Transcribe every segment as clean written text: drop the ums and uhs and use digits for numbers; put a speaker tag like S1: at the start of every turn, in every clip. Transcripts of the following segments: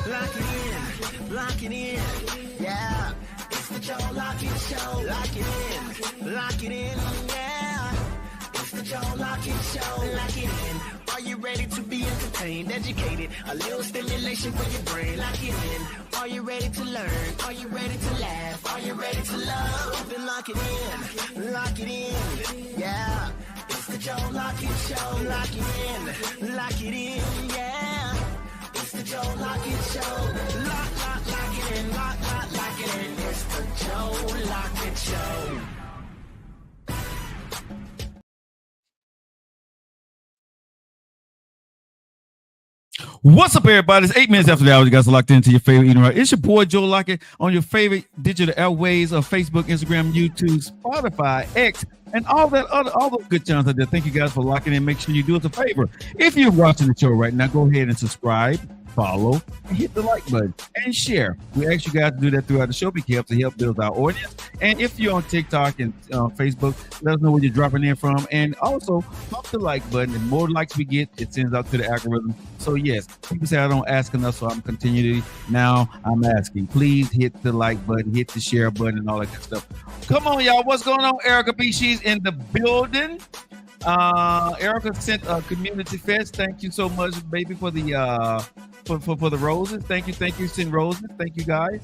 S1: Lock it in, lock it in, yeah. It's the Joe Lockett Show. Lock it in, yeah. It's the Joe Lockett Show. Lock it in. Are you ready to be entertained, educated? A little stimulation for your brain. Lock it in. Are you ready to learn? Are you ready to laugh? Are you ready to love? Then lock it in, yeah. It's the Joe Lockett Show. Lock it in, yeah. It's the Joe Lockett Show. Lock it in, lock it in. It's the Joe Lockett Show.
S2: What's up, everybody? It's 8 minutes after the hour. You guys are locked into your favorite eating right. It's your boy Joe Lockett on your favorite digital airways of Facebook, Instagram, YouTube, Spotify, X, and all those good channels out there. Thank you guys for locking in. Make sure you do us a favor. If you're watching the show right now, go ahead and subscribe, follow, and hit the like button and share. We ask you guys to do that throughout the show because to help build our audience. And if you're on TikTok and Facebook, let us know where you're dropping in from. And also, pump the like button. The more likes we get, it sends out to the algorithm. So yes, people say I don't ask enough, so I'm continuing. Now I'm asking. Please hit the like button, hit the share button, and all that good stuff. Come on, y'all. What's going on? Erica B. She's in the building. Erica sent a community fest. Thank you so much, baby, for the for the roses. Thank you. Send roses. Thank you, guys.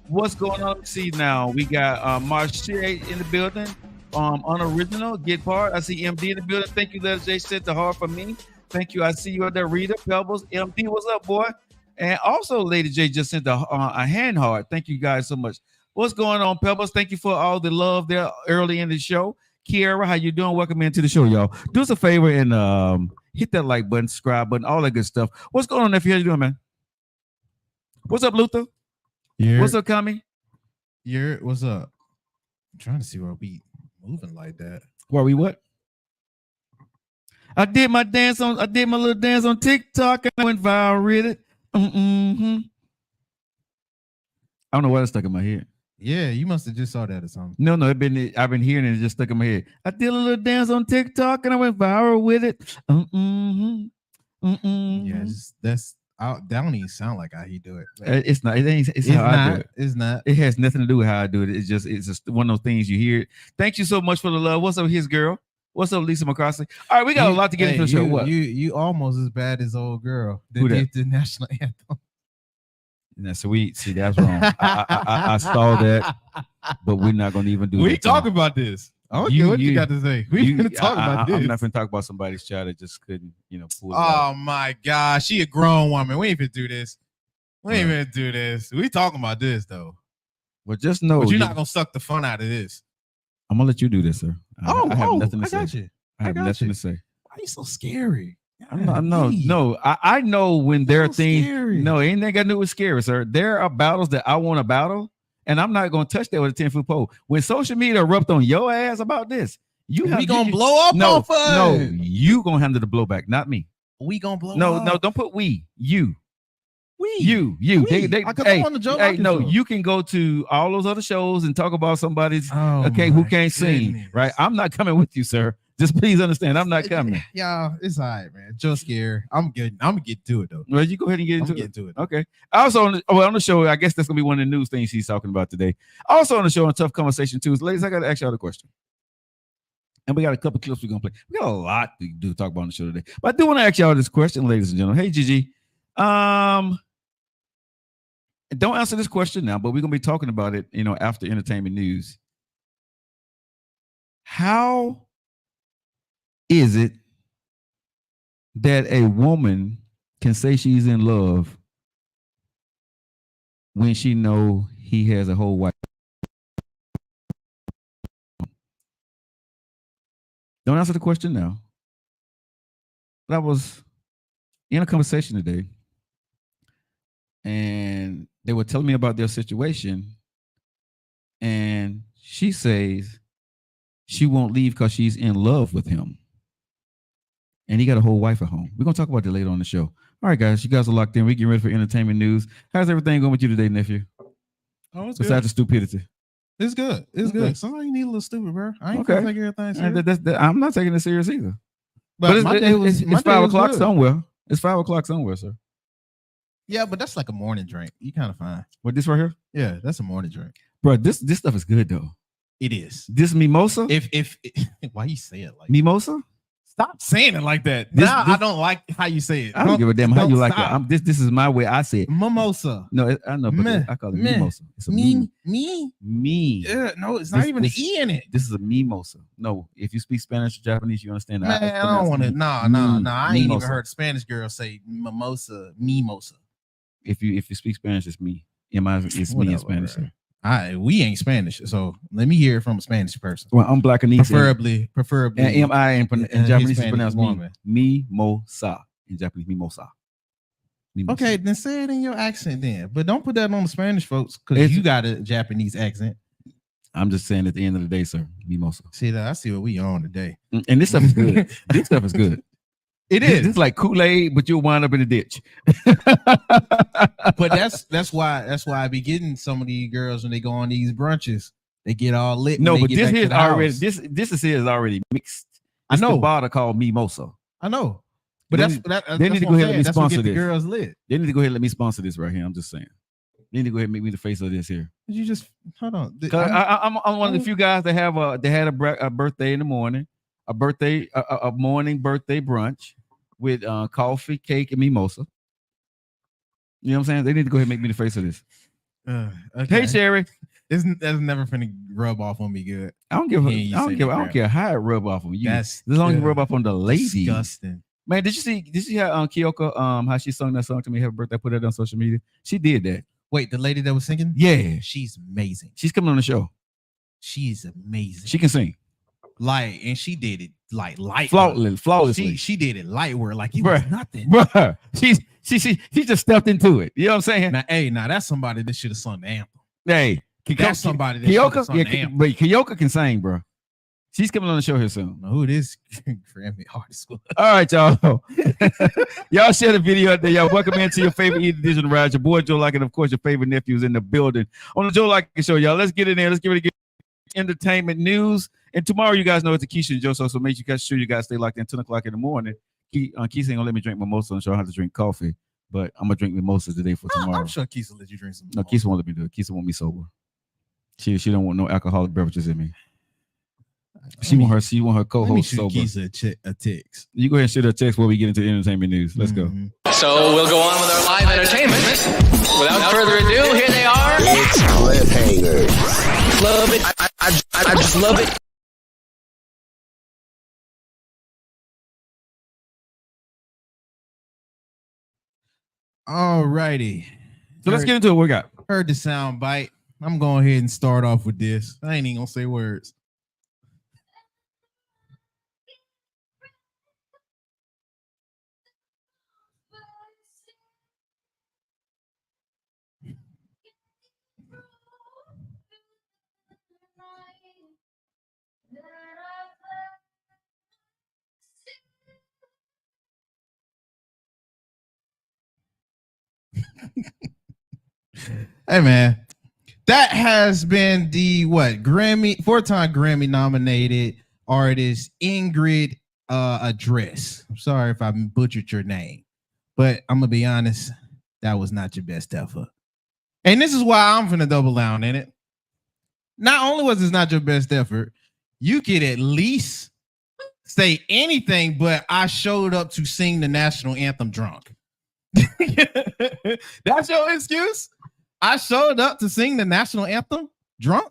S2: What's going on? Let's see now. We got Marche in the building. Unoriginal, get part. I see MD in the building. Thank you, Letter J sent the heart for me. Thank you. I see you out there, Rita Pebbles. MD, what's up, boy? And also, Lady J just sent a hand heart. Thank you guys so much. What's going on, Pebbles? Thank you for all the love there early in the show. Kiara, how you doing? Welcome into the show, y'all. Do us a favor and hit that like button, subscribe button, all that good stuff. What's going on, nephew? How you doing, man? What's up, Luther? What's up, Kami?
S3: What's up? I'm trying to see where we moving like that.
S2: Where we what? I did my little dance on TikTok and I went viral with it. I don't know why that's stuck in my head.
S3: Yeah, you must have just saw that or something.
S2: No, I've been hearing it, just stuck in my head. I did a little dance on TikTok and I went viral with it.
S3: Yeah, that don't even sound like how he do it.
S2: It's not. It's how I do it.
S3: It's not.
S2: It has nothing to do with how I do it. It's just one of those things you hear. Thank you so much for the love. What's up, his girl? What's up, Lisa McCarthy? All right, we got a lot to get into the show. What?
S3: You almost as bad as old girl that did the national anthem.
S2: That's sweet. See, that's wrong. I saw that, but we're not going to even do.
S3: We talk about this. What you got to say? We're going to talk about this.
S2: I'm not going to talk about somebody's child that just couldn't, pull it
S3: out. My gosh, she a grown woman. We ain't even do this. We talking about this though.
S2: Well, just know
S3: but you're not gonna suck the fun out of this.
S2: I'm gonna let you do this, sir. I have nothing to say.
S3: Got you.
S2: I have nothing to say.
S3: Why are you so scary?
S2: I know when there are things. Scary. No, ain't that got to do with scary, sir. There are battles that I want to battle, and I'm not going to touch that with a 10-foot pole. When social media erupt on your ass about this, we
S3: gonna blow up. No,
S2: you gonna handle the blowback, not me.
S3: We gonna blow up.
S2: No, don't put we. You.
S3: We.
S2: You can go to all those other shows and talk about somebody's who can't sing, right? I'm not coming with you, sir. Just please understand, I'm not coming.
S3: Yeah, it's all right, man. Just scared. I'm gonna get to it though.
S2: Well, you go ahead and get into it. Okay. Also on the show, I guess that's gonna be one of the news things he's talking about today. Also on the show on Tough Conversation Tuesday, ladies, I gotta ask y'all a question. And we got a couple clips we're gonna play. We got a lot to do talk about on the show today. But I do want to ask y'all this question, ladies and gentlemen. Hey, Gigi. Don't answer this question now, but we're gonna be talking about it, after entertainment news. How is it that a woman can say she's in love when she know he has a whole wife? Don't answer the question now. But I was in a conversation today, and they were telling me about their situation, and she says she won't leave because she's in love with him. And he got a whole wife at home. We're going to talk about that later on the show. All right, guys, you guys are locked in. We get ready for entertainment news. How's everything going with you today, nephew?
S3: Oh, it's
S2: besides
S3: good.
S2: The stupidity.
S3: It's good. It's good. Sometimes you need a little stupid, bro. I ain't gonna take everything serious.
S2: I'm not taking it serious either. But it's 5 o'clock somewhere. It's 5 o'clock somewhere, sir.
S3: Yeah, but that's like a morning drink. You kind of fine.
S2: What this right here?
S3: Yeah, that's a morning drink.
S2: Bro, this stuff is good though.
S3: It is.
S2: This mimosa?
S3: If why you say it like
S2: Mimosa?
S3: Stop saying it like that.
S2: This-
S3: Now
S2: this-
S3: I don't like how you say it.
S2: I don't give a damn how
S3: don't
S2: you like
S3: stop.
S2: it. This is my way. I say it.
S3: Mimosa.
S2: No, I know, but
S3: Meh,
S2: I call it
S3: meh.
S2: mimosa. It's a
S3: Me.
S2: me.
S3: Yeah, no, it's not
S2: This-
S3: even
S2: this-
S3: an E in it.
S2: This is a mimosa. No, if you speak Spanish or Japanese, you understand that.
S3: Man, I don't want to. Nah. I ain't even heard Spanish girl say mimosa.
S2: If you speak Spanish, it's me. It's me in Spanish.
S3: Whatever. We ain't Spanish, so let me hear it from a Spanish person.
S2: Well, I'm black and easy.
S3: Preferably.
S2: And M-I in Japanese is
S3: Hispanic
S2: pronounced
S3: woman.
S2: mimosa. In Japanese, mimosa.
S3: Okay, then say it in your accent then. But don't put that on the Spanish folks because you got a Japanese accent.
S2: I'm just saying at the end of the day, sir, mimosa.
S3: See that? I see what we on today.
S2: And this stuff is good. This stuff is good.
S3: It
S2: This
S3: is.
S2: is like Kool-Aid, but you'll wind up in a ditch.
S3: But that's why I be getting some of these girls when they go on these brunches. They get all lit.
S2: No,
S3: when they
S2: but
S3: get
S2: this
S3: back to
S2: here is
S3: the
S2: already
S3: house.
S2: this is here is already mixed.
S3: I
S2: It's
S3: know.
S2: the bottle called mimosa.
S3: I know. But
S2: They
S3: they
S2: need to go ahead and be
S3: that's what
S2: sponsor
S3: get the
S2: this.
S3: girls lit.
S2: They need to go ahead and let me sponsor this right here. I'm just saying. They need to go ahead and make me the face of this here.
S3: You just hold on.
S2: 'Cause I'm one of the few guys that have they had a birthday in the morning, a morning birthday brunch with coffee, cake, and mimosa. You know what I'm saying? They need to go ahead and make me the face of this.
S3: Okay.
S2: Hey, Sherry.
S3: That's never finna rub off on me good.
S2: I don't give a,
S3: Yeah, you
S2: I don't
S3: say
S2: give,
S3: that
S2: I don't
S3: crap.
S2: care how it rub off on you.
S3: That's
S2: as long as it
S3: good.
S2: rub off on the lady.
S3: Disgusting.
S2: Man, did you see how Kyoko how she sung that song to me? Happy birthday, put it on social media. She did that.
S3: Wait, the lady that was singing?
S2: Yeah,
S3: She's amazing.
S2: she's coming on the show.
S3: She's amazing.
S2: She can sing
S3: and she did it like light.
S2: flawlessly.
S3: She did it light work like it
S2: Bruh.
S3: was nothing.
S2: Bruh, she just stepped into it. You know what I'm saying?
S3: Now that's somebody that should have sung the anthem.
S2: Hey,
S3: That's somebody that should have
S2: Kyoka,
S3: sung
S2: yeah,
S3: the anthem.
S2: but Kyoka can sing, bro. She's coming on the show here soon.
S3: Who it is? Grammy artist.
S2: All right, y'all. Y'all share the video out there. Y'all welcome into your favorite Eat Digital Ride. Your boy Joe Lockett, and of course, your favorite nephew is in the building on the Joe Lockett Show, y'all. Let's get in there. Let's give it a good entertainment news. And tomorrow, you guys know it's a Keisha and Joe show, so make sure you guys stay locked in 10 o'clock in the morning. Keisha ain't gonna let me drink mimosa on the show. I have to drink coffee, but I'm gonna drink mimosa today for tomorrow.
S3: I'm sure Keisha let you drink some.
S2: No, Keisha won't let me do it. Keisha want me sober. She don't want no alcoholic beverages in me. She want her co-host
S3: Let me shoot
S2: sober.
S3: Keisha a text.
S2: You go ahead and shoot her text before we get into the entertainment news. Let's go.
S3: Mhm.
S4: So we'll go on with our live entertainment. Without further ado, here they are.
S1: It's cliffhangers.
S4: Love it. I just love it.
S3: All righty.
S2: So let's get into it. What we got?
S3: Heard the sound bite. I'm going ahead and start off with this. I ain't even gonna say words. Hey man, that has been the Grammy, 4-time Grammy nominated artist Ingrid Address. I'm sorry if I butchered your name, but I'm gonna be honest, that was not your best effort. And this is why I'm finna double down in it. Not only was this not your best effort, you could at least say anything, but I showed up to sing the national anthem drunk. That's your excuse? I showed up to sing the national anthem drunk?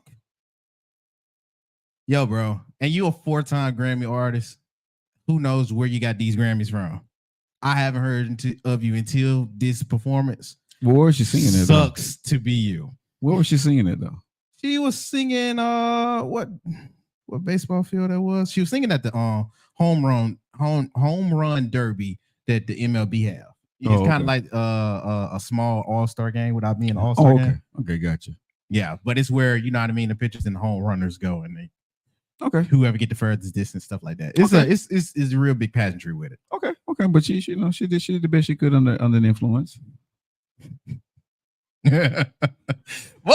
S3: Yo, bro, and you a 4-time Grammy artist. Who knows where you got these Grammys from? I haven't heard of you until this performance.
S2: Where was she singing it? Though?
S3: Sucks to be you.
S2: Where was she singing it though?
S3: She was singing what baseball field that was? She was singing at the home run derby that the MLB have. It's kind of like a small all-star game without being an all-star
S2: Oh, okay.
S3: game.
S2: Okay, gotcha.
S3: Yeah, but it's where, you know what I mean, the pitchers and the home runners go, and they
S2: Okay.
S3: whoever get the furthest distance, stuff like that. It's
S2: Okay.
S3: it's a real big pageantry with it.
S2: Okay. But she did the best she could under the influence.
S3: Why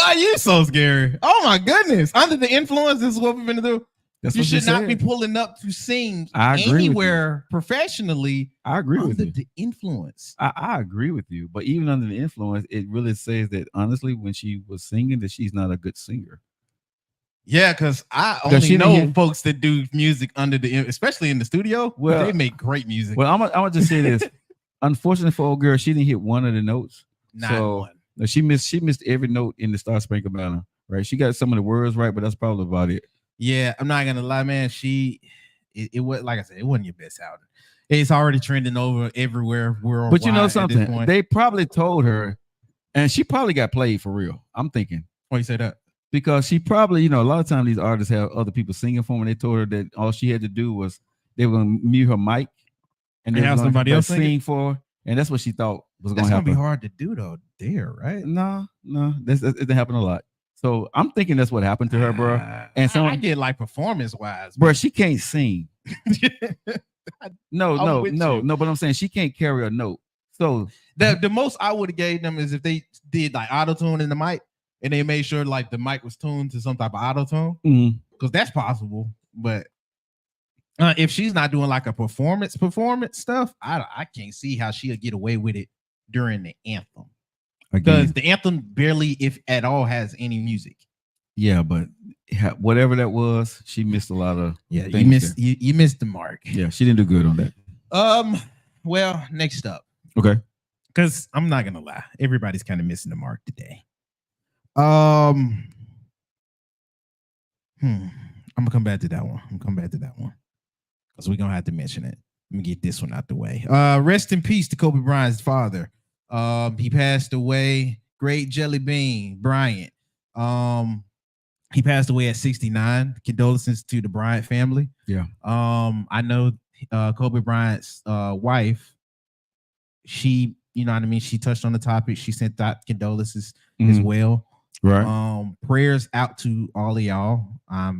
S3: are you so scary? Oh my goodness! Under the influence, this is what we're gonna do.
S2: That's
S3: You
S2: what she
S3: should not be
S2: said.
S3: pulling up to sing
S2: I agree with you.
S3: anywhere professionally
S2: I agree with
S3: under
S2: you.
S3: the influence.
S2: I agree with you. But even under the influence, it really says that honestly, when she was singing, that she's not a good singer.
S3: Yeah, because I
S2: 'Cause
S3: only
S2: she
S3: know
S2: didn't-
S3: folks that do music under the, especially in the studio.
S2: Well-
S3: they make great music.
S2: Well, I'm gonna just say this. Unfortunately for old girl, she didn't hit one of the notes.
S3: Not
S2: So
S3: one.
S2: no, she missed every note in the Star Spangled Banner. Right? She got some of the words right, but that's probably about it.
S3: Yeah, I'm not gonna lie, man. It was, like I said, it wasn't your best album. It's already trending over everywhere.
S2: But you know
S3: at this
S2: something?
S3: point.
S2: They probably told her, and she probably got played for real. I'm thinking.
S3: Why you say that?
S2: Because she probably, a lot of times these artists have other people singing for them, and they told her that all she had to do was they were going to mute her mic and they
S3: have
S2: were
S3: somebody else
S2: sing for her, and that's what she thought was going
S3: That's
S2: to
S3: gonna
S2: happen.
S3: be hard to do though. There, right?
S2: No, it didn't happen a lot. So I'm thinking that's what happened to her, bro. And so
S3: I get like performance wise,
S2: bro, she can't sing. No,
S3: I'm with you.
S2: but I'm saying she can't carry a note. So
S3: the most I would have gave them is if they did like auto tune in the mic and they made sure like the mic was tuned to some type of auto tune, because that's possible. But if she's not doing like a performance stuff, I can't see how she'll get away with it during the anthem, because the anthem barely, if at all, has any music.
S2: Yeah, but whatever that was, she missed a lot of.
S3: Yeah, you missed the mark.
S2: Yeah, she didn't do good on that.
S3: Well, next up.
S2: Okay.
S3: Because I'm not gonna lie, everybody's kind of missing the mark today. I'm gonna come back to that one. Because we're gonna have to mention it. Let me get this one out the way. Rest in peace to Kobe Bryant's father. He passed away. Great Jelly Bean Bryant. He passed away at 69. Condolences to the Bryant family.
S2: Yeah.
S3: I know Kobe Bryant's wife. She, you know what I mean? She touched on the topic. She sent out condolences as well.
S2: Right.
S3: Prayers out to all of y'all. I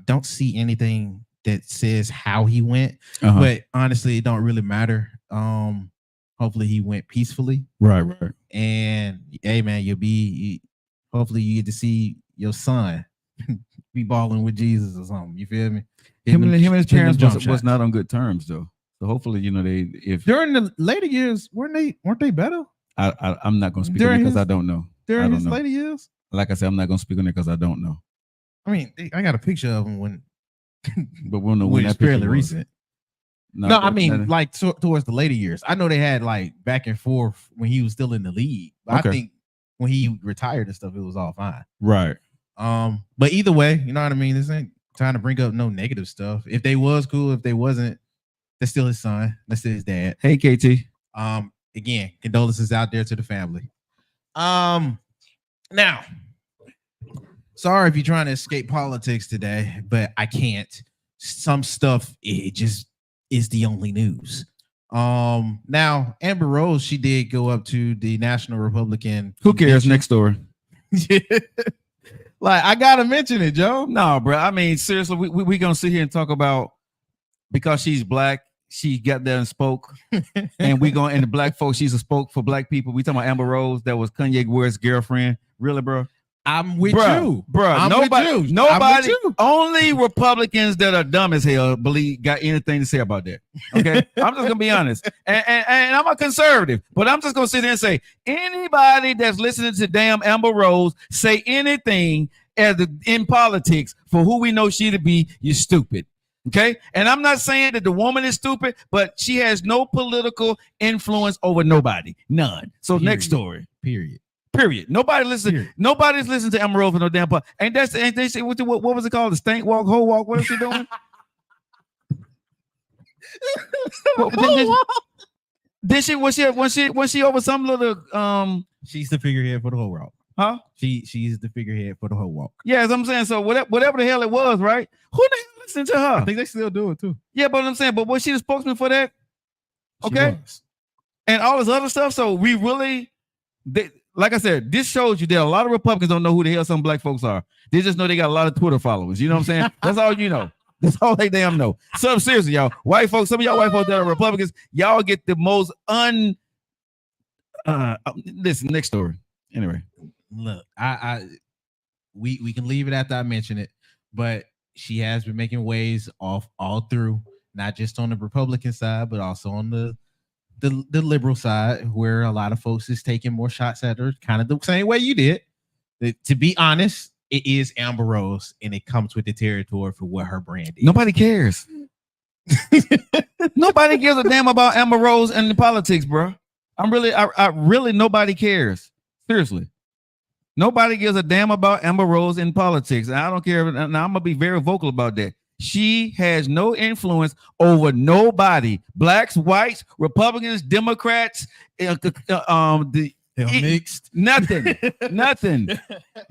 S3: don't see anything that says how he went, but honestly, it don't really matter. Hopefully he went peacefully.
S2: Right.
S3: And hey, man, hopefully you get to see your son be balling with Jesus or something. You feel me?
S2: Him and his parents was not on good terms though. So hopefully, if
S3: during the later years, weren't they better?
S2: I'm not going to speak on it because I don't know.
S3: During his later years?
S2: Like I said, I'm not going to speak on it because I don't know.
S3: I mean, I got a picture of him when,
S2: but we'll know when
S3: it's
S2: that
S3: fairly recent. No, I mean, like towards the later years. I know they had like back and forth when he was still in the league. But I think when he retired and stuff, it was all fine.
S2: Right.
S3: But either way, you know what I mean? This ain't trying to bring up no negative stuff. If they was cool, if they wasn't, that's still his son. That's still his dad.
S2: Hey, KT.
S3: Again, condolences out there to the family. Now, sorry if you're trying to escape politics today, but I can't. Some stuff, it just is the only news. Now, Amber Rose, she did go up to the National Republican.
S2: Who cares? Next story.
S3: Like, I gotta mention it, Joe.
S2: No, bro. I mean, seriously, we gonna sit here and talk about because she's black, she got there and spoke, and and the black folks, she's a spoke for black people. We talking about Amber Rose, that was Kanye West's girlfriend. Really, bro?
S3: I'm with you,
S2: bro. Nobody. Only Republicans that are dumb as hell got anything to say about that. Okay, I'm just gonna be honest, and I'm a conservative, but I'm just gonna sit there and say anybody that's listening to damn Amber Rose say anything in politics for who we know she to be, you're stupid. Okay, and I'm not saying that the woman is stupid, but she has no political influence over nobody, none. So next story.
S3: Period.
S2: Nobody's listening to Amber Rose for no damn part. And they say what was it called? The stank walk, hoe walk. What is she doing? Did she was she over some little
S3: She's the figurehead for the whole walk.
S2: Huh?
S3: She's the figurehead for the whole walk.
S2: Yeah, as I'm saying. So whatever the hell it was, right? Who the hell listened to her?
S3: I think they still do it too.
S2: Yeah, but I'm saying, but was she the spokesman for that? Okay. And all this other stuff. So we really like I said, this shows you that a lot of Republicans don't know who the hell some black folks are. They just know they got a lot of Twitter followers. You know what I'm saying? That's all you know. That's all they damn know. So seriously, y'all, white folks, some of y'all white folks that are Republicans, y'all get the most listen, next story. Anyway.
S3: Look, we can leave it after I mention it, but she has been making waves off all through, not just on the Republican side, but also on the liberal side, where a lot of folks is taking more shots at her, kind of the same way you did. To be honest, it is Amber Rose, and it comes with the territory for what her brand is.
S2: Nobody cares. Nobody gives a damn about Amber Rose and the politics, bro. I really, nobody cares. Seriously. Nobody gives a damn about Amber Rose in politics. And I don't care. Now, I'm going to be very vocal about that. She has no influence over nobody. Blacks, whites, Republicans, Democrats,
S3: mixed.
S2: Nothing.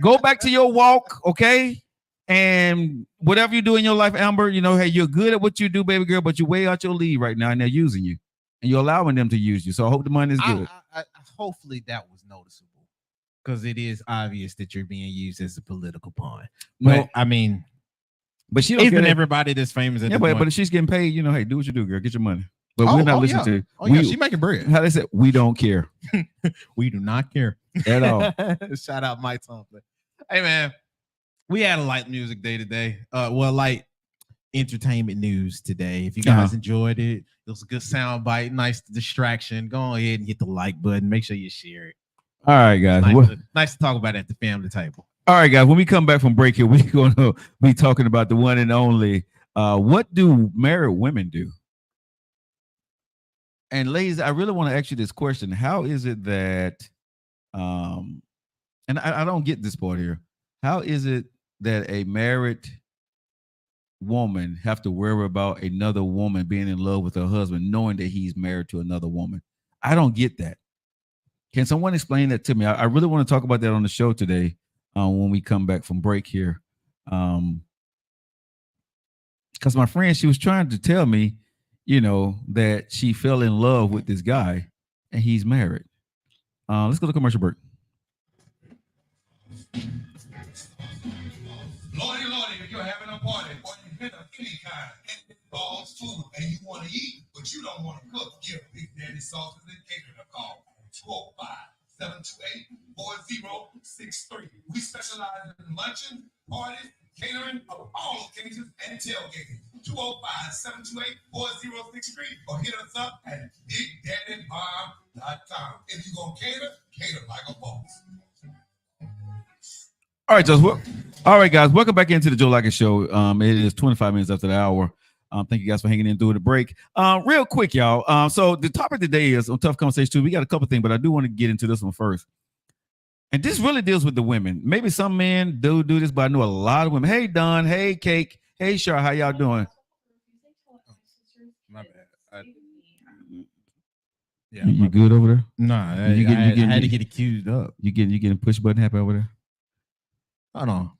S2: Go back to your walk, okay? And whatever you do in your life, Amber, hey, you're good at what you do, baby girl, but you're way out your league right now, and they're using you. And you're allowing them to use you. So I hope the money is good.
S3: Hopefully that was noticeable. Because it is obvious that you're being used as a political pawn. But but she don't even everybody that's famous.
S2: But if she's getting paid, hey, do what you do, girl. Get your money. But we're not listening to.
S3: She making bread.
S2: How they said, we don't care.
S3: We do not care
S2: at all.
S3: Shout out Mike Thompson. Hey man, we had a light music day today. Light entertainment news today. If you guys enjoyed it, it was a good sound bite, nice distraction. Go ahead and hit the like button. Make sure you share it.
S2: All right, guys.
S3: Nice to talk about it at the family table.
S2: All right, guys. When we come back from break here, we're going to be talking about the one and only. What do married women do? And ladies, I really want to ask you this question: how is it that, and I don't get this part here. How is it that a married woman have to worry about another woman being in love with her husband, knowing that he's married to another woman? I don't get that. Can someone explain that to me? I really want to talk about that on the show today when we come back from break here. Because my friend, she was trying to tell me, that she fell in love with this guy and he's married. Let's go to commercial break.
S5: Lordy, if you're having a party or an event of any kind, and it involves food and you want to eat, but you don't want to cook, give Big Daddy Sauces and Catering a call. 205-728-4063. We specialize in luncheon, parties, catering of all occasions, and tailgating. 205-728-4063 or hit us up at BigDaddyBomb.com. If you're going to cater like a boss.
S2: All right, all right, guys. Welcome back into the Joe Lockett Show. It is 25 minutes after the hour. Thank you guys for hanging in through the break. Real quick, y'all. So the topic today is on Tough Conversation 2. We got a couple things, but I do want to get into this one first. And this really deals with the women. Maybe some men do this, but I know a lot of women. Hey, Don. Hey, Cake. Hey, Char. How y'all doing?
S3: My bad.
S2: You good over there?
S3: Nah, I had to get it queued up.
S2: You getting push button happy over there?
S3: Hold on.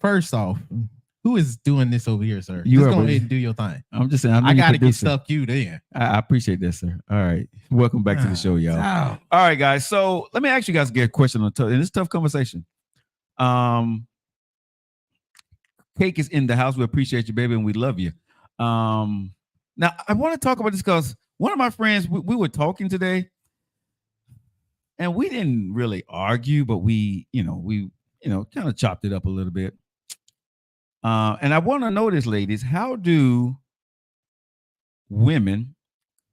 S3: First off, who is doing this over here, sir?
S2: You
S3: just go ahead and do your thing.
S2: I'm just saying.
S3: I got to get stuff queued in.
S2: I appreciate that, sir. All right. Welcome back to the show, y'all. All right, guys. So let me ask you guys a question on and it's tough conversation. Cake is in the house. We appreciate you, baby, and we love you. Now I want to talk about this because one of my friends, we were talking today, and we didn't really argue, but we kind of chopped it up a little bit. And I want to know this, ladies, how do women,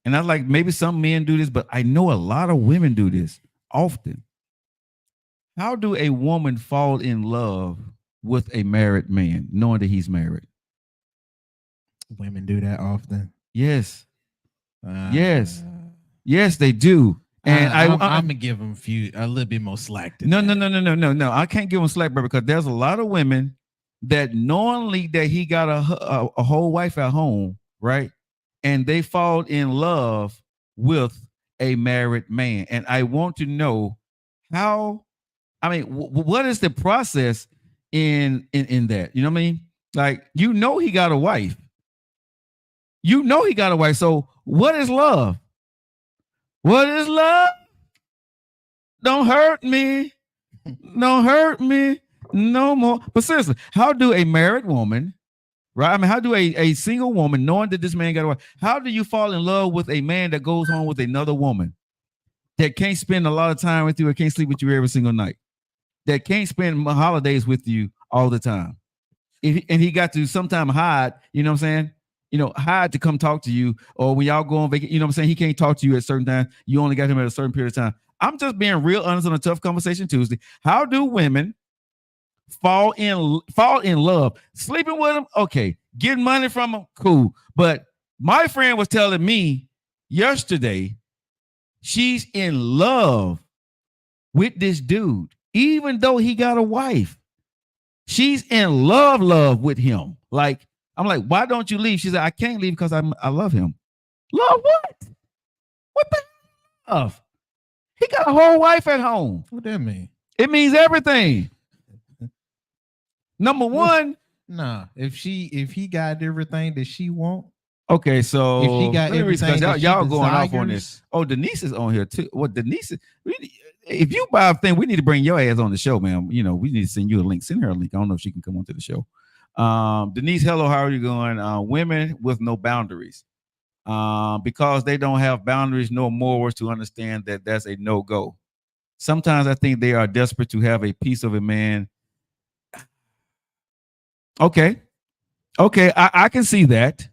S2: and I like maybe some men do this, but I know a lot of women do this often. How do a woman fall in love with a married man, knowing that he's married?
S3: Women do that often.
S2: Yes. Yes, they do. And I'm
S3: gonna give them a little bit more slack.
S2: No. I can't give them slack, bro, because there's a lot of women that knowingly that he got a whole wife at home, right? And they fall in love with a married man. And I want to know what is the process in that? You know what I mean? Like, he got a wife. So what is love? What is love? Don't hurt me. Don't hurt me no more. But seriously, how do a married woman, right? How do a single woman, knowing that this man got a wife, how do you fall in love with a man that goes home with another woman that can't spend a lot of time with you or can't sleep with you every single night? that can't spend holidays with you all the time. And he got to sometime hide, you know what I'm saying? Hide to come talk to you, or when y'all go on vacation, you know what I'm saying? He can't talk to you at a certain time. You only got him at a certain period of time. I'm just being real honest on a Tough Conversation Tuesday. How do women fall in love? Sleeping with them, okay. Getting money from them, cool. But my friend was telling me yesterday she's in love with this dude, even though he got a wife. She's in love with him. Like, I'm like, why don't you leave? She said, I can't leave because I love him. Love what? What the love? He got a whole wife at home.
S3: What that mean?
S2: It means everything. Number one.
S3: Nah, if he got everything that she want.
S2: Okay, so
S3: if he got everything
S2: y'all going off on this. Oh, Denise is on here too. What Denise is, if you buy a thing, we need to bring your ass on the show, man. We need to send you a link. Send her a link. I don't know if she can come onto the show. Denise, hello, how are you going? Women with no boundaries. Because they don't have boundaries, no morals to understand that that's a no-go. Sometimes I think they are desperate to have a piece of a man. Okay, I can see that.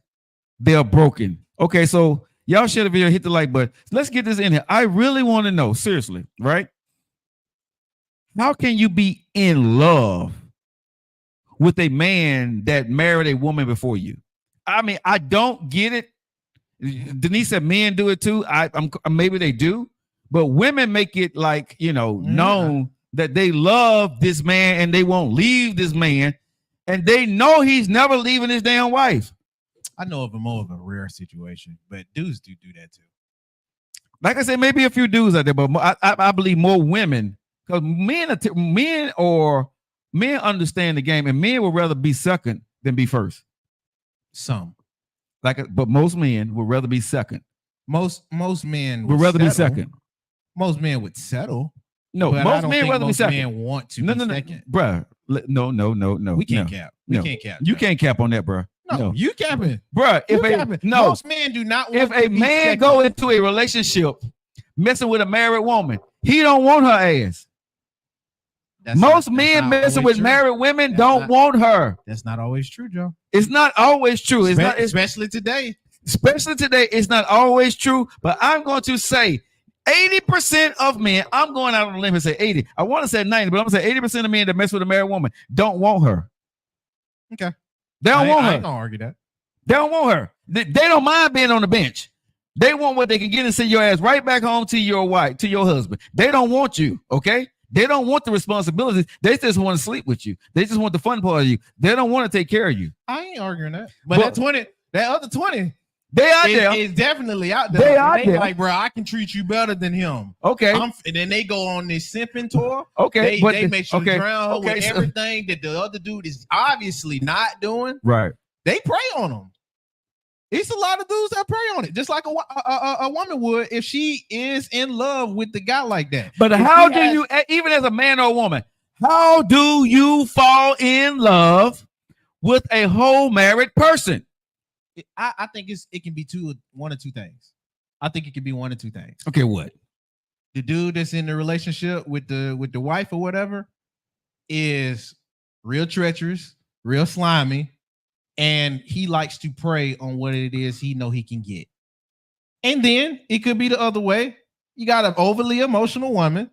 S2: They're broken. Okay, so y'all share the video, hit the like button. Let's get this in here. I really want to know, seriously, right? How can you be in love with a man that married a woman before you? I mean, I don't get it. Denise said men do it too. I'm maybe they do, but women make it like, known that they love this man and they won't leave this man, and they know he's never leaving his damn wife.
S3: I know of more of a rare situation, but dudes do that too.
S2: Like I said, maybe a few dudes out there, but I believe more women, because men understand the game, and men would rather be second than be first.
S3: Some,
S2: but most men would rather be second.
S3: Most men
S2: would rather be second.
S3: Most men would settle.
S2: No, most men rather be second.
S3: Men want to be second.
S2: Bruh. No.
S3: We can't cap. We can't cap.
S2: You can't cap on that, bruh.
S3: No, you capping,
S2: bruh.
S3: Most men do not.
S2: If a man go into a relationship messing with a married woman, he don't want her ass. Most men messing with married women don't want her.
S3: That's not always true, Joe.
S2: It's not always true. It's not,
S3: especially today.
S2: Especially today, it's not always true. But I'm going to say 80% of men. I'm going out on a limb and say 80. I want to say 90, but I'm going to say 80% of men that mess with a married woman don't want her.
S3: Okay.
S2: They don't want her.
S3: I ain't gonna argue that.
S2: They don't want her. They don't mind being on the bench. They want what they can get and send your ass right back home to your wife, to your husband. They don't want you, okay? They don't want the responsibilities. They just want to sleep with you. They just want the fun part of you. They don't want to take care of you.
S3: I ain't arguing that. But that other 20,
S2: they out there.
S3: Is definitely out there.
S2: They out there.
S3: Like, bro, I can treat you better than him.
S2: Okay.
S3: And then they go on this simping tour.
S2: Okay.
S3: They make sure to drown her with everything that the other dude is obviously not doing.
S2: Right.
S3: They prey on them. It's a lot of dudes that prey on it, just like a woman would if she is in love with the guy like that.
S2: But how do you, even as a man or a woman, how do you fall in love with a whole married person?
S3: I think it can be one or two things. I think it can be one or two things.
S2: Okay, what?
S3: The dude that's in the relationship with the wife or whatever is real treacherous, real slimy, and he likes to prey on what it is he know he can get. And then it could be the other way. You got an overly emotional woman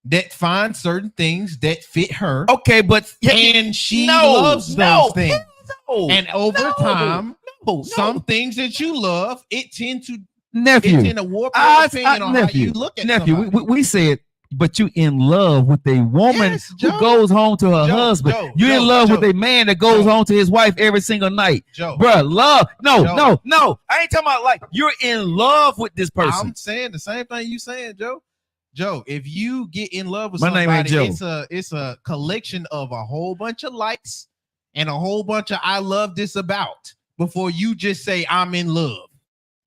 S3: that finds certain things that fit her.
S2: Okay, but
S3: and she loves those things. And over time, some things that you love, it tend to warp your opinion on how you look at
S2: nephew. We said, but you in love with a woman who goes home to her husband. You're in love with a man that goes home to his wife every single night. Bruh, love. No. I ain't talking about like you're in love with this person.
S3: I'm saying the same thing you saying, Joe. Joe, if you get in love with somebody, it's a collection of a whole bunch of likes and a whole bunch of I love this about before you just say I'm in love.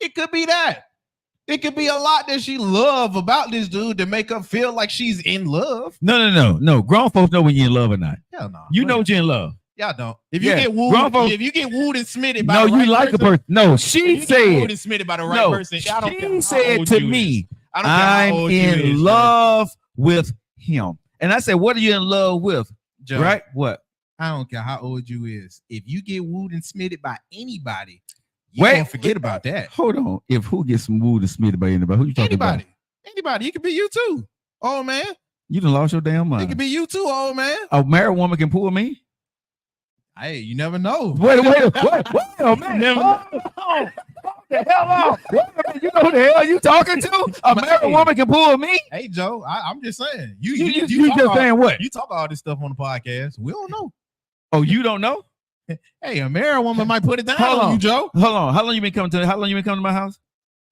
S3: It could be that. It could be a lot that she love about this dude to make her feel like she's in love.
S2: No. Grown folks know when you're in love or not.
S3: Hell no.
S2: You know you're in love.
S3: Y'all don't. If you get wooed, if you get wooed and smitted by
S2: you like a person. No, she said.
S3: Wooed and smitted by the right person.
S2: She said to me, I'm in love with him. And I said, what are you in love with?
S3: Joe,
S2: Right? What?
S3: I don't care how old you is. If you get wooed and smitted by anybody, you
S2: Wait,
S3: don't forget about that.
S2: Hold on. If who gets wooed and smitted by anybody, who you talking
S3: Anybody.
S2: about?
S3: Anybody. It could be you too. Oh man.
S2: You done lost your damn
S3: It
S2: mind.
S3: could be you too, old man.
S2: A married woman can pull me?
S3: Hey, you never know.
S2: Wait a minute. Hold the hell on. Wait a minute. You know who the hell you talking to? A married woman can pull me?
S3: Hey, Joe, I'm just saying.
S2: You
S3: talk
S2: just
S3: all-
S2: saying what?
S3: You talk all this stuff on the podcast. We don't know.
S2: Oh, you don't know?
S3: Hey, a married woman might put it down
S2: Hold
S3: on
S2: on.
S3: you, Joe.
S2: Hold on. How long you been coming to my house?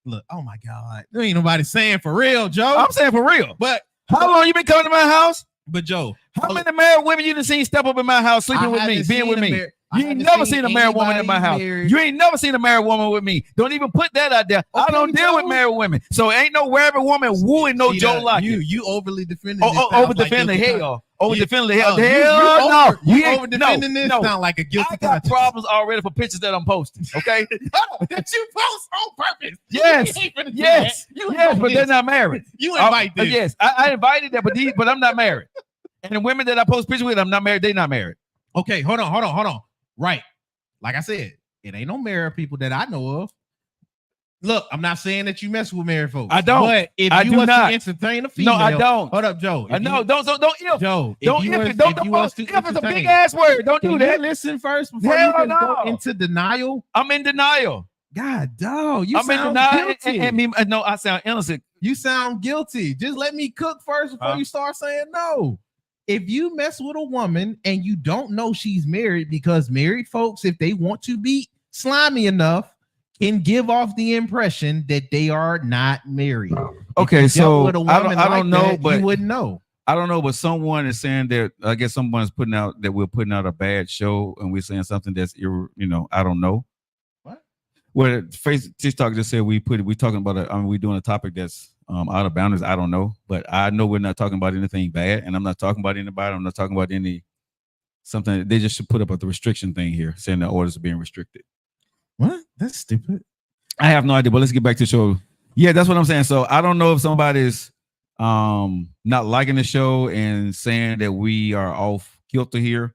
S3: Look, oh my God. There ain't nobody saying for real, Joe.
S2: I'm saying for real.
S3: But
S2: How long you been coming to my house?
S3: Joe,
S2: How many married women you done seen step up in my house, sleeping with me, being with me? You ain't never seen a married woman in my house. You ain't never seen a married woman with me. Don't even put that out there. I
S3: Okay,
S2: don't deal with
S3: Joe.
S2: married women. So ain't no married woman wooing no Joe Lockett.
S3: You overly defending this.
S2: Over defending the hell. Over defending the hell.
S3: You
S2: Hell no.
S3: You
S2: ain't-
S3: over defending this
S2: no.
S3: sound like a guilty
S2: I got
S3: conscience.
S2: problems already for pictures that I'm posting. Okay.
S3: That you post on purpose.
S2: Yes.
S3: You ain't finna do
S2: Yes.
S3: that. You
S2: Yes,
S3: invite
S2: but they're
S3: this.
S2: not married.
S3: You invite this.
S2: Yes, I invited that, but I'm not married. And the women that I post pictures with, I'm not married. They not married.
S3: Okay, hold on. Right. Like I said, it ain't no married people that I know of. Look, I'm not saying that you mess with married folks.
S2: I don't.
S3: But if
S2: I
S3: you
S2: do
S3: was
S2: not.
S3: to entertain a female,
S2: No, I don't.
S3: Hold up, Joe. If
S2: No,
S3: you-
S2: don't if.
S3: Joe.
S2: Don't
S3: you
S2: if
S3: was-
S2: it. Don't
S3: if you was to
S2: if it's a big
S3: entertain-
S2: ass word. Don't
S3: Can
S2: do
S3: you
S2: that.
S3: listen first before
S2: Hell
S3: you can
S2: no.
S3: go into denial?
S2: I'm in denial.
S3: God, dog, you
S2: I'm in
S3: sound
S2: denial.
S3: guilty.
S2: No, I sound innocent.
S3: You sound guilty. Just let me cook first before
S2: Huh?
S3: you start saying no. If you mess with a woman and you don't know she's married, because married folks, if they want to be slimy enough, can give off the impression that they are not married.
S2: Okay,
S3: If you
S2: so
S3: dealt with a
S2: I
S3: woman
S2: don't
S3: like
S2: know,
S3: that,
S2: but
S3: you wouldn't know.
S2: I don't know, but someone is saying that I guess someone's putting out that we're putting out a bad show and we're saying something that's I don't know.
S3: What?
S2: Well, TikTok just said we talking about we're doing a topic that's out of boundaries. I don't know, but I know we're not talking about anything bad, and I'm not talking about anybody. I'm not talking about something. They just should put up the restriction thing here, saying the orders are being restricted.
S3: What? That's stupid.
S2: I have no idea, but let's get back to the show. Yeah, that's what I'm saying. So I don't know if somebody's not liking the show and saying that we are off kilter here.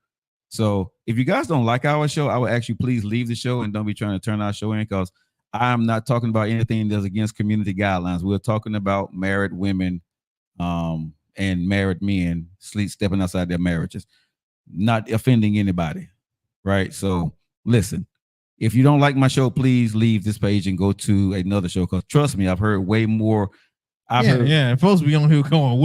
S2: So if you guys don't like our show, I would ask you please leave the show and don't be trying to turn our show in, because I'm not talking about anything that's against community guidelines. We're talking about married women and married men stepping outside their marriages, not offending anybody, right? So listen, if you don't like my show, please leave this page and go to another show, because trust me, I've heard way more.
S3: It's supposed to be on here going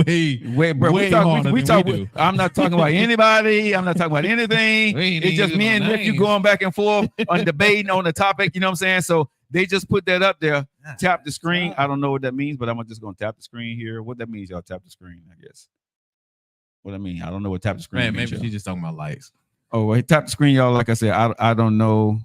S3: way
S2: bro,
S3: way
S2: we
S3: harder
S2: talk,
S3: than we do.
S2: I'm not talking about anybody. I'm not talking about anything.
S3: We ain't
S2: It's just
S3: even
S2: me and
S3: no
S2: Nick, you
S3: names.
S2: going back and forth on debating on the topic. You know what I'm saying? So they just put that up there. Tap the screen. I don't know what that means, but I'm just going to tap the screen here. What that means, y'all, tap the screen, I guess. What I mean, I don't know what tap the screen
S3: Man,
S2: means.
S3: maybe
S2: y'all.
S3: she's just talking about likes.
S2: Oh, well, tap the screen, y'all. Like I said, I don't know.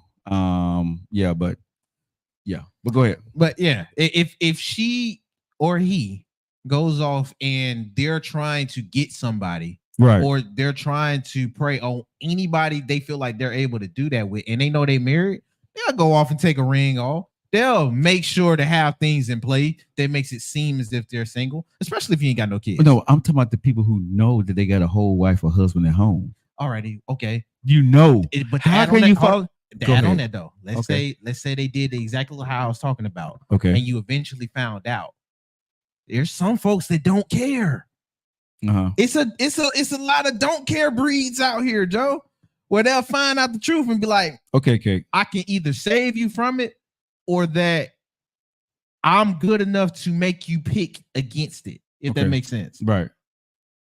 S2: But go ahead.
S3: But yeah, if she or he goes off and they're trying to get somebody,
S2: Right.
S3: or they're trying to prey on anybody they feel like they're able to do that with, and they know they married, they'll go off and take a ring off. They'll make sure to have things in play that makes it seem as if they're single, especially if you ain't got no kids.
S2: No, I'm talking about the people who know that they got a whole wife or husband at home.
S3: Alrighty, okay.
S2: You know.
S3: But
S2: How can you follow?
S3: To
S2: Go
S3: add on
S2: ahead.
S3: that though, let's say they did exactly how I was talking about,
S2: Okay.
S3: and you eventually found out. There's some folks that don't care.
S2: Uh-huh.
S3: It's a lot of don't care breeds out here, Joe, where they'll find out the truth and be like,
S2: Okay, Kate.
S3: I can either save you from it, or that I'm good enough to make you pick against it, if that
S2: Okay.
S3: makes sense.
S2: Right.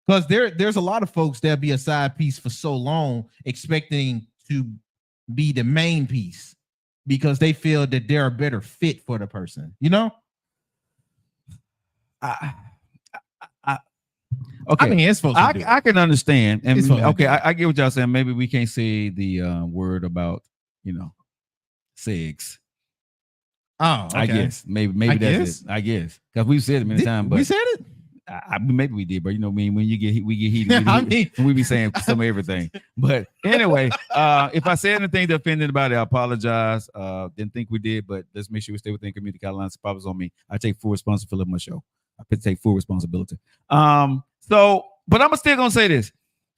S3: Because there's a lot of folks that'll be a side piece for so long, expecting to be the main piece because they feel that they're a better fit for the person, you know?
S2: Okay.
S3: I mean, it's supposed to do.
S2: I can understand. And
S3: It's supposed to
S2: okay,
S3: do.
S2: I get what y'all saying. Maybe we can't say the word about, sex.
S3: Oh, okay.
S2: I guess. Maybe
S3: I
S2: that's
S3: guess.
S2: it. I guess. Because we've said it many times, but
S3: we said it?
S2: maybe we did, but when you get we get heated,
S3: I mean-
S2: we be saying some of everything. But anyway, if I said anything to offend anybody, I apologize. Didn't think we did, but let's make sure we stay within community guidelines. The on me. I take full responsibility of my show. I take full responsibility. So but I'm still gonna say this.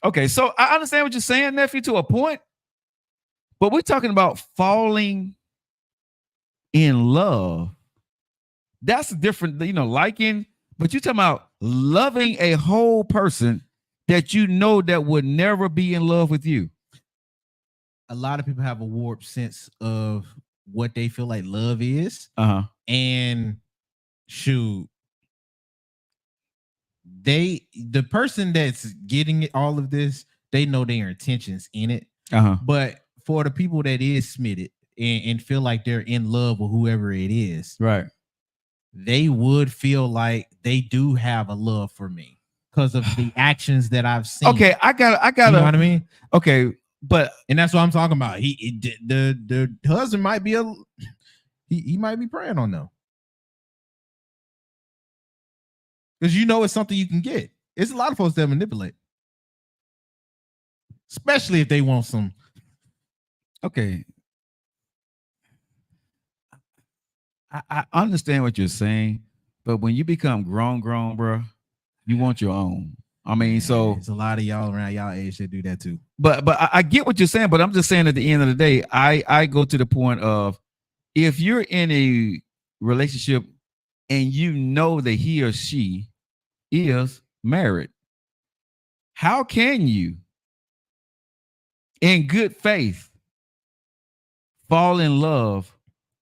S2: Okay, so I understand what you're saying, nephew, to a point, but we're talking about falling in love. That's different, liking, but you're talking about loving a whole person that you know that would never be in love with you.
S3: A lot of people have a warped sense of what they feel like love is. And shoot, the person that's getting all of this, they know their intentions in it. But for the people that is smitten and feel like they're in love with whoever it is,
S2: right,
S3: they would feel like they do have a love for me because of the actions that I've seen.
S2: Okay, I got.
S3: You know what I mean?
S2: Okay,
S3: and that's what I'm talking about. The husband might be he might be preying on them. Because it's something you can get. It's a lot of folks that manipulate. Especially if they want some.
S2: Okay. I understand what you're saying, but when you become grown, bro, you want your own. I mean, so
S3: there's a lot of y'all around y'all age that do that too.
S2: But I get what you're saying, but I'm just saying at the end of the day, I go to the point of if you're in a relationship and you know that he or she is married, how can you, in good faith, fall in love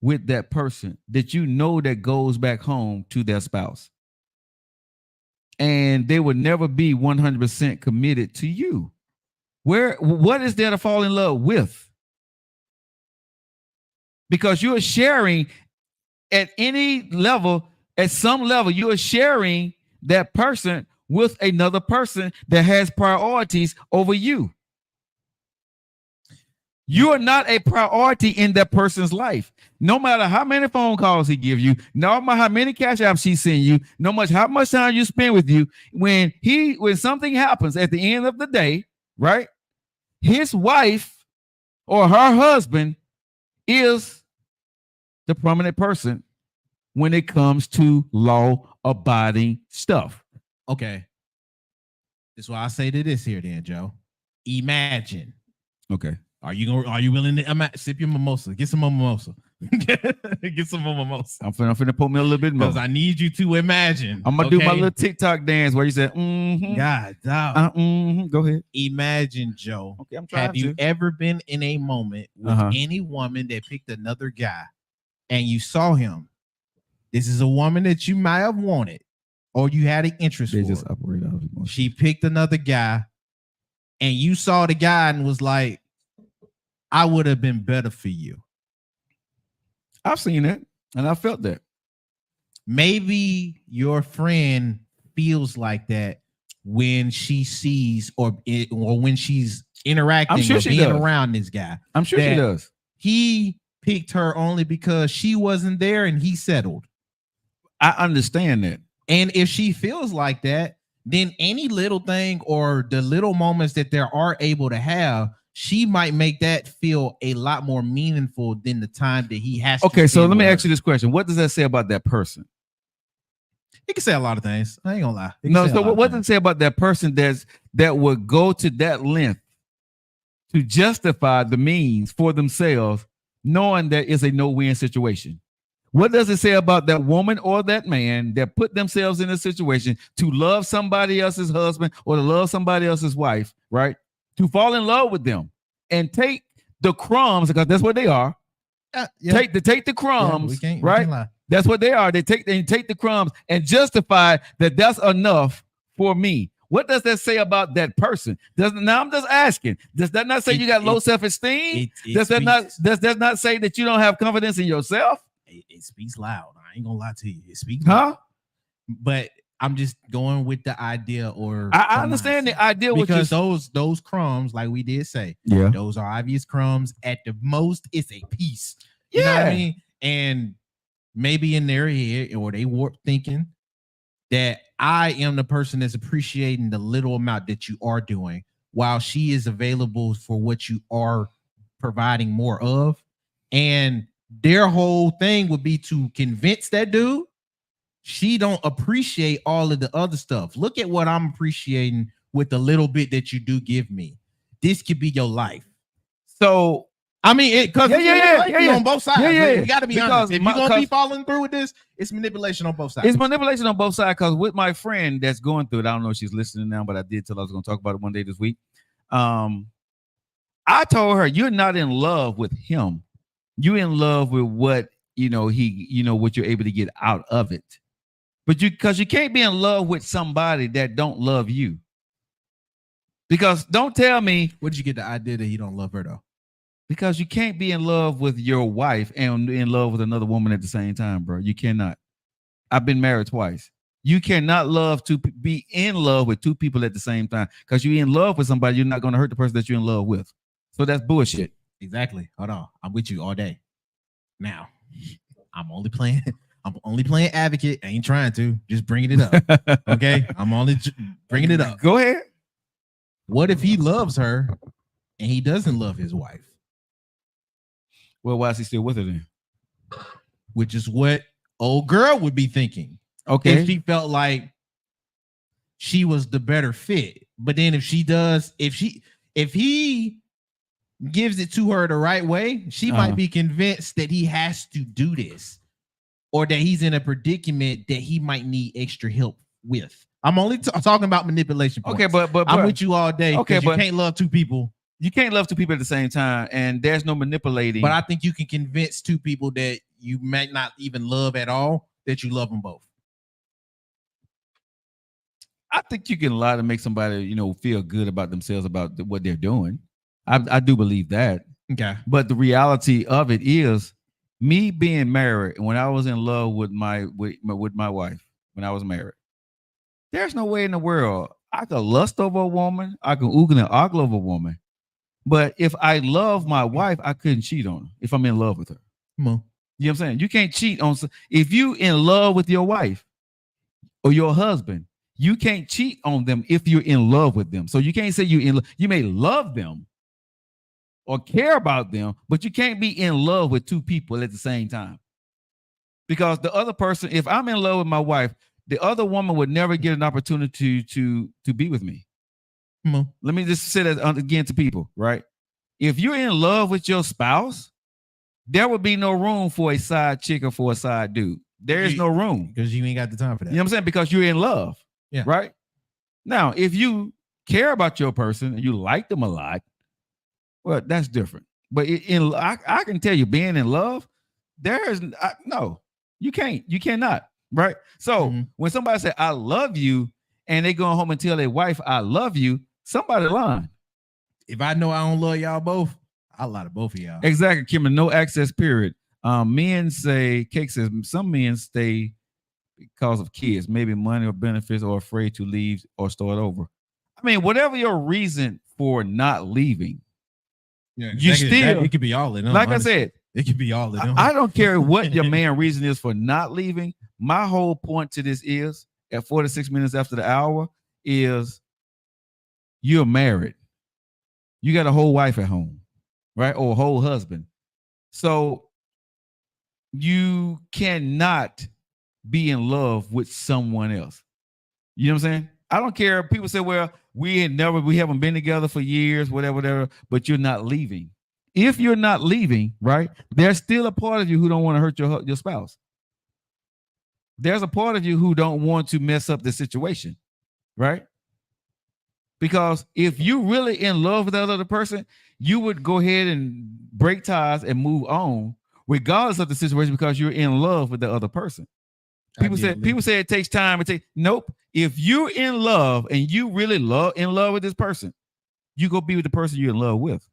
S2: with that person that you know that goes back home to their spouse? And they would never be 100% committed to you. What is there to fall in love with? Because you're sharing at any level, at some level, you are sharing that person with another person that has priorities over you. You are not a priority in that person's life. No matter how many phone calls he gives you, no matter how many cash apps he sends you, no matter how much time you spend with you, when something happens at the end of the day, right? His wife or her husband is the prominent person when it comes to law-abiding stuff.
S3: Okay. That's why I say to this here then, Joe. Imagine.
S2: Okay.
S3: Are you willing to sip your mimosa? Get some more mimosa. Get some more mimosa.
S2: I'm finna put me a little bit more.
S3: Because I need you to imagine.
S2: I'm gonna do my little TikTok dance where you said,
S3: God, dog.
S2: Go ahead.
S3: Imagine, Joe.
S2: Okay, I'm trying
S3: Have you ever been in a moment with any woman that picked another guy and you saw him? This is a woman that you might have wanted or you had an interest
S2: They
S3: for.
S2: just operate out of emotion.
S3: She picked another guy and you saw the guy and was like, I would have been better for you.
S2: I've seen that and I felt that.
S3: Maybe your friend feels like that when she sees or when she's interacting or being around this guy.
S2: I'm sure she does.
S3: He picked her only because she wasn't there and he settled.
S2: I understand that.
S3: And if she feels like that, then any little thing or the little moments that there are able to have, she might make that feel a lot more meaningful than the time that he has.
S2: Okay, so let me ask you this question. What does that say about that person?
S3: It can say a lot of things. I ain't gonna lie.
S2: No, so what does it say about that person that would go to that length to justify the means for themselves, knowing that it's a no-win situation? What does it say about that woman or that man that put themselves in a situation to love somebody else's husband or to love somebody else's wife, right? To fall in love with them and take the crumbs, because that's what they are. Take the crumbs, right? That's what they are. They take the crumbs and justify that that's enough for me. What does that say about that person? Now I'm just asking. Does that not say you got low self-esteem? Does that not say that you don't have confidence in yourself?
S3: It speaks loud. I ain't gonna lie to you. It speaks loud. But I'm just going with the idea, or
S2: I understand the idea,
S3: because those crumbs, like we did say, those are obvious crumbs. At the most, it's a piece. You know what I mean? And maybe in their head, or they warped thinking that I am the person that's appreciating the little amount that you are doing, while she is available for what you are providing more of. And their whole thing would be to convince that dude she don't appreciate all of the other stuff. Look at what I'm appreciating with the little bit that you do give me. This could be your life.
S2: So
S3: I mean, because
S2: yeah.
S3: on both sides.
S2: Yeah.
S3: You got to be honest. If you're gonna be following through with this, it's manipulation on both sides.
S2: It's manipulation on both sides. Because with my friend that's going through it, I don't know if she's listening now, but I did tell her I was going to talk about it one day this week. I told her, you're not in love with him. You're in love with what what you're able to get out of it. But because you can't be in love with somebody that don't love you. Because don't tell me.
S3: Where did you get the idea that he don't love her though?
S2: Because you can't be in love with your wife and in love with another woman at the same time, bro. You cannot. I've been married twice. You cannot be in love with two people at the same time. Because you're in love with somebody, you're not going to hurt the person that you're in love with. So that's bullshit.
S3: Exactly. Hold on. I'm with you all day. Now, I'm only playing advocate. I ain't trying to. Just bringing it up. Okay? I'm only bringing it up.
S2: Go ahead.
S3: What if he loves her and he doesn't love his wife?
S2: Well, why is he still with her then?
S3: Which is what old girl would be thinking.
S2: Okay.
S3: If she felt like she was the better fit. But then if he gives it to her the right way, she might be convinced that he has to do this or that he's in a predicament that he might need extra help with. I'm only talking about manipulation points.
S2: Okay, but
S3: I'm with you all day.
S2: Okay,
S3: but you can't love two people.
S2: You can't love two people at the same time, and there's no manipulating.
S3: But I think you can convince two people that you might not even love at all that you love them both.
S2: I think you can lie to make somebody, feel good about themselves about what they're doing. I do believe that.
S3: Okay.
S2: But the reality of it is, me being married, when I was in love with my wife, when I was married, there's no way in the world I could lust over a woman. I could oogle and ogle over a woman. But if I love my wife, I couldn't cheat on her if I'm in love with her.
S3: Come on.
S2: You know what I'm saying? You can't cheat on. If you in love with your wife or your husband, you can't cheat on them if you're in love with them. So you can't say you may love them or care about them, but you can't be in love with two people at the same time. Because the other person, if I'm in love with my wife, the other woman would never get an opportunity to be with me. Let me just say that again to people, right? If you're in love with your spouse, there would be no room for a side chick or for a side dude. There is no room.
S3: Because you ain't got the time for that.
S2: You know what I'm saying? Because you're in love.
S3: Yeah.
S2: Right? Now, if you care about your person and you like them a lot, well, that's different. But I can tell you, being in love, no, you can't. You cannot. Right? So when somebody say, I love you, and they go home and tell their wife, I love you, somebody lying.
S3: If I know I don't love y'all both, I'll lie to both of y'all.
S2: Exactly, Kim. No access period. Men say, Cake says, some men stay because of kids, maybe money or benefits, or afraid to leave or start over. I mean, whatever your reason for not leaving, it
S3: could be all in them.
S2: Like honestly. I said,
S3: it could be all in them.
S2: I don't care what your main reason is for not leaving. My whole point to this is, at 46 minutes after the hour, is you're married. You got a whole wife at home, right? Or a whole husband. So you cannot be in love with someone else. You know what I'm saying? I don't care. People say, well, we haven't been together for years, whatever, but you're not leaving. If you're not leaving, right, there's still a part of you who don't want to hurt your spouse. There's a part of you who don't want to mess up the situation, right? Because if you're really in love with that other person, you would go ahead and break ties and move on, regardless of the situation, because you're in love with the other person. People say it takes time. Nope. If you're in love and you really in love with this person, you go be with the person you're in love with.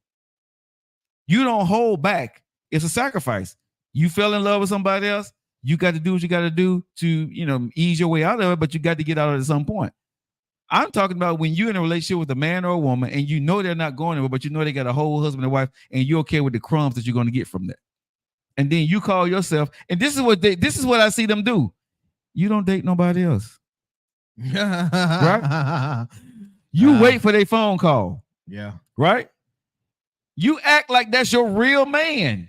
S2: You don't hold back. It's a sacrifice. You fell in love with somebody else. You got to do what you got to do to, ease your way out of it, but you got to get out of it at some point. I'm talking about when you're in a relationship with a man or a woman and you know they're not going anywhere, but you know they got a whole husband and wife, and you're okay with the crumbs that you're going to get from that. And then you call yourself, and this is what I see them do. You don't date nobody else. Right? You wait for their phone call.
S3: Yeah.
S2: Right? You act like that's your real man.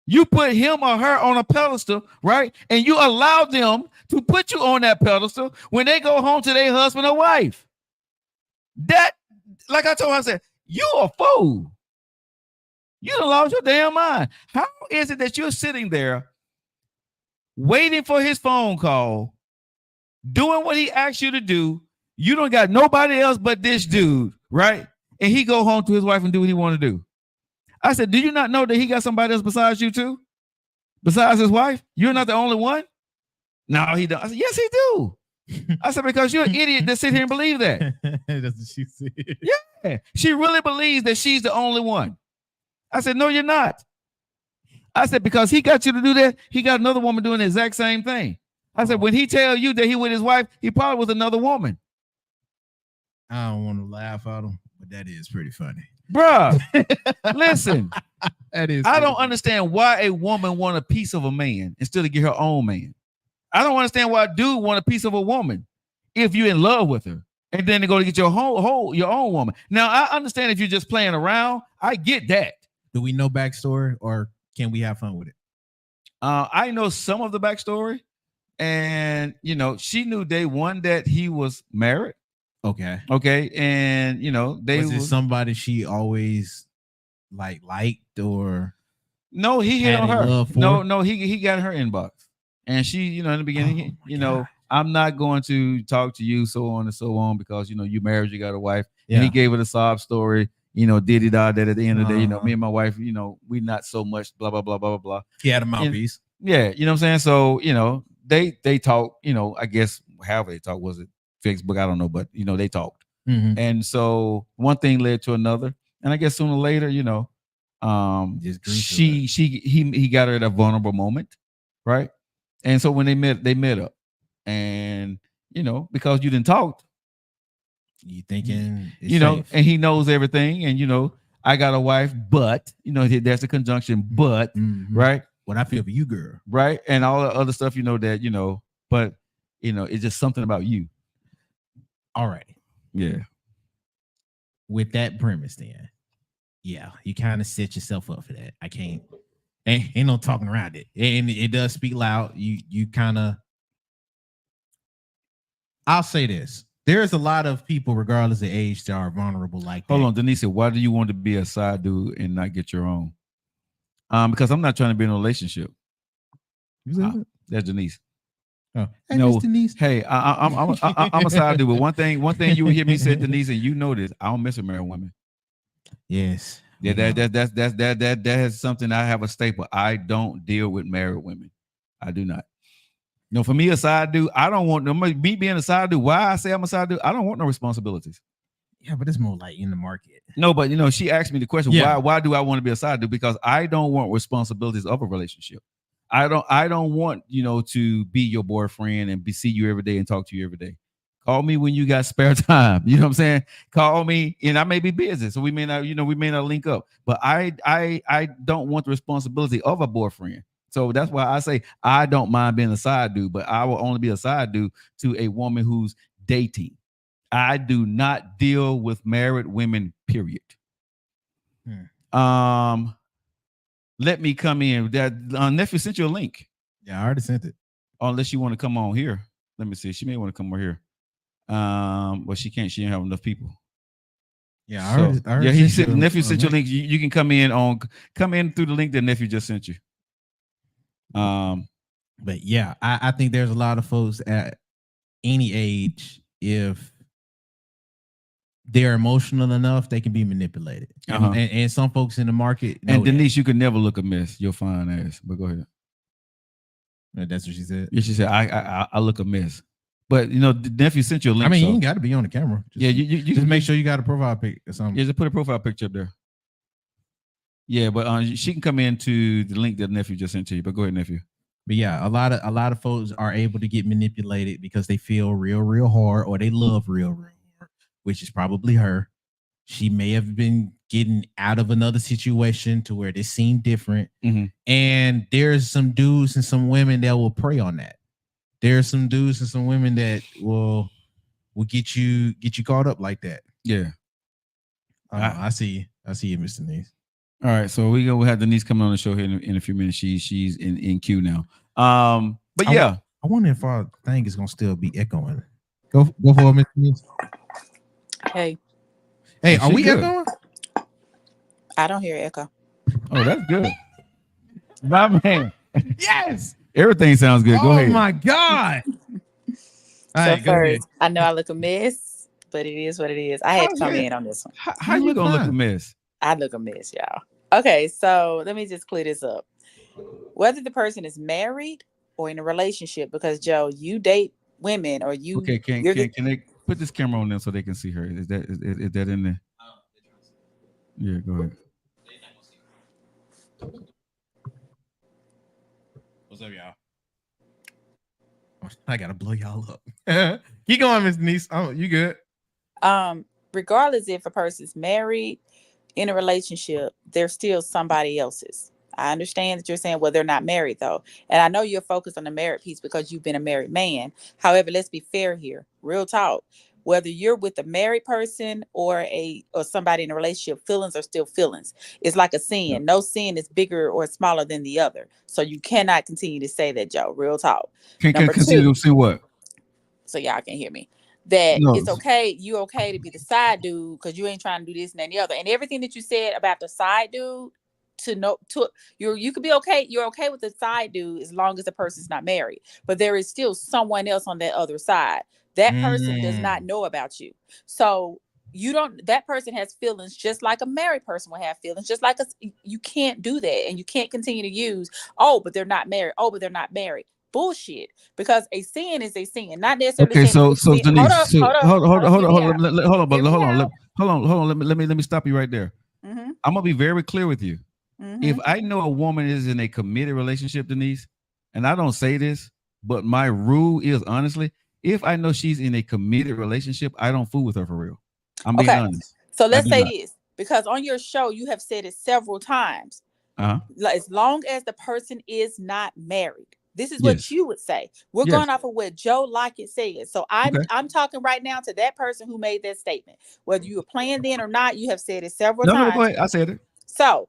S2: You put him or her on a pedestal, right? And you allow them to put you on that pedestal when they go home to their husband or wife. That, like I told her, I said, you a fool. You done lost your damn mind. How is it that you're sitting there waiting for his phone call, doing what he asked you to do? You don't got nobody else but this dude, right? And he go home to his wife and do what he want to do. I said, do you not know that he got somebody else besides you too? Besides his wife? You're not the only one? No, he don't. I said, yes, he do. I said, because you're an idiot that sit here and believe that.
S3: That's what she said.
S2: Yeah. She really believes that she's the only one. I said, no, you're not. I said, because he got you to do that, he got another woman doing the exact same thing. I said, when he tell you that he with his wife, he probably was another woman.
S3: I don't want to laugh at him, but that is pretty funny.
S2: Bruh, listen.
S3: That is.
S2: I don't understand why a woman want a piece of a man instead of get her own man. I don't understand why a dude want a piece of a woman if you're in love with her. And then they go to get your your own woman. Now, I understand if you're just playing around. I get that.
S3: Do we know backstory or can we have fun with it?
S2: I know some of the backstory. And, you know, she knew day one that he was married.
S3: Okay.
S2: Okay. And, you know,
S3: was it somebody she always liked or?
S2: No, he hit on her.
S3: Love for?
S2: No, he got her inbox. And she, you know, in the beginning, know, I'm not going to talk to you, so on and so on, because, you know, you married, you got a wife. Yeah. And he gave her the sob story, you know, did that at the end of the day, you know, me and my wife, you know, we not so much, blah, blah, blah, blah, blah.
S3: He had a mouthpiece.
S2: Yeah, you know what I'm saying? So, you know, they talk, you know, I guess however they talk, was it Facebook? I don't know, but, you know, they talked. Mm-hmm. And so one thing led to another. And I guess sooner or later, you know, he got her at a vulnerable moment, right? And so when they met up, and you know, because you didn't talk,
S3: you thinking,
S2: you know, safe. And he knows everything, and you know, I got a wife, but you know, there's a conjunction, but right,
S3: what I feel for you, girl,
S2: right, and all the other stuff, you know, that you know, but you know, it's just something about you.
S3: All right,
S2: yeah.
S3: With that premise, then, yeah, you kind of set yourself up for that. I can't. Ain't no talking around it. And it does speak loud. You kind of, I'll say this. There's a lot of people, regardless of age, that are vulnerable like that.
S2: Hold on, Denise, why do you want to be a side dude and not get your own? Because I'm not trying to be in a relationship. That's Denise.
S3: Oh, hey, no, Denise.
S2: Hey, I'm a side dude, but one thing you will hear me say, Denise, and you know this, I don't mess with married women.
S3: Yes.
S2: Yeah, that is something I have a staple. I don't deal with married women. I do not. You know, for me, a side dude, I don't want me being a side dude. Why I say I'm a side dude? I don't want no responsibilities.
S3: Yeah, but it's more like in the market.
S2: No, but you know, she asked me the question, why do I want to be a side dude? Because I don't want responsibilities of a relationship. I don't want, you know, to be your boyfriend and see you every day and talk to you every day. Call me when you got spare time. You know what I'm saying? Call me, and I may be busy, so we may not link up. But I don't want the responsibility of a boyfriend. So that's why I say I don't mind being a side dude, but I will only be a side dude to a woman who's dating. I do not deal with married women, period. Let me come in. That nephew sent you a link.
S3: Yeah, I already sent it.
S2: Unless you want to come on here. Let me see. She may want to come over here. But she can't. She didn't have enough people.
S3: Yeah, I already
S2: he said nephew sent you a link. You can come in through the link that nephew just sent you.
S3: But yeah, I think there's a lot of folks at any age, if they're emotional enough, they can be manipulated. And some folks in the market.
S2: And Denise, you could never look a mess. You're fine ass. But go ahead.
S3: That's what she said.
S2: Yeah, she said I look a mess. But you know, the nephew sent you a link.
S3: I mean, you ain't got to be on the camera.
S2: You
S3: just make sure you got a profile pic or something.
S2: Yeah, just put a profile picture up there. Yeah, but she can come into the link that nephew just sent to you. But go ahead, nephew.
S3: But yeah, a lot of folks are able to get manipulated because they feel real hard, or they love real hard, which is probably her. She may have been getting out of another situation to where this seemed different. Mm-hmm. And there's some dudes and some women that will prey on that. There's some dudes and some women that will get you caught up like that.
S2: Yeah.
S3: I see you, Mr. Neese.
S2: All right, so we'll have Denise coming on the show here in a few minutes. She's in queue now. But yeah,
S3: I wonder if our thing is gonna still be echoing. Go for it, Mr. Denise.
S6: Hey,
S3: Hey,
S2: Oh,
S3: are
S2: she
S3: we
S2: good.
S3: echoing?
S6: I don't hear echo.
S2: Oh, that's good. My man,
S3: Yes.
S2: everything sounds good. Go
S3: Oh
S2: ahead.
S3: my God. All
S6: So
S3: right, go ahead.
S6: first, I know I look a mess, but it is what it is. I had to come in on this one.
S2: How you gonna look a mess?
S6: I look a mess, y'all. Okay, so let me just clear this up. Whether the person is married or in a relationship, because Joe, you date women or
S2: Okay,
S6: you're
S2: can they put this camera on them so they can see her? Is that in there? Yeah, go ahead.
S3: What's up, y'all? I gotta blow y'all up. Keep going, Miss Denise. Oh, you good?
S6: regardless if a person's married, in a relationship, they're still somebody else's. I understand that you're saying, well, they're not married though. And I know you're focused on the married piece because you've been a married man. However, let's be fair here. Real talk. Whether you're with a married person or somebody in a relationship, feelings are still feelings. It's like a
S2: Yeah.
S6: sin. No sin is bigger or smaller than the other. So you cannot continue to say that, Joe. Real talk.
S2: Can
S6: Number
S2: continue
S6: two,
S2: to see what?
S6: so y'all can hear me, that
S2: No.
S6: it's okay, you okay to be the side dude because you ain't trying to do this and that and the other. And everything that you said about the side dude, to know to you could be okay, you're okay with the side dude as long as the person's not married. But there is still someone else on that other side. That person does not know about you. So you don't, that person has feelings just like a married person will have feelings, just like you can't do that. And you can't continue to use, oh, but they're not married. Oh, but they're not married. Bullshit. Because a sin is a sin. Not necessarily
S2: Okay,
S6: saying
S2: so
S6: that this sin, hold
S2: Denise,
S6: up,
S2: so
S6: hold up,
S2: hold on, hold
S6: hear
S2: on,
S6: me
S2: hold
S6: out.
S2: on, hold on,
S6: Hear me
S2: hold on,
S6: out.
S2: hold on. Let me stop you right there.
S6: Mm-hmm.
S2: I'm gonna be very clear with you.
S6: Mm-hmm.
S2: If I know a woman is in a committed relationship, Denise, and I don't say this, but my rule is honestly, if I know she's in a committed relationship, I don't fool with her for real. I'm being
S6: Okay.
S2: honest.
S6: So
S2: I
S6: let's
S2: do
S6: say
S2: not.
S6: this, because on your show you have said it several times.
S2: Uh-huh.
S6: As long as the person is not married. This is what
S2: Yes.
S6: you would say. We're
S2: Yes.
S6: going off of what Joe Lockett said. So
S2: Okay.
S6: I'm talking right now to that person who made that statement. Whether you were playing then or not, you have said it several
S2: No, go
S6: times.
S2: ahead. I said it.
S6: So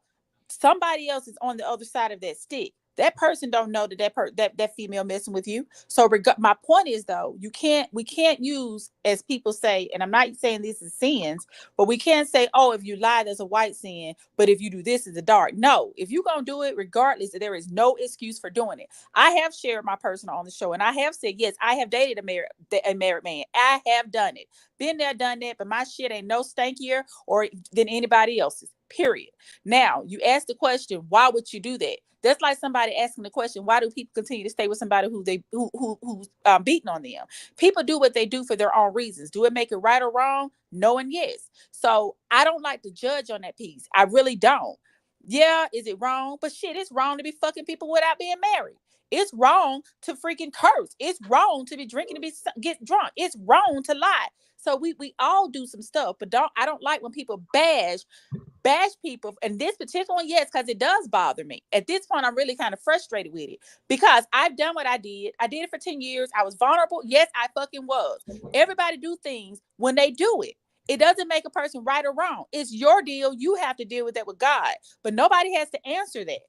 S6: somebody else is on the other side of that stick. That person don't know that female messing with you. So my point is though, we can't use, as people say, and I'm not saying this is sins, but we can't say, oh, if you lie, there's a white sin, but if you do this, is a dark. No, if you're gonna do it, regardless, there is no excuse for doing it. I have shared my personal on the show, and I have said, yes, I have dated a married man. I have done it, been there, done that, but my shit ain't no stankier or than anybody else's. Period. Now, you ask the question, why would you do that? That's like somebody asking the question, why do people continue to stay with somebody who's beating on them? People do what they do for their own reasons. Do it make it right or wrong? No and yes. So I don't like to judge on that piece. I really don't. Yeah, is it wrong? But shit, it's wrong to be fucking people without being married. It's wrong to freaking curse. It's wrong to be drinking to get drunk. It's wrong to lie. So we all do some stuff, but I don't like when people bash people. And this particular one, yes, because it does bother me. At this point, I'm really kind of frustrated with it because I've done what I did. I did it for 10 years. I was vulnerable. Yes, I fucking was. Everybody do things when they do it. It doesn't make a person right or wrong. It's your deal. You have to deal with that with God. But nobody has to answer that.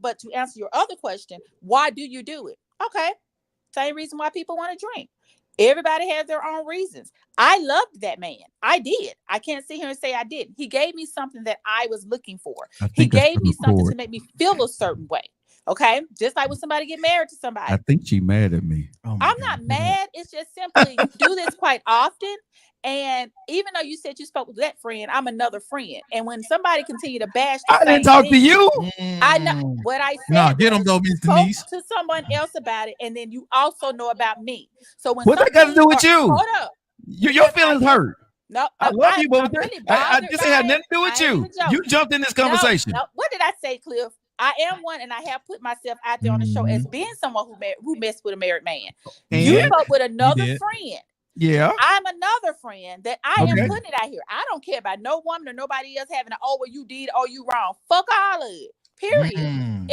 S6: But to answer your other question, why do you do it? Okay. Same reason why people want to drink. Everybody has their own reasons. I loved that man. I did. I can't sit here and say I didn't. He gave me something that I was looking for.
S2: I
S6: He
S2: think I
S6: gave
S2: struck
S6: me
S2: a
S6: something to
S2: chord.
S6: make me feel a certain way. Okay. Just like when somebody get married to somebody.
S2: I think she mad at me.
S3: Oh my
S6: I'm
S3: God.
S6: not mad. It's just simply you do this quite often. And even though you said you spoke with that friend, I'm another friend. And when somebody continue to bash the
S2: I didn't
S6: same
S2: talk to
S6: thing,
S2: you.
S6: I know what I
S3: No,
S6: said
S3: get them
S6: was
S3: though,
S6: you
S3: Miss
S6: spoke
S3: Denise.
S6: to someone else about it, and then you also know about me. So when
S2: What
S6: some
S2: that got to
S6: things
S2: do with
S6: are,
S2: you?
S6: hold up,
S2: Your
S6: because I
S2: feelings
S6: am
S2: hurt.
S6: no,
S2: I love you, but
S6: I'm really
S2: I
S6: bothered
S2: this ain't
S6: by
S2: had
S6: it.
S2: nothing to do with
S6: I ain't
S2: you.
S6: even
S2: You
S6: joking.
S2: jumped in this
S6: No,
S2: conversation.
S6: no. What did I say, Cliff? I am one, and I have put myself out there on the show as being someone who messed with a married man. You
S2: And
S6: spoke with
S3: You
S6: another
S3: did.
S6: friend.
S2: yeah,
S6: I'm another friend that I am
S2: okay.
S6: putting it out here. I don't care about no woman or nobody else having oh, well, you did, oh, you wrong. Fuck all of it. Period.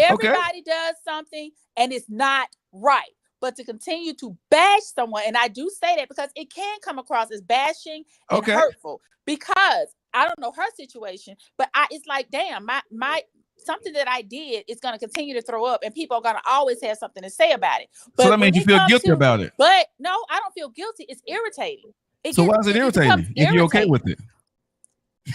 S2: Okay.
S6: Everybody does something and it's not right. But to continue to bash someone, and I do say that because it can come across as bashing and
S2: Okay.
S6: hurtful, because I don't know her situation, but it's like, damn, my something that I did is going to continue to throw up, and people are going to always have something to say about it. But
S2: So that means you feel guilty about it.
S6: But no, I don't feel guilty. It's irritating.
S2: So why is it irritating if you're okay with it?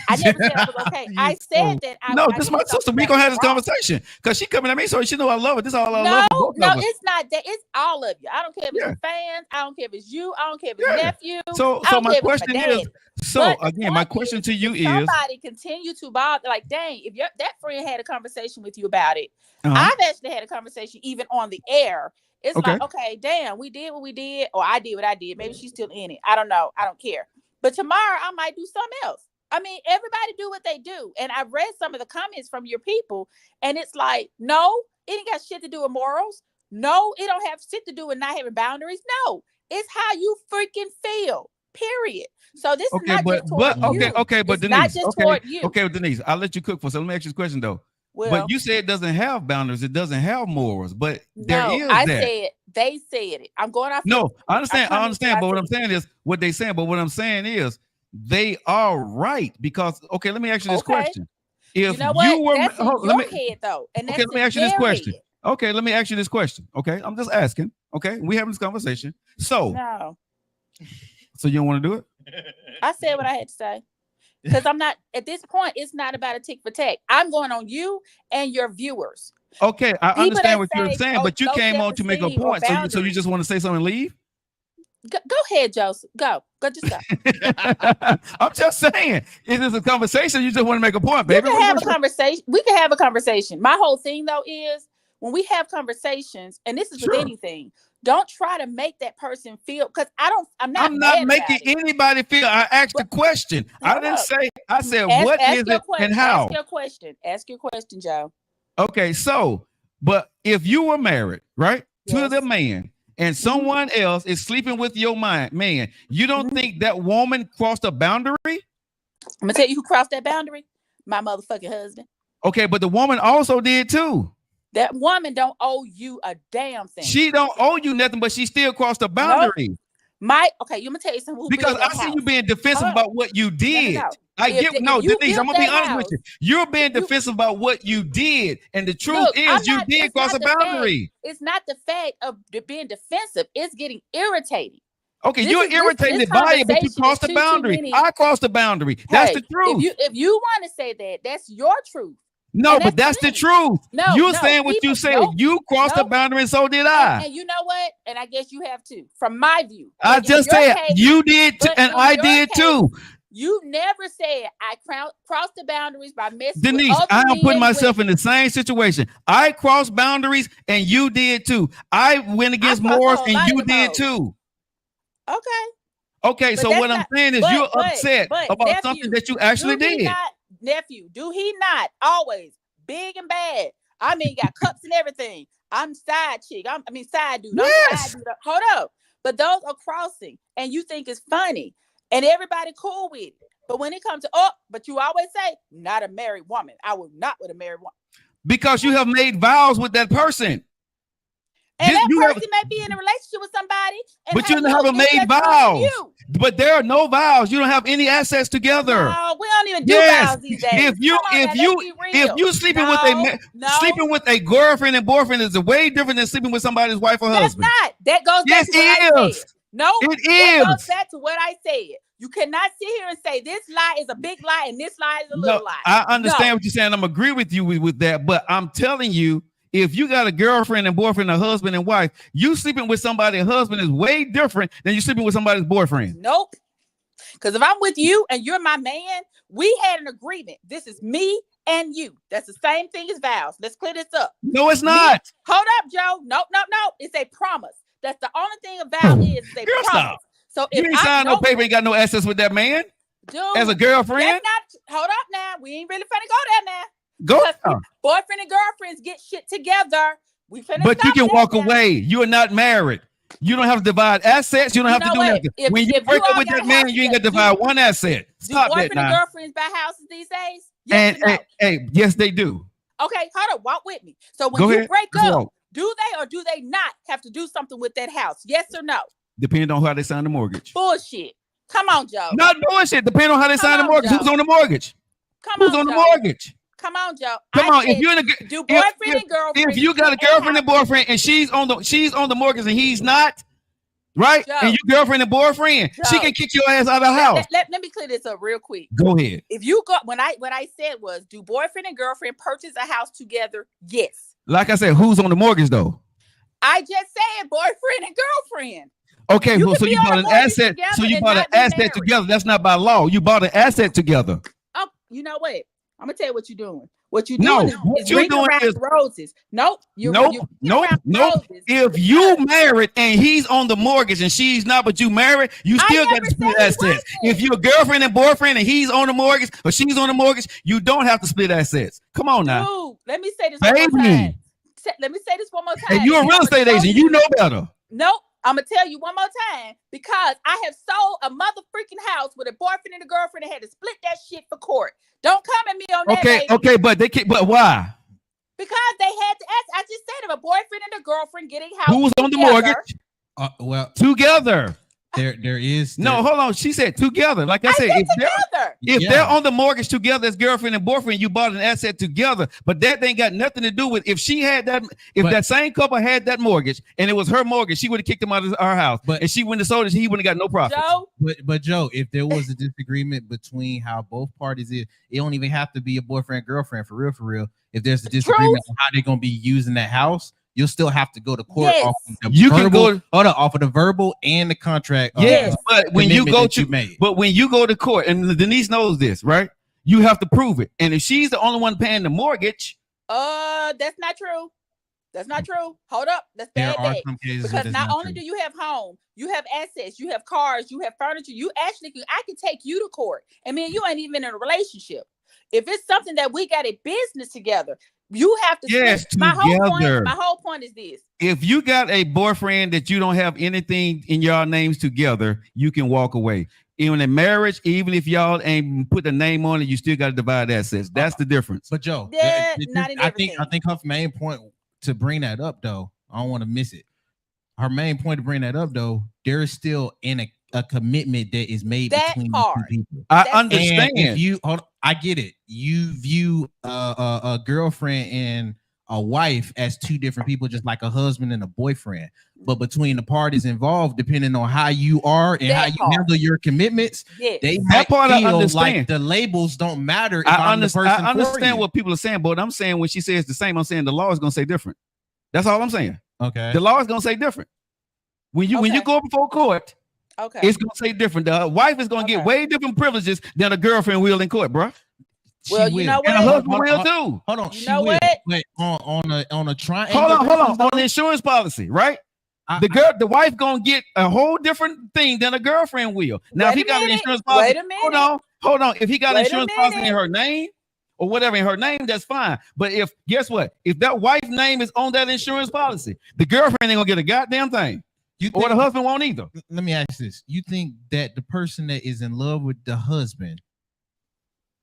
S6: I never said I was okay. I said that I
S2: no. This is my sister. We gonna have this conversation because she coming at me, so she know I love her. This is all I love.
S6: No, it's not that. It's all of you. I don't care if it's fans. I don't care if it's you. I don't care if it's nephew.
S2: So my question is. So again, my question to you is:
S6: somebody continue to bother? Like, dang, if that friend had a conversation with you about it, I've actually had a conversation even on the air. It's like, okay, damn, we did what we did, or I did what I did. Maybe she's still in it. I don't know. I don't care. But tomorrow I might do something else. I mean, everybody do what they do. And I've read some of the comments from your people, and it's like, no, it ain't got shit to do with morals. No, it don't have shit to do with not having boundaries. No, it's how you freaking feel. Period. So this is not just toward you.
S2: But Denise,
S6: not just toward you.
S2: Okay, Denise, I'll let you cook for. So let me ask you this question though. Well, but you said it doesn't have boundaries. It doesn't have morals. But there is
S6: I
S2: that.
S6: said they said it. I'm going off.
S2: No, I understand. But what I'm saying is what they saying. But what I'm saying is they are right because let me ask you this question. If
S6: you know what?
S2: You were,
S6: that's in your head though, and that's
S2: let me ask you this question.
S6: Head.
S2: Okay, let me ask you this question. Okay, I'm just asking. Okay, we having this conversation. So you don't want to do it?
S6: I said what I had to say. Because I'm not at this point, it's not about a tick for tack. I'm going on you and your viewers.
S2: Okay, I understand what you're saying, but you came on to make a point. So you just want to say something and leave?
S6: Go ahead, Joseph. Go. Just go.
S2: I'm just saying, it is a conversation. You just want to make a point, baby.
S6: We can have a conversation. We can have a conversation. My whole thing though is when we have conversations, and this is with anything, don't try to make that person feel, because I'm not
S2: making anybody feel. I asked the question. I didn't say. I said, what is it and how?
S6: Ask your question, Joe.
S2: Okay, so, but if you were married, right, to the man, and someone else is sleeping with your man, you don't think that woman crossed a boundary?
S6: I'm gonna tell you who crossed that boundary. My motherfucking husband.
S2: Okay, but the woman also did too.
S6: That woman don't owe you a damn thing.
S2: She don't owe you nothing, but she still crossed the boundary.
S6: Okay, you gonna tell you something.
S2: Because I see you being defensive about what you did. Denise, I'm gonna be honest with you. You're being defensive about what you did, and the truth is you did cross a boundary.
S6: It's not the fact of being defensive; it's getting irritating.
S2: Okay, you're irritated by it, but you crossed the boundary. I crossed the boundary. That's the truth.
S6: If you want to say that, that's your truth.
S2: No, but that's the truth. You're saying what you said. You crossed the boundary, and so did I.
S6: And you know what? And I guess you have too, from my view.
S2: I just said you did, and I did too.
S6: You never said I crossed the boundaries by messing
S2: Denise,
S6: with other
S2: I'm putting myself in the same situation. I crossed boundaries, and you did too. I went against morals, and you did too. Okay, so what I'm saying is you're upset about something that you actually did.
S6: Nephew, do he not always big and bad? I mean, got cups and everything. I'm side chick. Side dude.
S2: Yes.
S6: Side dude. Hold up. But those are crossing, and you think it's funny, and everybody cool with it. But when it comes to but you always say, not a married woman. I will not with a married woman.
S2: Because you have made vows with that person.
S6: And that person may be in a relationship with somebody,
S2: but you haven't made vows. But there are no vows. You don't have any assets together.
S6: No, we don't even do vows these days.
S2: If you sleeping with a girlfriend and boyfriend is way different than sleeping with somebody's wife or husband.
S6: That's not. That goes back to what I said. No,
S2: it
S6: is. Goes back to what I said. You cannot sit here and say this lie is a big lie and this lie is a little lie.
S2: I understand what you're saying. I'm agree with you with that, but I'm telling you, if you got a girlfriend and boyfriend, a husband and wife, you sleeping with somebody's husband is way different than you sleeping with somebody's boyfriend.
S6: Nope. Because if I'm with you and you're my man, we had an agreement. This is me and you. That's the same thing as vows. Let's clear this up.
S2: No, it's not.
S6: Hold up, Joe. Nope. It's a promise. That's the only thing a vow is a promise.
S2: Stop.
S6: So
S2: if you ain't signed no paper, ain't got no access with that man.
S6: Dude,
S2: as a girlfriend.
S6: Hold up now. We ain't really finna go there now. Boyfriend and girlfriends get shit together.
S2: But you can walk away. You are not married. You don't have to divide assets. You don't have to do nothing. When you break up with that man, you ain't got to divide one asset. Stop that now. Do boyfriend and
S6: girlfriends buy houses these days? Yes,
S2: yes, they do.
S6: Okay, hold up. Walk with me. So when you break up, do they or do they not have to do something with that house? Yes or no?
S2: Depending on how they sign the mortgage.
S6: Bullshit. Come on, Joe.
S2: Not bullshit. Depending on how they sign the
S6: on,
S2: mortgage.
S6: Joe.
S2: Who's on the mortgage? Who's on the
S6: Joe.
S2: mortgage?
S6: Come on, Joe.
S2: Come on. If you're in a
S6: do boyfriend and girlfriend.
S2: if you got a girlfriend and boyfriend and she's on the mortgage and he's not, right?
S6: Joe,
S2: and you girlfriend and boyfriend,
S6: Joe,
S2: she can kick your ass out of the house.
S6: Let me clear this up real quick.
S2: Go ahead.
S6: If you go what I said was, do boyfriend and girlfriend purchase a house together? Yes.
S2: Like I said, who's on the mortgage though?
S6: I just said boyfriend and girlfriend.
S2: Okay, well, so you bought an asset. So you bought an asset together. That's not by law. You bought an asset together.
S6: Oh, you know what? I'm gonna tell you what you're doing. What you're doing is
S2: you're doing
S6: is roses. Nope.
S2: Nope. If you married and he's on the mortgage and she's not, but you married, you still got to split assets. If you're girlfriend and boyfriend and he's on the mortgage or she's on the mortgage, you don't have to split assets. Come on now.
S6: Dude, let me say this one more time. Let me say this one more time.
S2: And you're a real estate agent. You know better.
S6: Nope. I'm gonna tell you one more time because I have sold a mother freaking house with a boyfriend and a girlfriend and had to split that shit for court. Don't come at me on that.
S2: Okay, but they can't. But why?
S6: Because they had to ask. I just said if a boyfriend and a girlfriend getting house.
S2: Who's on the mortgage?
S3: Well,
S2: together.
S3: There is
S2: no. Hold on. She said together. Like I said, if they're on the mortgage together as girlfriend and boyfriend, you bought an asset together. But that ain't got nothing to do with if she had that. If that same couple had that mortgage and it was her mortgage, she would have kicked him out of our house. And she wouldn't have sold it. He wouldn't have got no profit.
S6: Joe?
S3: But Joe, if there was a disagreement between how both parties is, it don't even have to be a boyfriend girlfriend for real. If there's a disagreement on how they're gonna be using that house, you'll still have to go to court off of the off of the verbal and the contract.
S2: Yes, but when you go to court, and Denise knows this, right? You have to prove it. And if she's the only one paying the mortgage,
S6: that's not true. That's not true. Hold up. That's bad. Because not only do you have home, you have assets, you have cars, you have furniture. You actually I can take you to court. And me and you ain't even in a relationship. If it's something that we got a business together, you have to. My whole point is this:
S2: if you got a boyfriend that you don't have anything in y'all names together, you can walk away. Even in marriage, even if y'all ain't put the name on it, you still got to divide assets. That's the difference.
S3: But Joe, I think her main point to bring that up, though, I don't want to miss it. Her main point to bring that up, though, there is still a commitment that is made between two people.
S2: I understand.
S3: And I get it. You view a girlfriend and a wife as two different people, just like a husband and a boyfriend. But between the parties involved, depending on how you are and how you handle your commitments, they might feel like the labels don't matter.
S2: I understand what people are saying, but I'm saying when she says the same, I'm saying the law is going to say different. That's all I'm saying.
S3: Okay.
S2: The law is going to say different. When you go before court, it's going to say different. The wife is going to get way different privileges than a girlfriend will in court, bro.
S6: Well, you know what?
S2: And a husband will too.
S3: Hold on.
S6: You know what?
S3: Wait, on a triangle.
S2: Hold on. On the insurance policy, right? The wife gonna get a whole different thing than a girlfriend will. Now, if he got an insurance policy, hold on. If he got an insurance policy in her name or whatever in her name, that's fine. But guess what? If that wife's name is on that insurance policy, the girlfriend ain't gonna get a goddamn thing. Or the husband won't either.
S3: Let me ask this: you think that the person that is in love with the husband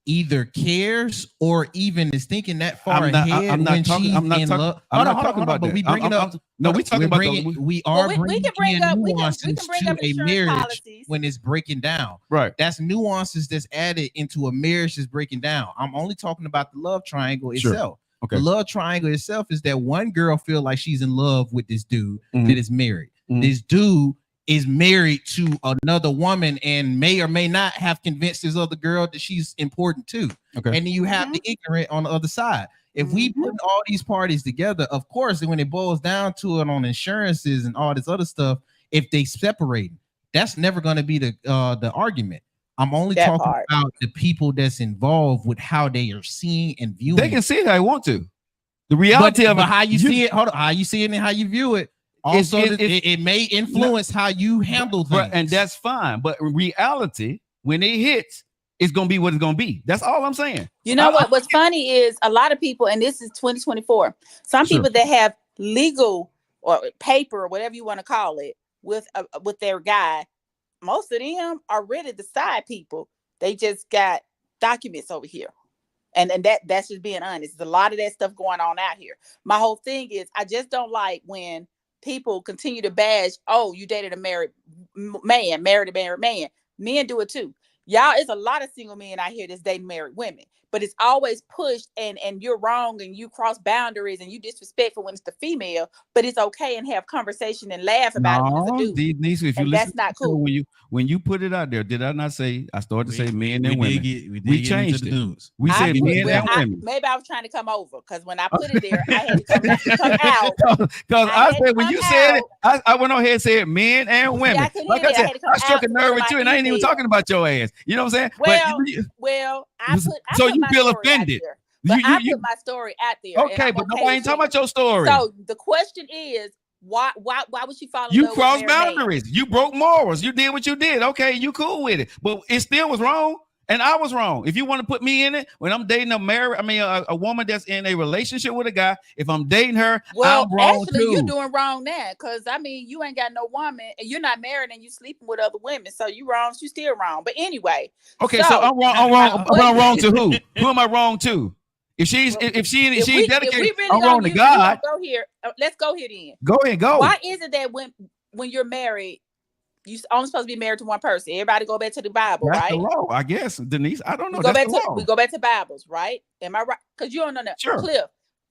S3: either cares or even is thinking that far ahead when she's in love? I'm not talking about that. We bring it up. No, we talking about we can bring up nuances to a marriage when it's breaking down.
S2: Right.
S3: That's nuances that's added into a marriage that's breaking down. I'm only talking about the love triangle itself.
S2: Okay.
S3: The love triangle itself is that one girl feel like she's in love with this dude that is married. This dude is married to another woman and may or may not have convinced this other girl that she's important too. Okay. And then you have the ignorant on the other side. If we put all these parties together, of course, when it boils down to it on insurances and all this other stuff, if they separate, that's never going to be the argument. I'm only talking about the people that's involved with how they are seeing and viewing.
S2: They can see it how they want to. The reality of it,
S3: how you see it, how you see it and how you view it. Also, it may influence how you handle things.
S2: And that's fine. But in reality, when it hits, it's going to be what it's going to be. That's all I'm saying.
S6: You know what? What's funny is a lot of people, and this is 2024, some people that have legal or paper or whatever you want to call it with their guy, most of them are really the side people. They just got documents over here. And that's just being honest. There's a lot of that stuff going on out here. My whole thing is I just don't like when people continue to bash, oh, you dated a married man. Men do it too. Y'all, it's a lot of single men out here that's dating married women, but it's always pushed and you're wrong and you cross boundaries and you disrespectful when it's the female, but it's okay and have conversation and laugh about it when it's a dude.
S2: Denise, if you
S6: And
S2: listen
S6: that's not
S2: to the show,
S6: cool.
S2: when you put it out there, did I not say I started to say men and women?
S3: We
S2: changed
S3: into
S2: it.
S3: the dudes.
S2: We
S6: I
S2: said
S6: put-
S2: men
S6: well,
S2: and
S6: I-
S2: women.
S6: maybe I was trying to come over because when I put it there, I had to come out.
S2: Because
S6: I
S2: I
S6: had to
S2: said when
S6: come
S2: you said it,
S6: out.
S2: I went on ahead and said men and women.
S6: I couldn't
S2: Like
S6: hear
S2: I
S6: me. I
S2: said,
S6: had to come
S2: I struck
S6: out
S2: a
S6: to
S2: nerve
S6: go
S2: with
S6: to
S2: you,
S6: my
S2: and I ain't even
S6: email.
S2: talking about your ass. You know what I'm saying?
S6: Well, I
S2: so
S6: put
S2: you
S6: my
S2: feel
S6: story out
S2: offended.
S6: there. But
S2: You-
S6: I
S2: you-
S6: put my story out there. and
S2: Okay,
S6: I'm
S2: but
S6: okay
S2: nobody ain't
S6: with
S2: talking
S6: that.
S2: about your story.
S6: So the question is, why would you fall in
S2: You
S6: love with
S2: crossed
S6: a married man?
S2: boundaries. You broke morals. You did what you did. Okay, you cool with it, but it still was wrong, and I was wrong. If you want to put me in it, when I'm dating a woman that's in a relationship with a guy, if I'm dating her,
S6: Well,
S2: I'm wrong
S6: actually,
S2: too.
S6: you're doing wrong now, because I mean, you ain't got no woman, and you're not married, and you sleeping with other women, so you wrong. You still wrong. But anyway,
S2: Okay, so I'm wrong. But I'm wrong to who? Who am I wrong to? If she's
S6: if we
S2: dedicated,
S6: really
S2: I'm wrong to
S6: we
S2: God.
S6: gonna go here. Let's go here then.
S2: Go ahead, go.
S6: Why is it that when you're married, you only supposed to be married to one person? Everybody go back to the Bible,
S2: That's
S6: right?
S2: the law, I guess, Denise. I don't know.
S6: We go
S2: That's
S6: back
S2: the
S6: to
S2: law.
S6: we go back to Bibles, right? Am I right? Because you don't know that.
S2: Sure.
S6: Cliff,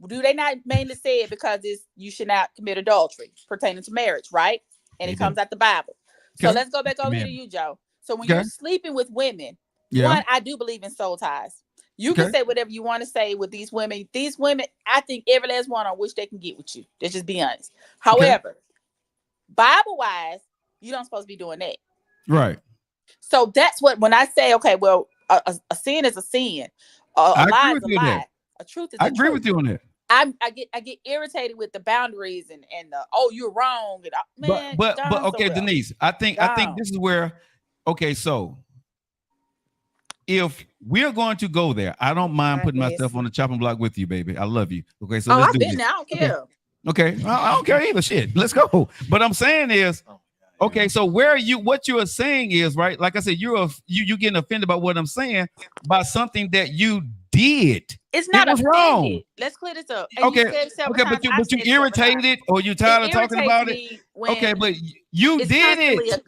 S6: do they not mainly say it because you should not commit adultery pertaining to marriage, right? And it comes out the Bible. So
S2: Okay.
S6: let's go back over here to you, Joe. So when
S2: Okay.
S6: you're sleeping with women,
S2: Yeah.
S6: one, I do believe in soul ties. You can say whatever you want to say with these women. These women, I think every last one on which they can get with you. Let's just be honest. However, Bible-wise, you don't supposed to be doing that.
S2: Right.
S6: So that's what, when I say, okay, well, a sin is a sin. A lie is a lie. A truth is a truth.
S2: I agree with you on that.
S6: I get irritated with the boundaries and the you're wrong. And, man,
S2: But okay,
S6: somewhere.
S2: Denise, I think this is where, okay, so if we're going to go there, I don't mind putting myself on the chopping block with you, baby. I love you. Okay, so let's
S6: I've
S2: do
S6: been
S2: this.
S6: there. I don't care.
S2: Okay, I don't care either. Shit, let's go. But I'm saying is, okay, so what you are saying is, right? Like I said, you getting offended by what I'm saying, by something that you did.
S6: It's not
S2: was wrong.
S6: Let's clear this up. And
S2: Okay,
S6: you said several
S2: okay,
S6: times,
S2: but you irritated or you tired of talking about it. Okay, but you did it.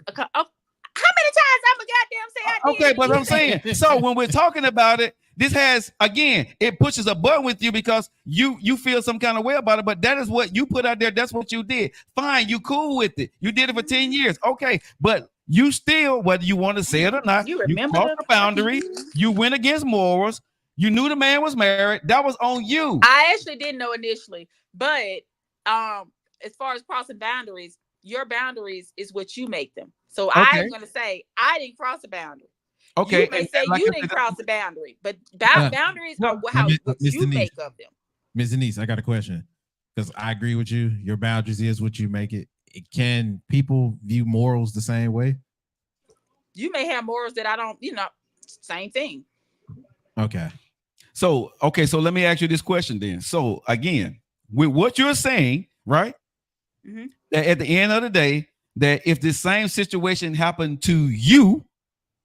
S6: How many times I'm a goddamn say I did
S2: Okay,
S6: it?
S2: but I'm saying, so when we're talking about it, this has, again, it pushes a button with you because you feel some kind of way about it, but that is what you put out there. That's what you did. Fine, you cool with it. You did it for 10 years. Okay, but you still, whether you want to say it or not, you crossed the boundary. You went against morals. You knew the man was married. That was on you.
S6: I actually didn't know initially, but as far as crossing boundaries, your boundaries is what you make them. So I'm going to say I didn't cross a boundary.
S2: Okay.
S6: You may say you didn't cross the boundary, but boundaries are what you make of them.
S3: Ms. Denise, I got a question because I agree with you. Your boundaries is what you make it. Can people view morals the same way?
S6: You may have morals that I don't, same thing.
S3: Okay.
S2: So let me ask you this question then. So again, with what you're saying, right? Mm-hmm. That at the end of the day, that if the same situation happened to you,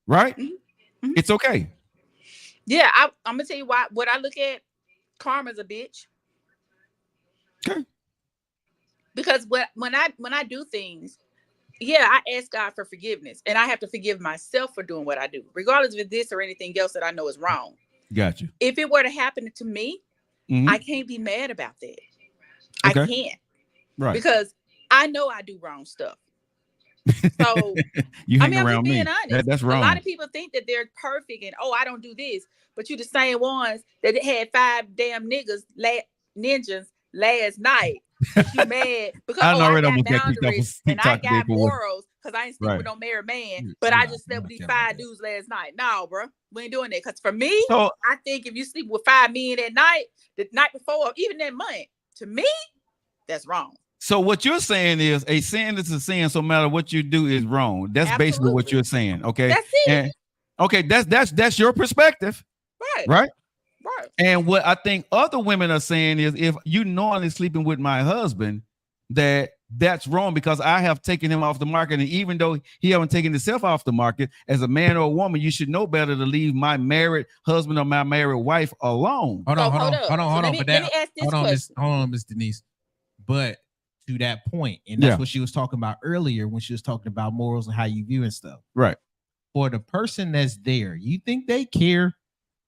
S2: right? Mm-hmm. It's okay.
S6: Yeah, I'm gonna tell you what I look at. Karma's a bitch.
S2: Okay.
S6: Because when I do things, I ask God for forgiveness, and I have to forgive myself for doing what I do, regardless of this or anything else that I know is wrong.
S2: Got you.
S6: If it were to happen to me, I can't be mad about that. Okay. I can't.
S2: Right.
S6: Because I know I do wrong stuff. So
S2: I'm
S6: just being honest.
S2: That's wrong.
S6: A lot of people think that they're perfect and I don't do this, but you the same ones that had 5 damn ninjas last night. You mad because I got boundaries and I got morals because I ain't sleeping with no married man, but I just slept with these 5 dudes last night. No, bro, we ain't doing that. Because for me, I think if you sleep with 5 men that night, the night before, or even that month, to me, that's wrong.
S2: So what you're saying is a sin is a sin. So no matter what you do is wrong. That's basically what you're saying. Okay.
S6: That's it.
S2: And, okay. That's your perspective.
S6: Right.
S2: Right.
S6: Right.
S2: And what I think other women are saying is if you knowingly sleeping with my husband, that's wrong because I have taken him off the market. And even though he haven't taken himself off the market, as a man or a woman, you should know better to leave my married husband or my married wife alone.
S3: Hold on, Miss Denise. But to that point, and that's what she was talking about earlier when she was talking about morals and how you view and stuff.
S2: Right.
S3: for the person that's there, you think they care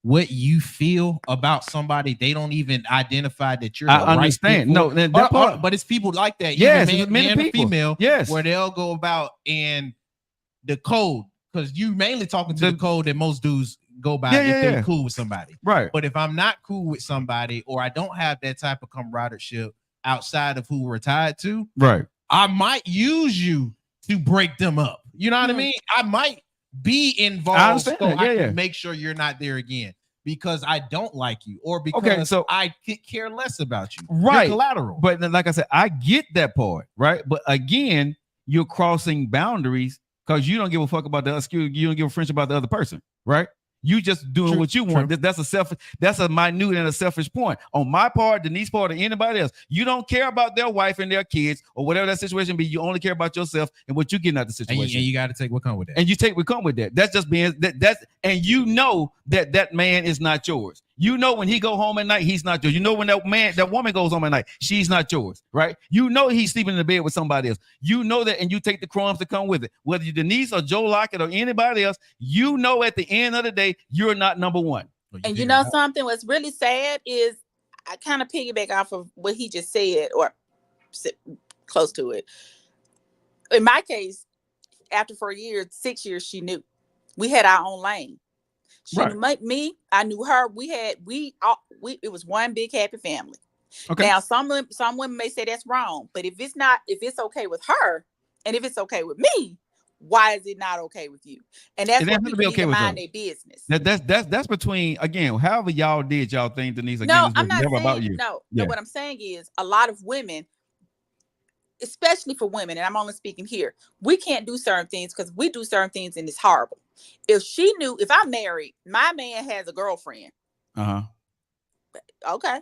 S3: what you feel about somebody they don't even identify that you're
S2: I
S3: the
S2: understand.
S3: right
S2: No,
S3: fit
S2: that
S3: for?
S2: part.
S3: But it's people like that.
S2: Yes,
S3: Even
S2: it's many
S3: man or
S2: people.
S3: female.
S2: Yes.
S3: Where they'll go about and the code, because you mainly talking to the code that most dudes go by if they're cool with somebody.
S2: Right.
S3: But if I'm not cool with somebody, or I don't have that type of camaraderie outside of who we're tied to,
S2: right,
S3: I might use you to break them up. You know what I mean? I might be involved so I can make sure you're not there again because I don't like you, or because I care less about you.
S2: Right.
S3: You're collateral.
S2: But like I said, I get that part, right? But again, you're crossing boundaries because you don't give a fuck about the other. You don't give a friendship about the other person, right? You just doing what you want. That's a minute and a selfish point on my part, Denise's part, or anybody else. You don't care about their wife and their kids or whatever that situation be. You only care about yourself and what you getting out of the situation.
S3: And you got to take what come with that.
S2: And you take what come with that. That's just being and you know that man is not yours. You know when he go home at night, he's not yours. You know when that woman goes home at night, she's not yours, right? You know he's sleeping in the bed with somebody else. You know that, and you take the crumbs that come with it. Whether you're Denise or Joe Lockett or anybody else, you know at the end of the day, you're not number one.
S6: And you know something? What's really sad is I kind of piggyback off of what he just said, or close to it. In my case, after 4 years, 6 years, she knew. We had our own lane. She knew me. I knew her. It was one big happy family. Okay. Now, some women may say that's wrong, but if it's okay with her, and if it's okay with me, why is it not okay with you? And that's what people need to mind their business.
S2: That's between, again, however y'all did y'all thing, Denise. Again,
S6: no, I'm not saying about you. No. What I'm saying is a lot of women, especially for women, and I'm only speaking here, we can't do certain things because we do certain things and it's horrible. If I'm married, my man has a girlfriend. Okay.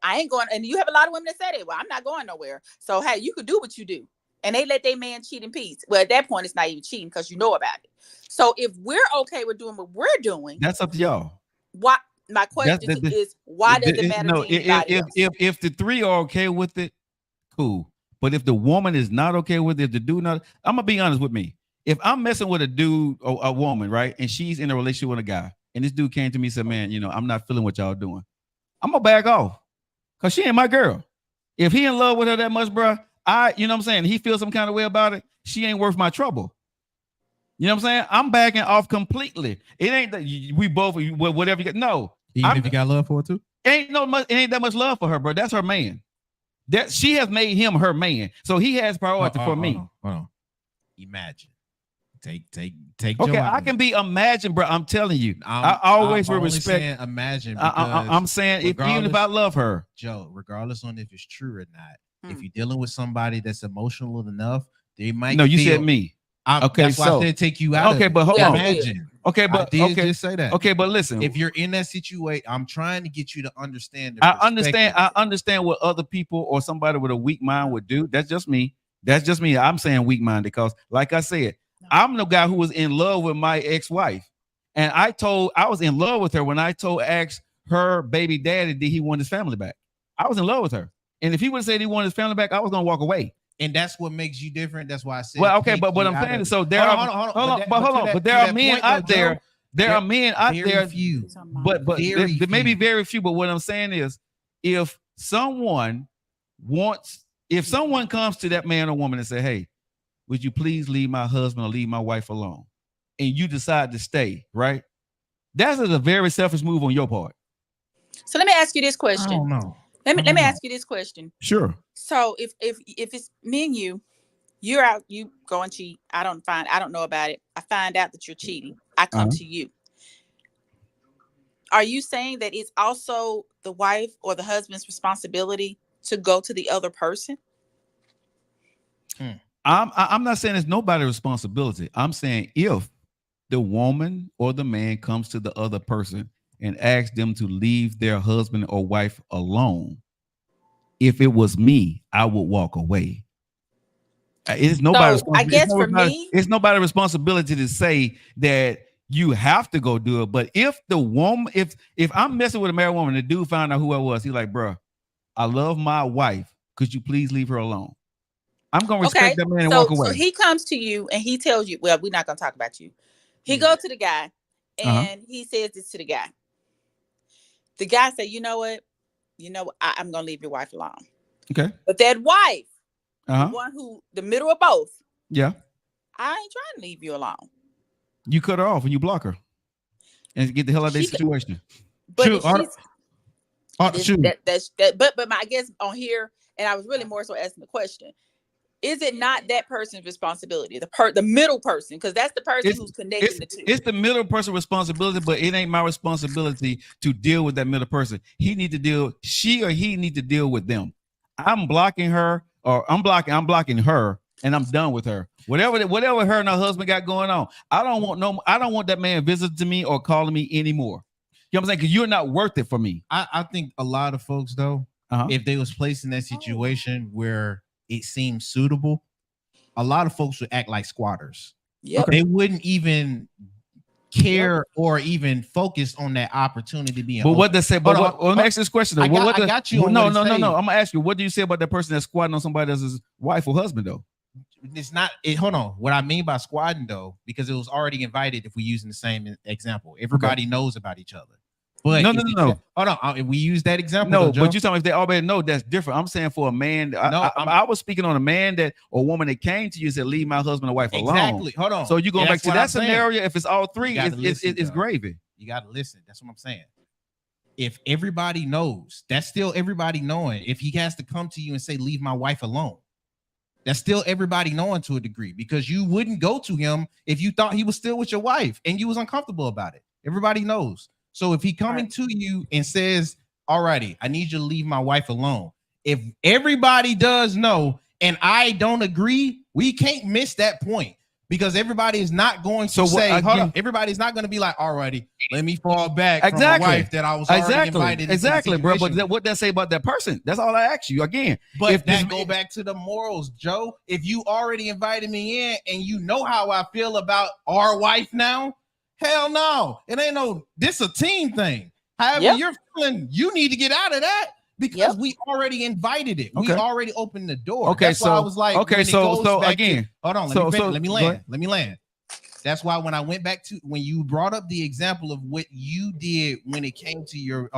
S6: I ain't going, and you have a lot of women that say that, well, I'm not going nowhere. So, hey, you could do what you do. And they let their man cheat in peace. Well, at that point, it's not even cheating because you know about it. So if we're okay with doing what we're doing,
S2: that's up to y'all.
S6: What my question is, why does it matter to anybody else?
S2: If the three are okay with it, cool. But if the woman is not okay with it, the dude not, I'm gonna be honest with me. If I'm messing with a dude or a woman, right, and she's in a relationship with a guy, and this dude came to me and said, man, I'm not feeling what y'all doing, I'm gonna back off because she ain't my girl. If he in love with her that much, bro, you know what I'm saying, he feels some kind of way about it, she ain't worth my trouble. You know what I'm saying? I'm backing off completely. It ain't that we both, whatever you got. No.
S3: Even if you got love for her too?
S2: It ain't that much love for her, bro. That's her man. That she has made him her man. So he has priority for me.
S3: Hold on. Imagine. Take
S2: okay, I can be imagined, bro. I'm telling you. I always will respect.
S3: Imagine.
S2: I'm saying even if I love her,
S3: Joe, regardless on if it's true or not, if you're dealing with somebody that's emotional enough, they might. No,
S2: you said me.
S3: Okay, that's why I said take you out.
S2: Okay, but hold on.
S3: Imagine.
S2: Okay, but
S3: I did just say that.
S2: Okay, but listen,
S3: if you're in that situation, I'm trying to get you to understand.
S2: I understand what other people or somebody with a weak mind would do. That's just me. I'm saying weak minded because, like I said, I'm the guy who was in love with my ex-wife, and I was in love with her when I asked her baby daddy did he want his family back. I was in love with her, and if he would have said he wanted his family back, I was gonna walk away.
S3: And that's what makes you different. That's why I said.
S2: Well, okay, but what I'm saying is, so there are but there are men out there. There are men out there.
S3: Few,
S2: but there may be very few. But what I'm saying is, if someone comes to that man or woman and say, "Hey, would you please leave my husband or leave my wife alone?" and you decide to stay, right? That is a very selfish move on your part.
S6: So let me ask you this question.
S3: I don't know.
S6: Let me ask you this question.
S2: Sure.
S6: So if it's me and you're out, you go and cheat. I don't know about it. I find out that you're cheating. I come to you. Are you saying that it's also the wife or the husband's responsibility to go to the other person?
S2: I'm not saying it's nobody's responsibility. I'm saying if the woman or the man comes to the other person and asks them to leave their husband or wife alone, if it was me, I would walk away. It's nobody's.
S6: So I guess for me,
S2: it's nobody's responsibility to say that you have to go do it. But if the woman, if I'm messing with a married woman, the dude found out who I was, he's like, "Bruh, I love my wife. Could you please leave her alone?" I'm gonna respect that man and walk away.
S6: So he comes to you and he tells you, "Well, we're not gonna talk about you." He go to the guy and he says this to the guy. The guy said, you know what? I'm gonna leave your wife alone.
S2: Okay.
S6: But that wife, the one who the middle of both.
S2: Yeah.
S6: I ain't trying to leave you alone.
S2: You cut her off and you block her and get the hell out of that situation.
S6: But
S2: Shoot.
S6: But I guess on here, and I was really more so asking the question: is it not that person's responsibility, the middle person, because that's the person who's connecting the two?
S2: It's the middle person responsibility, but it ain't my responsibility to deal with that middle person. He need to deal. She or he need to deal with them. I'm blocking her, or I'm blocking her, and I'm done with her. Whatever her and her husband got going on, I don't want that man visiting me or calling me anymore. You know what I'm saying? Because you're not worth it for me.
S3: I think a lot of folks though, if they was placed in that situation where it seemed suitable, a lot of folks would act like squatters.
S6: Yeah,
S3: they wouldn't even care or even focus on that opportunity being.
S2: But what they say? But let me ask this question though.
S3: I got you.
S2: No. I'm gonna ask you. What do you say about that person that's squatting on somebody else's wife or husband though?
S3: It's not. Hold on. What I mean by squatting though, because it was already invited. If we using the same example, everybody knows about each other. But
S2: no.
S3: Hold on. If we use that example,
S2: no. But you talking if they already know, that's different. I'm saying for a man. I was speaking on a man that or woman that came to you and said, "Leave my husband or wife alone."
S3: Exactly. Hold on.
S2: So you going back to that scenario? If it's all three, it's gravy.
S3: You got to listen. That's what I'm saying. If everybody knows, that's still everybody knowing. If he has to come to you and say, "Leave my wife alone," that's still everybody knowing to a degree, because you wouldn't go to him if you thought he was still with your wife and you was uncomfortable about it. Everybody knows. So if he coming to you and says, "Alrighty, I need you to leave my wife alone," if everybody does know and I don't agree, we can't miss that point, because everybody is not going to say, "Hold up." Everybody's not going to be like, "Alrighty, let me fall back from my wife that I was already invited."
S2: Exactly, bro. But what that say about that person? That's all I ask you again.
S3: But if that go back to the morals, Joe. If you already invited me in and you know how I feel about our wife now, hell no. It ain't no, this a team thing. However you're feeling, you need to get out of that, because we already invited it. We already opened the door.
S2: Okay,
S3: that's why I was like,
S2: so again,
S3: hold on, let me land. That's why when I went back to when you brought up the example of what you did when it came to your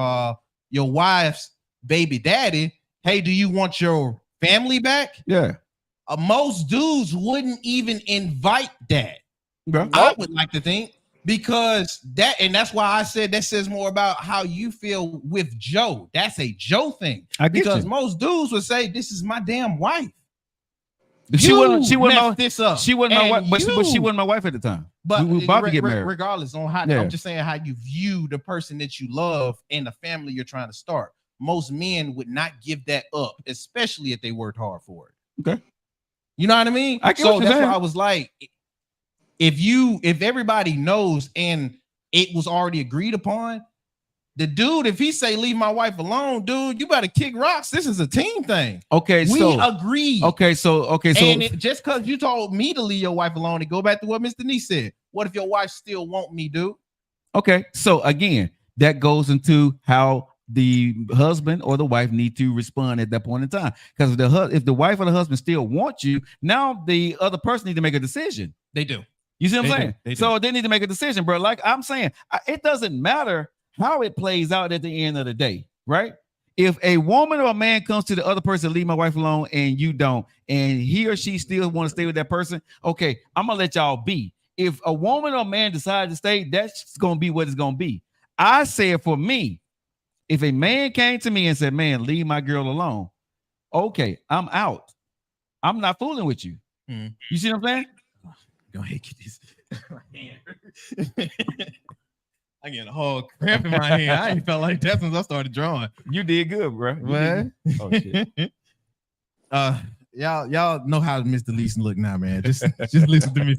S3: wife's baby daddy, hey, do you want your family back?
S2: Yeah.
S3: Most dudes wouldn't even invite that.
S2: Bro.
S3: I would like to think, because that's why I said that says more about how you feel with Joe. That's a Joe thing. Because most dudes would say, "This is my damn wife." She wasn't my wife, but she wasn't my wife at the time. But we were about to get married. Regardless on how, I'm just saying how you view the person that you love and the family you're trying to start. Most men would not give that up, especially if they worked hard for it. Okay, you know what I mean? So that's why I was like, if everybody knows and it was already agreed upon, the dude, if he say, "Leave my wife alone," dude, you better kick rocks. This is a team thing.
S2: Okay,
S3: we agree.
S2: Okay, so
S3: and just because you told me to leave your wife alone, and go back to what Mr. Nee said, what if your wife still want me, dude?
S2: Okay, so again, that goes into how the husband or the wife need to respond at that point in time. Because if the wife or the husband still want you, now the other person need to make a decision.
S3: They do.
S2: You see what I'm saying? So they need to make a decision, bro. Like I'm saying, it doesn't matter how it plays out at the end of the day, right? If a woman or a man comes to the other person, "Leave my wife alone," and you don't, and he or she still want to stay with that person, okay, I'm gonna let y'all be. If a woman or a man decides to stay, that's gonna be what it's gonna be. I said for me, if a man came to me and said, "Man, leave my girl alone," okay, I'm out. I'm not fooling with you. You see what I'm saying?
S3: Go ahead, get this. I get a whole cramp in my hand. I ain't felt like that since I started drawing.
S2: You did good, bro.
S3: Man. Oh shit. Y'all know how Mr. Leeson look now, man. Just listen to me.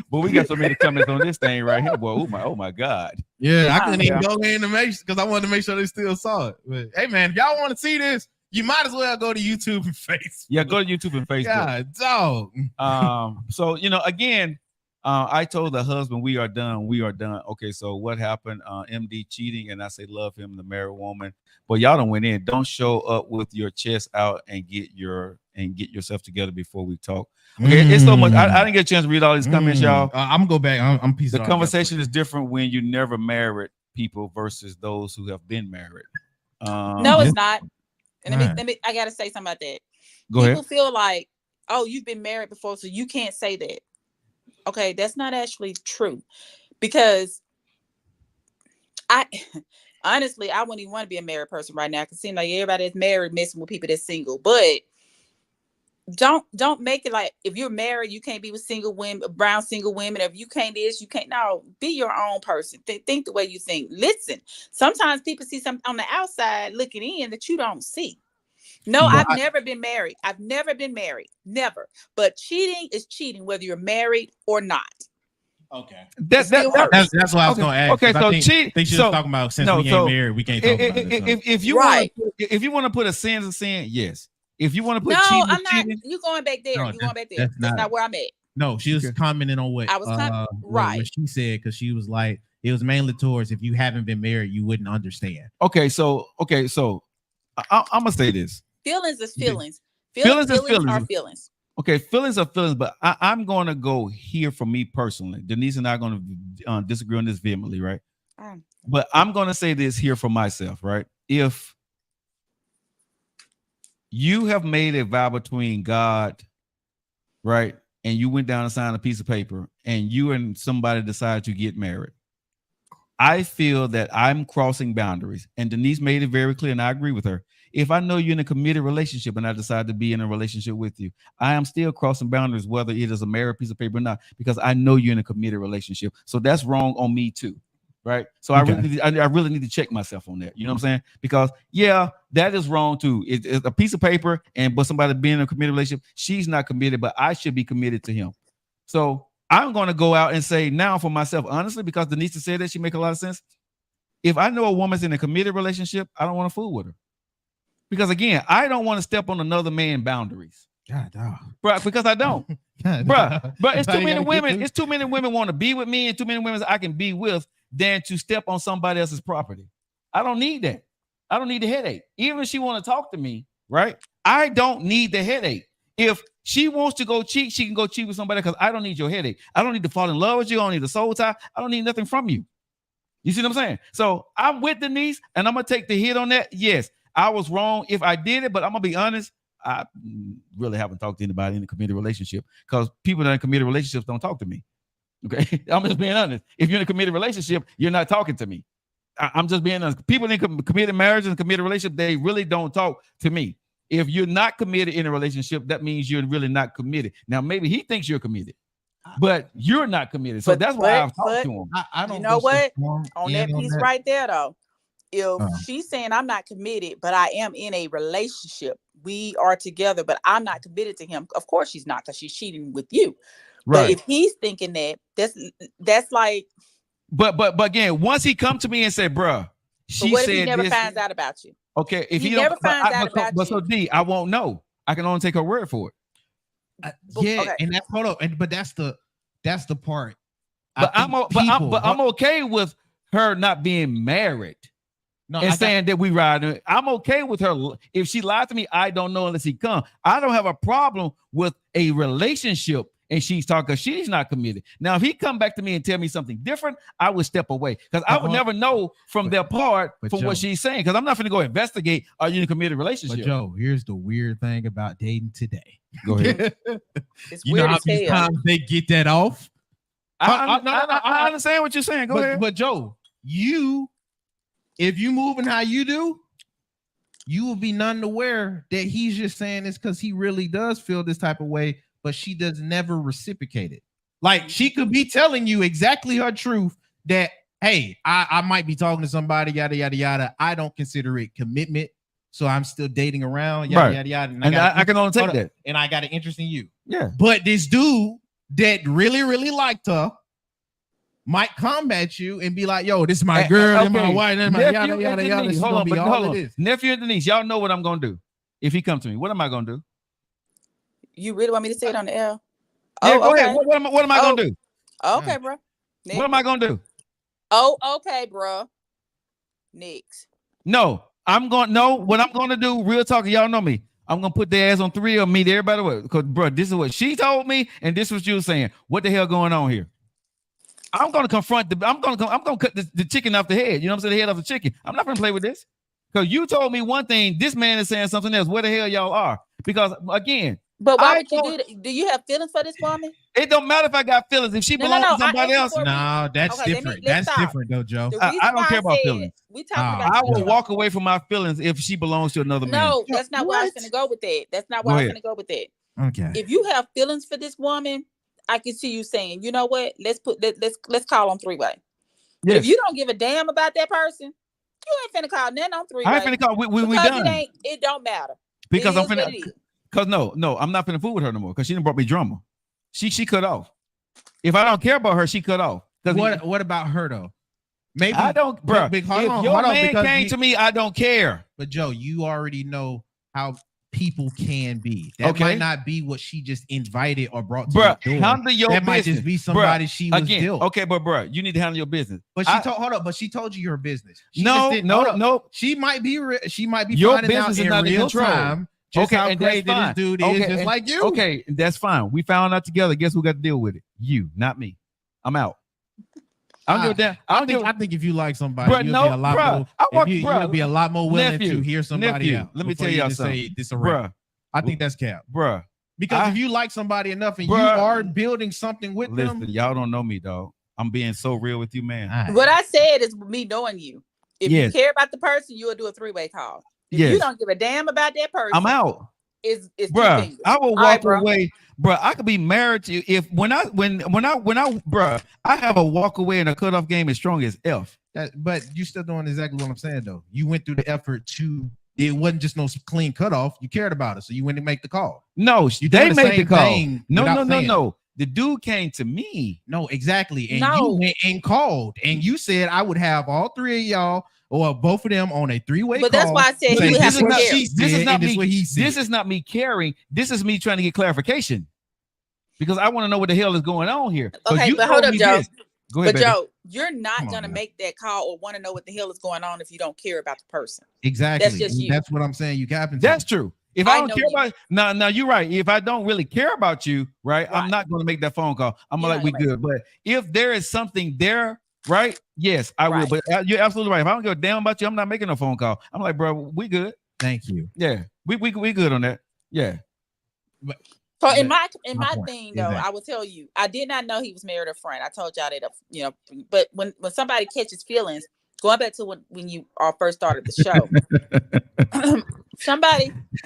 S2: But we got so many comments on this thing right here, boy. Oh my God.
S3: Yeah, I couldn't even go in to make because I wanted to make sure they still saw it. But hey, man, if y'all want to see this, you might as well go to YouTube and Facebook.
S2: Yeah, go to YouTube and Facebook.
S3: God, dog.
S2: So again, I told the husband, we are done. We are done. Okay, so what happened? MD cheating, and I say love him, the married woman. But y'all don't went in. Don't show up with your chest out and get yourself together before we talk. Okay, it's so much. I didn't get a chance to read all these comments, y'all.
S3: I'm gonna go back. I'm piecing.
S2: The conversation is different when you never married people versus those who have been married.
S6: No, it's not. And let me. I gotta say something about that.
S2: Go ahead.
S6: People feel like, oh, you've been married before, so you can't say that. Okay, that's not actually true, because I honestly wouldn't even want to be a married person right now. It seems like everybody that's married messing with people that's single, but don't make it like if you're married you can't be with single women, brown single women. If you can't this, you can't. No, be your own person. Think the way you think. Listen, sometimes people see something on the outside looking in that you don't see. No, I've never been married. I've never been married. Never. But cheating is cheating, whether you're married or not.
S3: Okay.
S2: That's what
S3: I was going to ask.
S2: Okay, so
S3: cheat. Think she's talking about since we ain't married, we can't talk about it.
S2: If you want to put a sin as a sin, yes. If you want to put cheating,
S6: I'm not. Cheating, you going back there? You going back there? That's not where I'm at.
S3: No, she was commenting on what
S6: I was
S3: what she said, because she was like, it was mainly towards if you haven't been married, you wouldn't understand.
S2: Okay, so I'm gonna say this.
S6: Feelings is feelings.
S2: Feelings
S6: are feelings.
S2: Okay, feelings are feelings, but I'm going to go here for me personally. Denise and I are going to disagree on this vehemently, right? But I'm going to say this here for myself, right? If you have made a vow between God, right, and you went down and signed a piece of paper, and you and somebody decided to get married, I feel that I'm crossing boundaries. And Denise made it very clear, and I agree with her. If I know you're in a committed relationship and I decide to be in a relationship with you, I am still crossing boundaries, whether it is a married piece of paper or not, because I know you're in a committed relationship. So that's wrong on me too, right? So okay. I really need to check myself on that. You know what I'm saying? Because yeah, that is wrong too. It's a piece of paper, but somebody being in a committed relationship, she's not committed, but I should be committed to him. So I'm going to go out and say now for myself, honestly, because Denise said that, she make a lot of sense. If I know a woman's in a committed relationship, I don't want to fool with her. Because again, I don't want to step on another man's boundaries. Bro, because I don't. Bro, it's too many women. It's too many women want to be with me, and too many women I can be with than to step on somebody else's property. I don't need that. I don't need the headache. Even if she want to talk to me, right? I don't need the headache. If she wants to go cheat, she can go cheat with somebody, because I don't need your headache. I don't need to fall in love with you. I don't need a soul tie. I don't need nothing from you. You see what I'm saying? So I'm with Denise, and I'm going to take the hit on that. Yes, I was wrong if I did it, but I'm going to be honest. I really haven't talked to anybody in a committed relationship, because people that are in committed relationships don't talk to me. Okay. I'm just being honest. If you're in a committed relationship, you're not talking to me. I'm just being honest. People in committed marriages and committed relationship, they really don't talk to me. If you're not committed in a relationship, that means you're really not committed. Now, maybe he thinks you're committed, but you're not committed. So that's why I've talked to him.
S6: I don't. You know what? On that piece right there, though, if she's saying I'm not committed, but I am in a relationship, we are together, but I'm not committed to him. Of course she's not, because she's cheating with you. Right. But if he's thinking that, that's like.
S2: But again, once he come to me and say, "Bruh," she
S6: what
S2: said
S6: if he never finds out about you?
S2: Okay, if
S6: he never finds out about you.
S2: But so D, I won't know. I can only take her word for it.
S3: And that's but that's the part.
S2: But I'm okay with her not being married. Saying that we ride. I'm okay with her. If she lied to me, I don't know unless he come. I don't have a problem with a relationship and she's talking, because she's not committed. Now, if he come back to me and tell me something different, I would step away, because I would never know from their part from Joe, what she's saying, because I'm not going to go investigate, are you in a committed relationship?
S3: But Joe, here's the weird thing about dating today.
S2: Go ahead.
S6: It's weird as hell.
S3: Times they get that off.
S2: I understand what you're saying. Go ahead.
S3: But Joe, if you moving how you do, you will be none aware that he's just saying this because he really does feel this type of way, but she does never reciprocate it. Like, she could be telling you exactly her truth that, hey, I might be talking to somebody, yada, yada, yada. I don't consider it commitment, so I'm still dating around, yada, yada, yada.
S2: And I can only take that.
S3: And I got an interest in you.
S2: Yeah.
S3: But this dude that really, really liked her might combat you and be like, yo, this is my girl, and my wife, and my yada, yada, yada. Hold on.
S2: Nephew and Denise, y'all know what I'm going to do. If he comes to me, what am I going to do?
S6: You really want me to say it on the air?
S2: Yeah, go ahead. What am I going to do?
S6: Okay, bro. Next.
S2: What am I gonna do?
S6: Oh, okay, bro. Next.
S2: No, what I'm gonna do, real talk, y'all know me. I'm gonna put their ass on 3 or meet everybody with, because bro, this is what she told me, and this is what you were saying. What the hell going on here? I'm gonna confront I'm gonna cut the chicken off the head. You know what I'm saying? The head off the chicken. I'm not gonna play with this. Because you told me one thing, this man is saying something else. Where the hell y'all are? Because again,
S6: but why would you do that? Do you have feelings for this woman?
S2: It don't matter if I got feelings. If she belongs to somebody else,
S3: no, that's different. That's different, though, Joe.
S2: I don't care about feelings.
S6: We talking about.
S2: I will walk away from my feelings if she belongs to another man.
S6: No, that's not where I was gonna go with that. That's not where I was gonna go with that.
S3: Okay.
S6: If you have feelings for this woman, I can see you saying, you know what? Let's call on 3-way. Yes. If you don't give a damn about that person, you ain't finna call nothing on 3-way.
S2: I ain't finna call. We done.
S6: It don't matter.
S2: Because I'm finna. Because no, I'm not finna fool with her no more. Because she done brought me drama. She cut off. If I don't care about her, she cut off.
S3: What about her though? Maybe
S2: I don't, bro. If your man came to me, I don't care.
S3: But Joe, you already know how people can be. That might not be what she just invited or brought to the door.
S2: Handle your business.
S3: That might just be somebody she was dealt.
S2: Okay, but bro, you need to handle your business.
S3: But she told you your business.
S2: No.
S3: She might be
S2: your
S3: finding
S2: business
S3: out in
S2: not
S3: real
S2: control.
S3: time. Just how great this dude is, just like you.
S2: Okay, that's fine. We found out together. Guess who got to deal with it? You, not me. I'm out. I don't give a damn.
S3: I think if you like somebody, you'll be a lot more willing to hear somebody out.
S2: Let me tell y'all something.
S3: This a wrap. I think that's cap,
S2: bruh.
S3: Because if you like somebody enough and you are building something with them,
S2: y'all don't know me, dog. I'm being so real with you, man.
S6: What I said is me knowing you. If you care about the person, you will do a 3-way call. If you don't give a damn about that person,
S2: I'm out.
S6: It's
S2: bruh. I will walk away, bruh. I could be married to you if when I bruh, I have a walk away and a cutoff game as strong as F.
S3: But you still doing exactly what I'm saying though. You went through the effort to. It wasn't just no clean cutoff. You cared about it, so you went to make the call.
S2: No, they made the call. No. The dude came to me.
S3: No, exactly. And you went and called, and you said I would have all 3 of y'all or both of them on a 3-way call.
S6: But that's why I said he would have to care.
S2: This is not me. This is not me caring. This is me trying to get clarification because I want to know what the hell is going on here.
S6: Okay, but hold up, Joe.
S2: Go ahead, baby.
S6: Joe, you're not gonna make that call or want to know what the hell is going on if you don't care about the person.
S3: Exactly.
S6: That's just you.
S3: That's what I'm saying. You happen.
S2: That's true. If I don't care about now you're right. If I don't really care about you, right, I'm not going to make that phone call. I'm like, we good. But if there is something there, right? Yes, I will. But you're absolutely right. If I don't give a damn about you, I'm not making a phone call. I'm like, bro, we good.
S3: Thank you.
S2: Yeah, we good on that. Yeah.
S6: So in my thing though, I will tell you, I did not know he was married or friend. I told y'all that, but when somebody catches feelings, going back to when you first started the show, I'm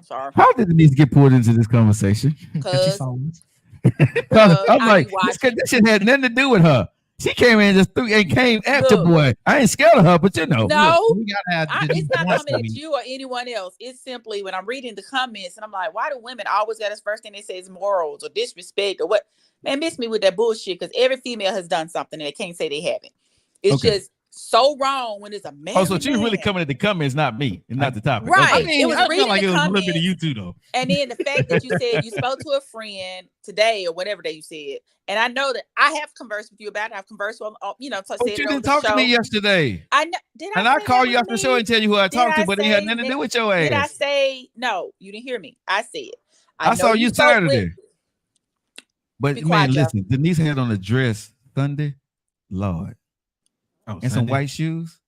S6: sorry.
S2: How did Denise get pulled into this conversation?
S6: Because
S2: I'm like, this shit had nothing to do with her. She came in just threw and came at your boy. I ain't scared of her, but
S6: no, it's not coming at you or anyone else. It's simply when I'm reading the comments and I'm like, why do women always got this first thing they say is morals or disrespect or what? Man, miss me with that bullshit because every female has done something and they can't say they haven't. It's just so wrong when it's a man.
S2: Oh, so she's really coming at the comments, not me, and not the topic.
S6: Right.
S3: I mean, I feel like it was a little bit of you too, though.
S6: And then the fact that you said you spoke to a friend today or whatever day you said, and I know that I have conversed with you about it. I've conversed with, so
S2: you didn't talk to me yesterday.
S6: I know.
S2: I called you after the show and tell you who I talked to, but it had nothing to do with your ass.
S6: Did I say no? You didn't hear me. I said
S2: I saw you Saturday. But man, listen, Denise had on a dress Sunday, Lord.
S3: Oh,
S2: and some white shoes.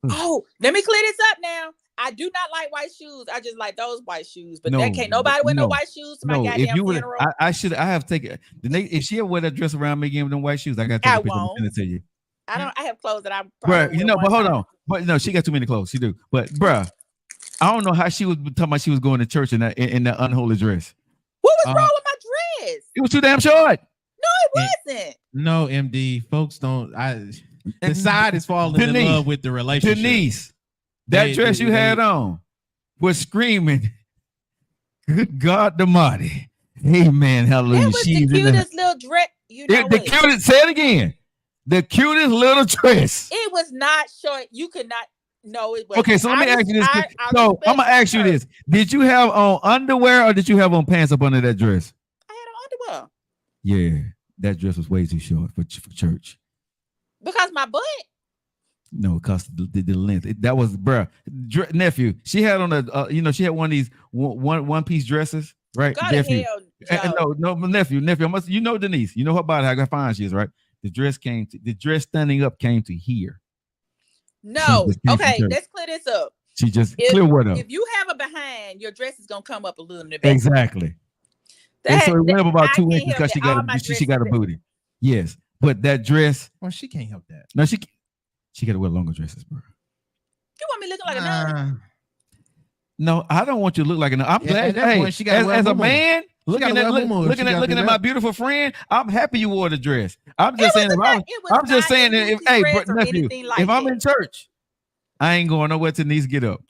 S6: Oh, let me clear this up now. I do not like white shoes. I just like those white shoes. But that can't nobody wear no white shoes to my goddamn funeral.
S2: I have taken. If she ever wear that dress around me again with them white shoes, I got to take a picture and send it to you.
S6: I have clothes that I'm.
S2: Bruh, but hold on. But no, she got too many clothes. She do. But bruh, I don't know how she was talking about she was going to church in that unholy dress.
S6: What was wrong with my dress?
S2: It was too damn short.
S6: No, it wasn't.
S3: No, MD, folks don't. The side is falling in love with the relationship.
S2: Denise, that dress you had on was screaming, "Good God Almighty, Amen, Hallelujah."
S6: That was the cutest little dress.
S2: The cutest. Say it again. The cutest little dress.
S6: It was not short. You could not. No, it was.
S2: Okay, so let me ask you this. I'm gonna ask you this: did you have on underwear or did you have on pants up under that dress?
S6: I had on underwear.
S2: Yeah. that dress was way too short for church.
S6: Because my butt.
S2: No, because the length. That was, bruh, nephew. She had on a, she had one of these one piece dresses, right?
S6: Go
S2: nephew.
S6: to hell, Joe.
S2: No, nephew. You know Denise. You know her body, how fine she is, right? The dress standing up came to here.
S6: No. Okay, let's clear this up.
S2: She just clear what up.
S6: If you have a behind, your dress is gonna come up a little in the back.
S2: Exactly. And so it went up about 2 inches because she got a booty. Yes, but that dress.
S3: Well, she can't help that.
S2: No, she got to wear longer dresses, bro.
S6: You want me looking like a nun?
S2: No, I don't want you to look like a nun. I'm glad. Hey, as a man, looking at my beautiful friend, I'm happy you wore the dress. I'm just saying. Nephew, if I'm in church, I ain't going nowhere till Denise get up.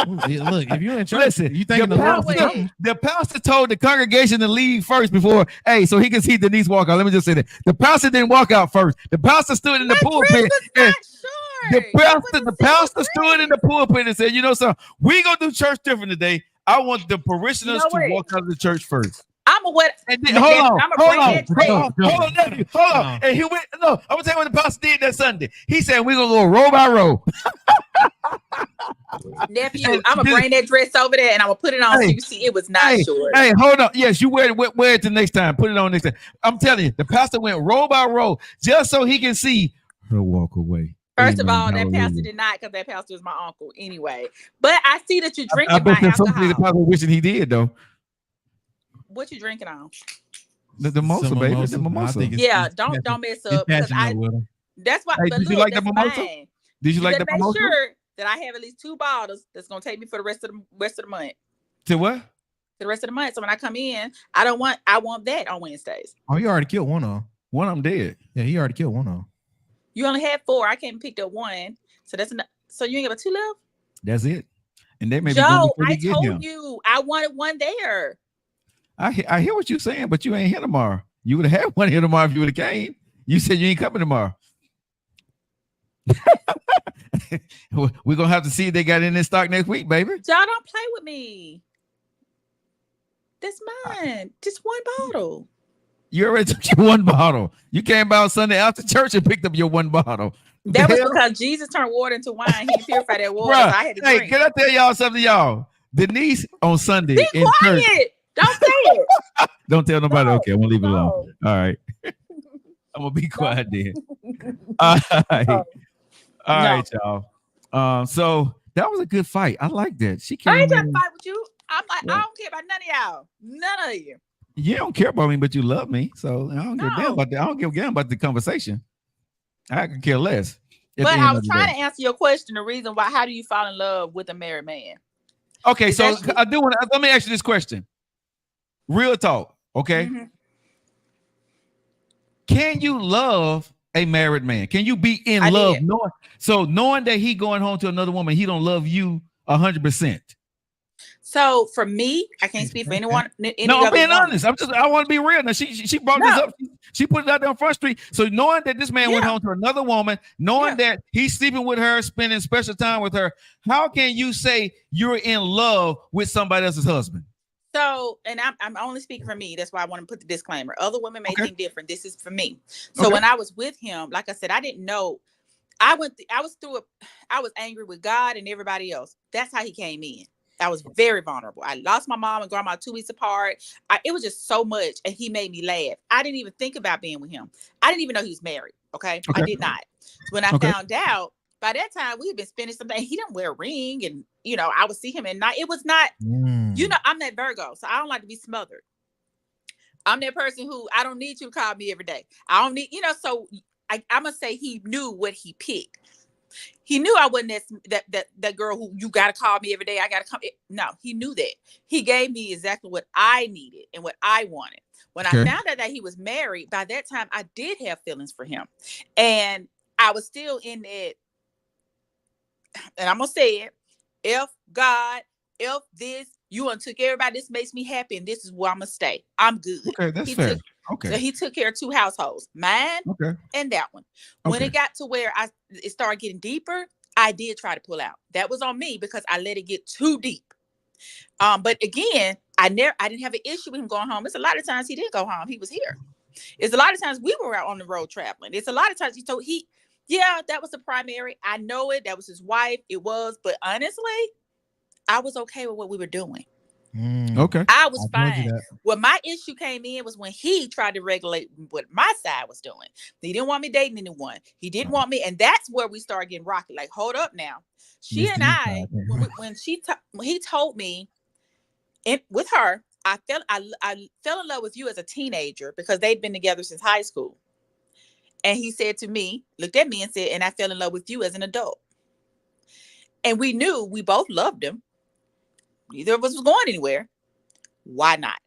S3: Look, if you're in church, listen, you think
S2: the pastor told the congregation to leave first before, so he can see Denise walk out. Let me just say that the pastor didn't walk out first. The pastor stood in the pulpit. The pastor stood in the pulpit and said, "You know something? We gonna do church different today. I want the parishioners to walk out of the church first."
S6: I'm a what?
S2: Hold on. And he went. No, I'm gonna tell you what the pastor did that Sunday. He said, "We're gonna go row by row."
S6: Nephew, I'm gonna bring that dress over there and I'm gonna put it on so you see it was not short.
S2: Hey, hold on. Yes, you wear it the next time. Put it on next time. I'm telling you, the pastor went row by row just so he can see her walk away.
S6: First of all, that pastor did not, because that pastor is my uncle anyway. But I see that you're drinking my alcohol.
S2: The pastor wishing he did though.
S6: What you drinking on?
S2: The mimosa, baby. The mimosa.
S6: Yeah, don't mess up. That's why.
S2: Hey, did you like the mimosa? Did you like the mimosa?
S6: Make sure that I have at least 2 bottles that's gonna take me for the rest of the month.
S2: To what?
S6: To the rest of the month. So when I come in, I want that on Wednesdays.
S3: Oh, you already killed one of them.
S2: One of them dead.
S3: Yeah, he already killed one of them.
S6: You only had 4. I came and picked up 1. So that's enough. So you ain't got 2 left?
S2: That's it. And they may
S6: Joe, I told you I wanted 1 there.
S2: I hear what you're saying, but you ain't here tomorrow. You would have had 1 here tomorrow if you would have came. You said you ain't coming tomorrow. We're gonna have to see if they got in this stock next week, baby.
S6: Y'all don't play with me. That's mine. Just 1 bottle.
S2: You already took your 1 bottle. You came by on Sunday after church and picked up your 1 bottle.
S6: That was because Jesus turned water into wine. He purified that water. So I had to drink.
S2: Can I tell y'all something, y'all? Denise on Sunday.
S6: Be quiet. Church. Don't say it.
S2: Don't tell nobody. Okay, I'm gonna leave it alone. All right. I'm gonna be quiet then. All right, y'all. So that was a good fight. I like that. She came.
S6: I ain't trying to fight with you. I'm like, I don't care about none of y'all. None of you.
S2: You don't care about me, but you love me. So I don't give a damn about that. I don't give a damn about the conversation. I can care less.
S6: But I was trying to answer your question. The reason why? How do you fall in love with a married man?
S2: Okay, so I do want to. Let me ask you this question. Real talk, okay? Mm-hmm. Can you love a married man? Can you be in love knowing that he going home to another woman, he don't love you 100%?
S6: So for me, I can't speak for anyone.
S2: No, I'm being honest. I want to be real. Now she brought this up. She put it out there on Front Street. So knowing that this man went home to another woman, knowing that he's sleeping with her, spending special time with her, how can you say you're in love with somebody else's husband?
S6: So, and I'm only speaking for me. That's why I want to put the disclaimer. Other women may think different. This is for me. So when I was with him, like I said, I didn't know. I was angry with God and everybody else. That's how he came in. I was very vulnerable. I lost my mom and grandma 2 weeks apart. It was just so much, and he made me laugh. I didn't even think about being with him. I didn't even know he was married. Okay. I did not. So when I found out, by that time we had been spending something. He didn't wear a ring, and I would see him at night. It was not, I'm that Virgo, so I don't like to be smothered. I'm that person who I don't need you to call me every day. I don't need, so I'm gonna say he knew what he picked. He knew I wasn't that girl who you gotta call me every day. I gotta come. No, he knew that. He gave me exactly what I needed and what I wanted. When I found out that he was married, by that time I did have feelings for him, and I was still in it. And I'm gonna say it: if God, if this, you took everybody. This makes me happy, and this is where I'm gonna stay. I'm good.
S2: Okay, that's fair.
S6: So he took care of 2 households, mine and that one. When it got to where it started getting deeper, I did try to pull out. That was on me because I let it get too deep. But again, I didn't have an issue with him going home. It's a lot of times he didn't go home. He was here. It's a lot of times we were out on the road traveling. It's a lot of times yeah, that was the primary. I know it. That was his wife. It was, but honestly, I was okay with what we were doing.
S2: Okay.
S6: I was
S3: I told you
S6: fine.
S3: that.
S6: Well, my issue came in was when he tried to regulate what my side was doing. He didn't want me dating anyone. He didn't want me, and that's where we started getting rocky. Like, hold up now. She and I, when he told me, with her, I fell in love with you as a teenager because they'd been together since high school. And he said to me, looked at me and said, and I fell in love with you as an adult. And we knew we both loved him. Neither of us was going anywhere. Why not?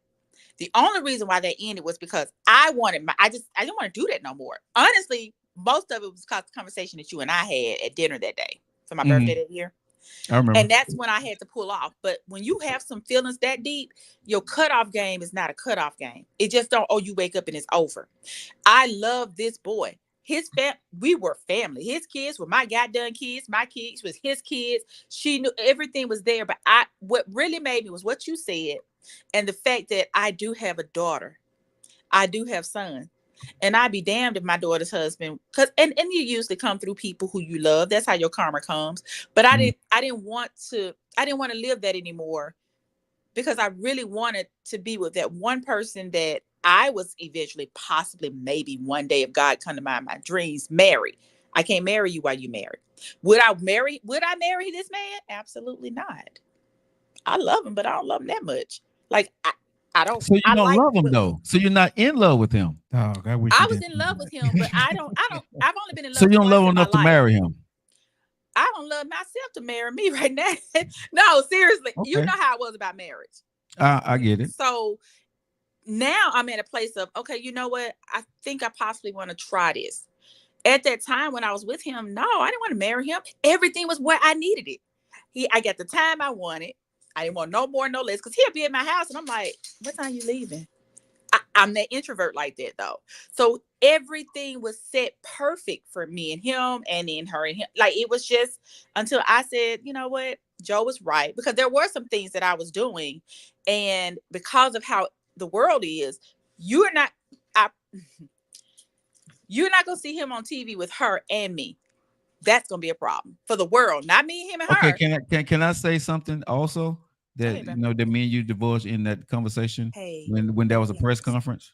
S6: The only reason why that ended was because I didn't want to do that no more. Honestly, most of it was because of the conversation that you and I had at dinner that day for my birthday that year.
S2: I remember.
S6: And that's when I had to pull off. But when you have some feelings that deep, your cutoff game is not a cutoff game. It just don't, you wake up and it's over. I love this boy. We were family. His kids were my goddamn kids. My kids was his kids. She knew everything was there. But what really made me was what you said. And the fact that I do have a daughter. I do have sons. And I'd be damned if my daughter's husband, and you usually come through people who you love. That's how your karma comes. But I didn't want to live that anymore, because I really wanted to be with that one person that I was eventually, possibly, maybe one day, if God come to my dreams, marry. I can't marry you while you married. Would I marry this man? Absolutely not. I love him, but I don't love him that much. Like, I don't.
S2: So you don't love him though. So you're not in love with him.
S3: Oh, I
S6: was in love with him, but I don't. I've only been in love.
S2: So you don't love him
S6: in
S2: enough to marry him.
S6: I don't love myself to marry me right now. No, seriously.
S2: Okay.
S6: You know how I was about marriage.
S2: I get it.
S6: So now I'm in a place of, okay, you know what? I think I possibly want to try this. At that time when I was with him, no, I didn't want to marry him. Everything was where I needed it. I got the time I wanted. I didn't want no more, no less, because he'll be at my house and I'm like, what time you leaving? I'm that introvert like that though. So everything was set perfect for me and him, and then her and him. Like, it was just until I said, you know what? Joe was right, because there were some things that I was doing, and because of how the world is, you're not gonna see him on TV with her and me. That's gonna be a problem for the world, not me, him, and her.
S2: Okay, can I say something also that that me and you divulged in that conversation when there was a press conference,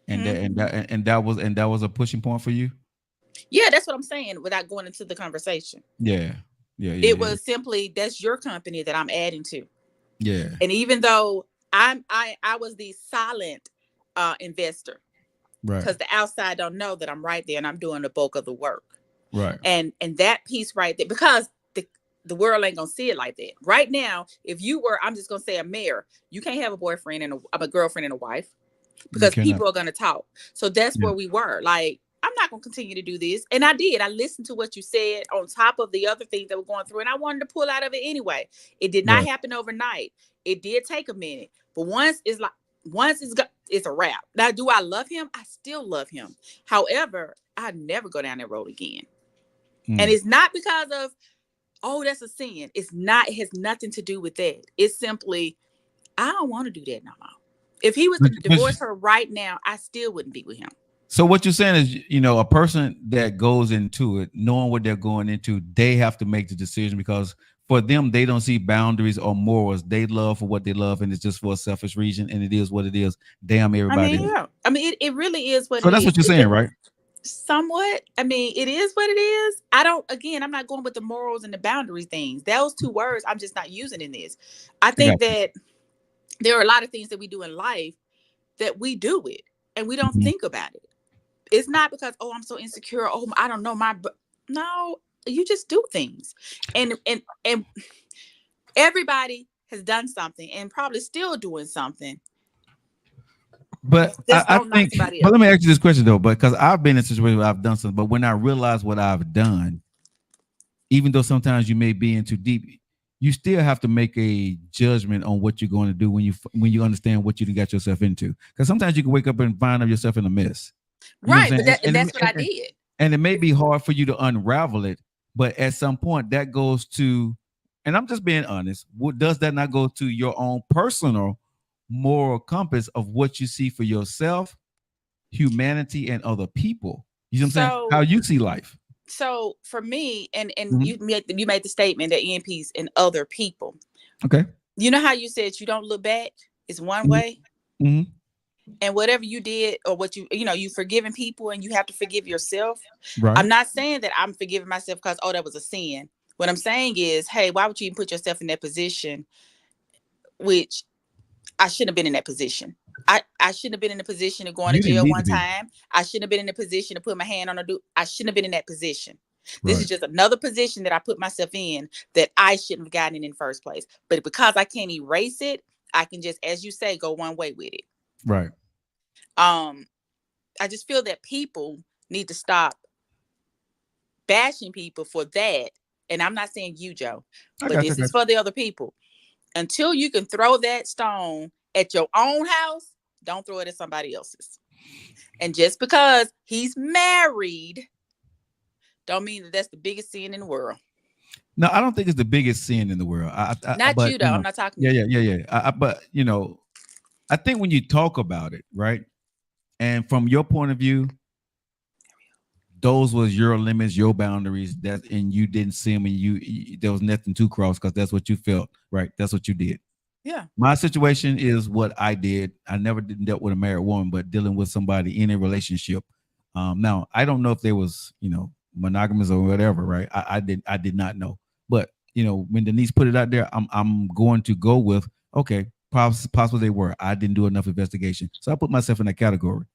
S2: and that was a pushing point for you?
S6: Yeah, that's what I'm saying. Without going into the conversation, it was simply, that's your company that I'm adding to.
S2: Yeah,
S6: and even though I was the silent investor.
S2: Right.
S6: Because the outside don't know that I'm right there and I'm doing the bulk of the work.
S2: Right.
S6: And that piece right there, because the world ain't gonna see it like that. Right now, if you were, I'm just gonna say, a mayor, you can't have a boyfriend and a girlfriend and a wife, because people are gonna talk. So that's where we were. Like, I'm not gonna continue to do this. And I did. I listened to what you said on top of the other things that were going through, and I wanted to pull out of it anyway. It did not happen overnight. It did take a minute. But once it's a wrap. Now, do I love him? I still love him. However, I never go down that road again. And it's not because of, that's a sin. It's not. It has nothing to do with that. It's simply, I don't want to do that no more. If he was to divorce her right now, I still wouldn't be with him.
S2: So what you're saying is, a person that goes into it, knowing what they're going into, they have to make the decision, because for them, they don't see boundaries or morals. They love for what they love, and it's just for a selfish reason, and it is what it is. Damn everybody.
S6: I mean, it really is what it is.
S2: So that's what you're saying, right?
S6: Somewhat. I mean, it is what it is. I'm not going with the morals and the boundaries things. Those two words, I'm just not using in this. I think that there are a lot of things that we do in life that we do it, and we don't think about it. It's not because, I'm so insecure. I don't know no. You just do things, and everybody has done something and probably still doing something.
S2: But I think, but let me ask you this question though, because I've been in a situation where I've done something, but when I realize what I've done, even though sometimes you may be in too deep, you still have to make a judgment on what you're going to do when you understand what you got yourself into. Because sometimes you can wake up and find yourself in a mess.
S6: Right, but that's what I did.
S2: And it may be hard for you to unravel it. But at some point that goes to, and I'm just being honest, does that not go to your own personal moral compass of what you see for yourself, humanity, and other people. You know what I'm saying?
S6: So
S2: How you see life.
S6: so for me, and
S2: Mhm.
S6: you made the statement that EMPs and other people.
S2: Okay.
S6: You know how you said you don't look back? It's one
S2: Mhm.
S6: way.
S2: hmm
S6: And whatever you did or what you forgiving people and you have to forgive yourself.
S2: Right.
S6: I'm not saying that I'm forgiving myself because, oh, that was a sin. What I'm saying is, hey, why would you even put yourself in that position, which I shouldn't have been in that position. I shouldn't have been in the position of going to
S2: You didn't
S6: jail
S2: need to
S6: one
S2: be.
S6: time. I shouldn't have been in the position to put my hand on a dude. I shouldn't have been in that position. This is
S2: Right.
S6: just another position that I put myself in that I shouldn't have gotten in the first place. But because I can't erase it, I can just, as you say, go one way with it.
S2: Right.
S6: Um, I just feel that people need to stop bashing people for that. And I'm not saying you, Joe,
S2: I
S6: but
S2: got you.
S6: this is for the other people. Until you can throw that stone at your own house, don't throw it at somebody else's. And just because he's married, don't mean that that's the biggest sin in the world.
S2: No, I don't think it's the biggest sin in the world.
S6: Not
S2: But
S6: you, though. I'm not talking
S2: yeah,
S6: to
S2: yeah,
S6: you.
S2: yeah, yeah. But I think when you talk about it, right, and from your point of view, those was your limits, your boundaries. That and you didn't see them, and there was nothing to cross because that's what you felt, right? That's what you did.
S6: Yeah.
S2: My situation is what I did. I never dealt with a married woman, but dealing with somebody in a relationship. Now I don't know if there was, monogamous or whatever, right? I did not know. But when Denise put it out there, I'm going to go with okay, possibly they were. I didn't do enough investigation, so I put myself in that category.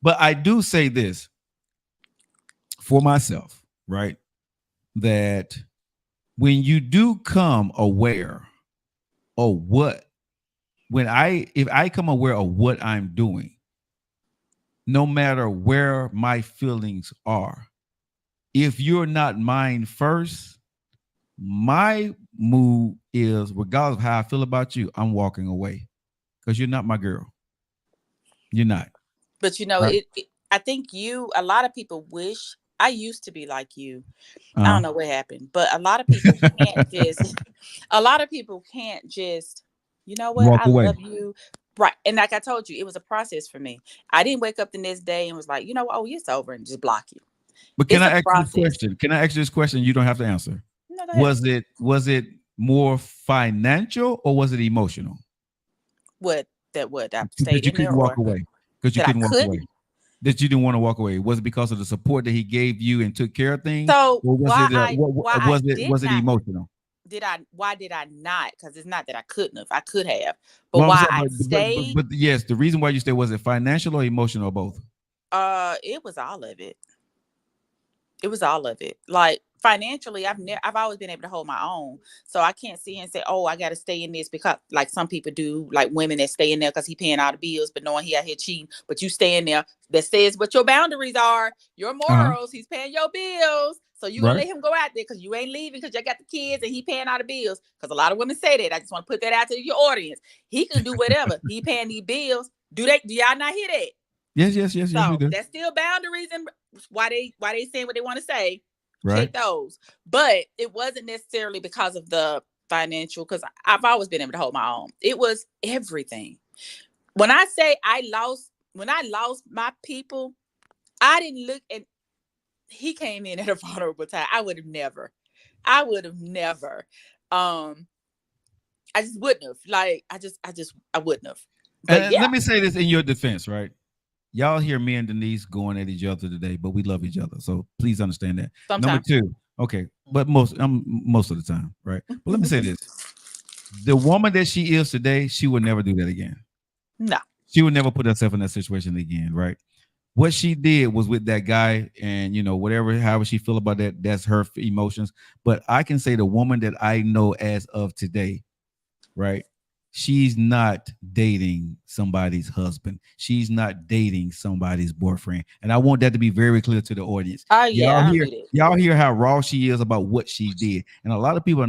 S2: But I do say this for myself, right? That when you do come aware of if I come aware of what I'm doing, no matter where my feelings are, if you're not mine first, my move is regardless of how I feel about you, I'm walking away because you're not my girl. You're not.
S6: But
S2: Right.
S6: I think a lot of people wish I used to be like you. I
S2: Uh-huh.
S6: don't know what happened, but a lot of people can't just, a lot of people can't just, you know what?
S2: Walk
S6: I
S2: away.
S6: love you. Right. And like I told you, it was a process for me. I didn't wake up the next day and was like, oh, it's over and just block you.
S2: But can
S6: It's
S2: I
S6: a
S2: ask you this
S6: process.
S2: question? Can I ask you this question? You don't have to answer.
S6: No, go ahead.
S2: Was it more financial or was it emotional?
S6: What I
S2: That
S6: stayed
S2: you
S6: in there
S2: couldn't walk
S6: or
S2: away. Because you
S6: that I
S2: couldn't walk away.
S6: couldn't.
S2: That you didn't want to walk away. Was it because of the support that he gave you and took care of things?
S6: So
S2: Or was
S6: why
S2: it
S6: I why I did
S2: was it
S6: not
S2: emotional?
S6: why did I not? Because it's not that I couldn't have. I could have. But
S2: Well, I'm
S6: why
S2: saying,
S6: I stayed,
S2: but yes, the reason why you stayed, was it financial or emotional or both?
S6: it was all of it. It was all of it. Like financially, I've always been able to hold my own. So I can't sit here and say, oh, I gotta stay in this because like some people do, like women that stay in there because he paying all the bills, but knowing he out here cheating, but you stay in there that says what your boundaries are, your
S2: Uh-huh.
S6: morals, he's paying your bills. So you gonna
S2: Right.
S6: let him go out there because you ain't leaving because you got the kids and he paying all the bills. Because a lot of women say that. I just want to put that out to your audience. He can do whatever. He paying these bills. Do y'all not hear that?
S2: Yes, we
S6: So
S2: do.
S6: that's still boundaries and why they saying what they want to say.
S2: Right.
S6: Check those. But it wasn't necessarily because of the financial, because I've always been able to hold my own. It was everything. When I say when I lost my people, I didn't look, and he came in at a vulnerable time. I would have never. I just wouldn't have. Like I wouldn't have. But
S2: And
S6: yeah,
S2: let me say this in your defense, right? Y'all hear me and Denise going at each other today, but we love each other. So please understand that. Number
S6: sometimes.
S2: two, okay, but most of the time, right? But let me say this. The woman that she is today, she would never do that again.
S6: No.
S2: She would never put herself in that situation again, right? What she did was with that guy, and whatever, however she feel about that, that's her emotions. But I can say the woman that I know as of today, right? She's not dating somebody's husband. She's not dating somebody's boyfriend. And I want that to be very clear to the audience.
S6: Oh yeah, I don't do that.
S2: Y'all hear how raw she is about what she did. And a lot of people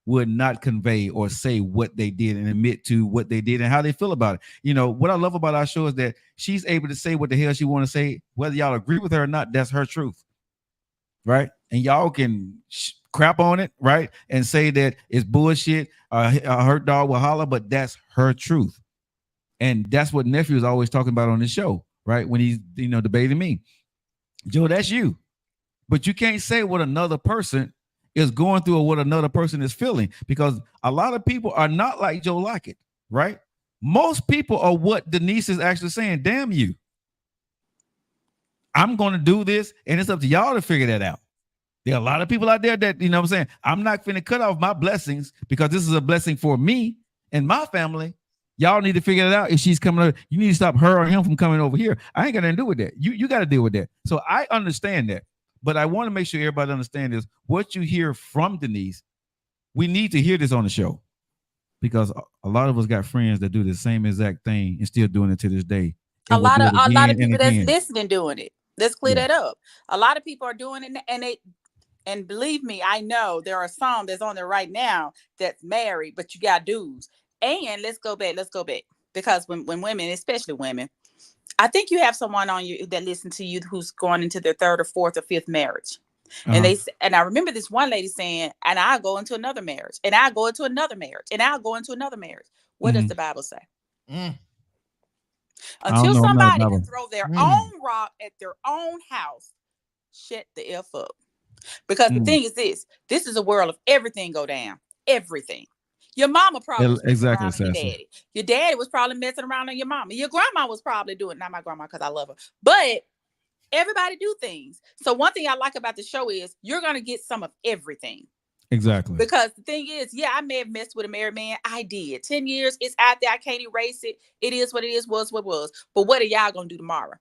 S2: would not convey or say what they did and admit to what they did and how they feel about it. What I love about our show is that she's able to say what the hell she want to say, whether y'all agree with her or not. That's her truth, right? And y'all can crap on it, right? And say that it's bullshit. A hurt dog will holler, but that's her truth. And that's what nephew is always talking about on the show, right? When he's, debating me. Joe, that's you. But you can't say what another person is going through or what another person is feeling, because a lot of people are not like Joe Lockett, right? Most people are what Denise is actually saying. Damn you. I'm going to do this, and it's up to y'all to figure that out. There are a lot of people out there that, what I'm saying, I'm not going to cut off my blessings because this is a blessing for me and my family. Y'all need to figure it out. If she's coming over, you need to stop her or him from coming over here. I ain't got nothing to do with that. You got to deal with that. So I understand that. But I want to make sure everybody understands this. What you hear from Denise, we need to hear this on the show, because a lot of us got friends that do the same exact thing and still doing it to this day.
S6: A lot of people that's listening doing it. Let's clear that up. A lot of people are doing it, and believe me, I know there are some that's on there right now that's married, but you got dudes. And let's go back, because when women, especially women, I think you have someone on you that listens to you who's going into their third or fourth or fifth marriage. And I remember this one lady saying, and I'll go into another marriage, and I'll go into another marriage, and I'll go into another marriage. What does the Bible say? Until somebody can throw their own rock at their own house, shut the F up. Because the thing is this is a world of everything go down. Everything. Your mama probably was
S2: exactly
S6: around your daddy. Your daddy was probably messing around on your mama. Your grandma was probably doing, not my grandma because I love her, but everybody do things. So one thing I like about the show is you're going to get some of everything.
S2: Exactly.
S6: Because the thing is, I may have messed with a married man. I did. 10 years, it's out there. I can't erase it. It is what it is, was what was. But what are y'all going to do tomorrow?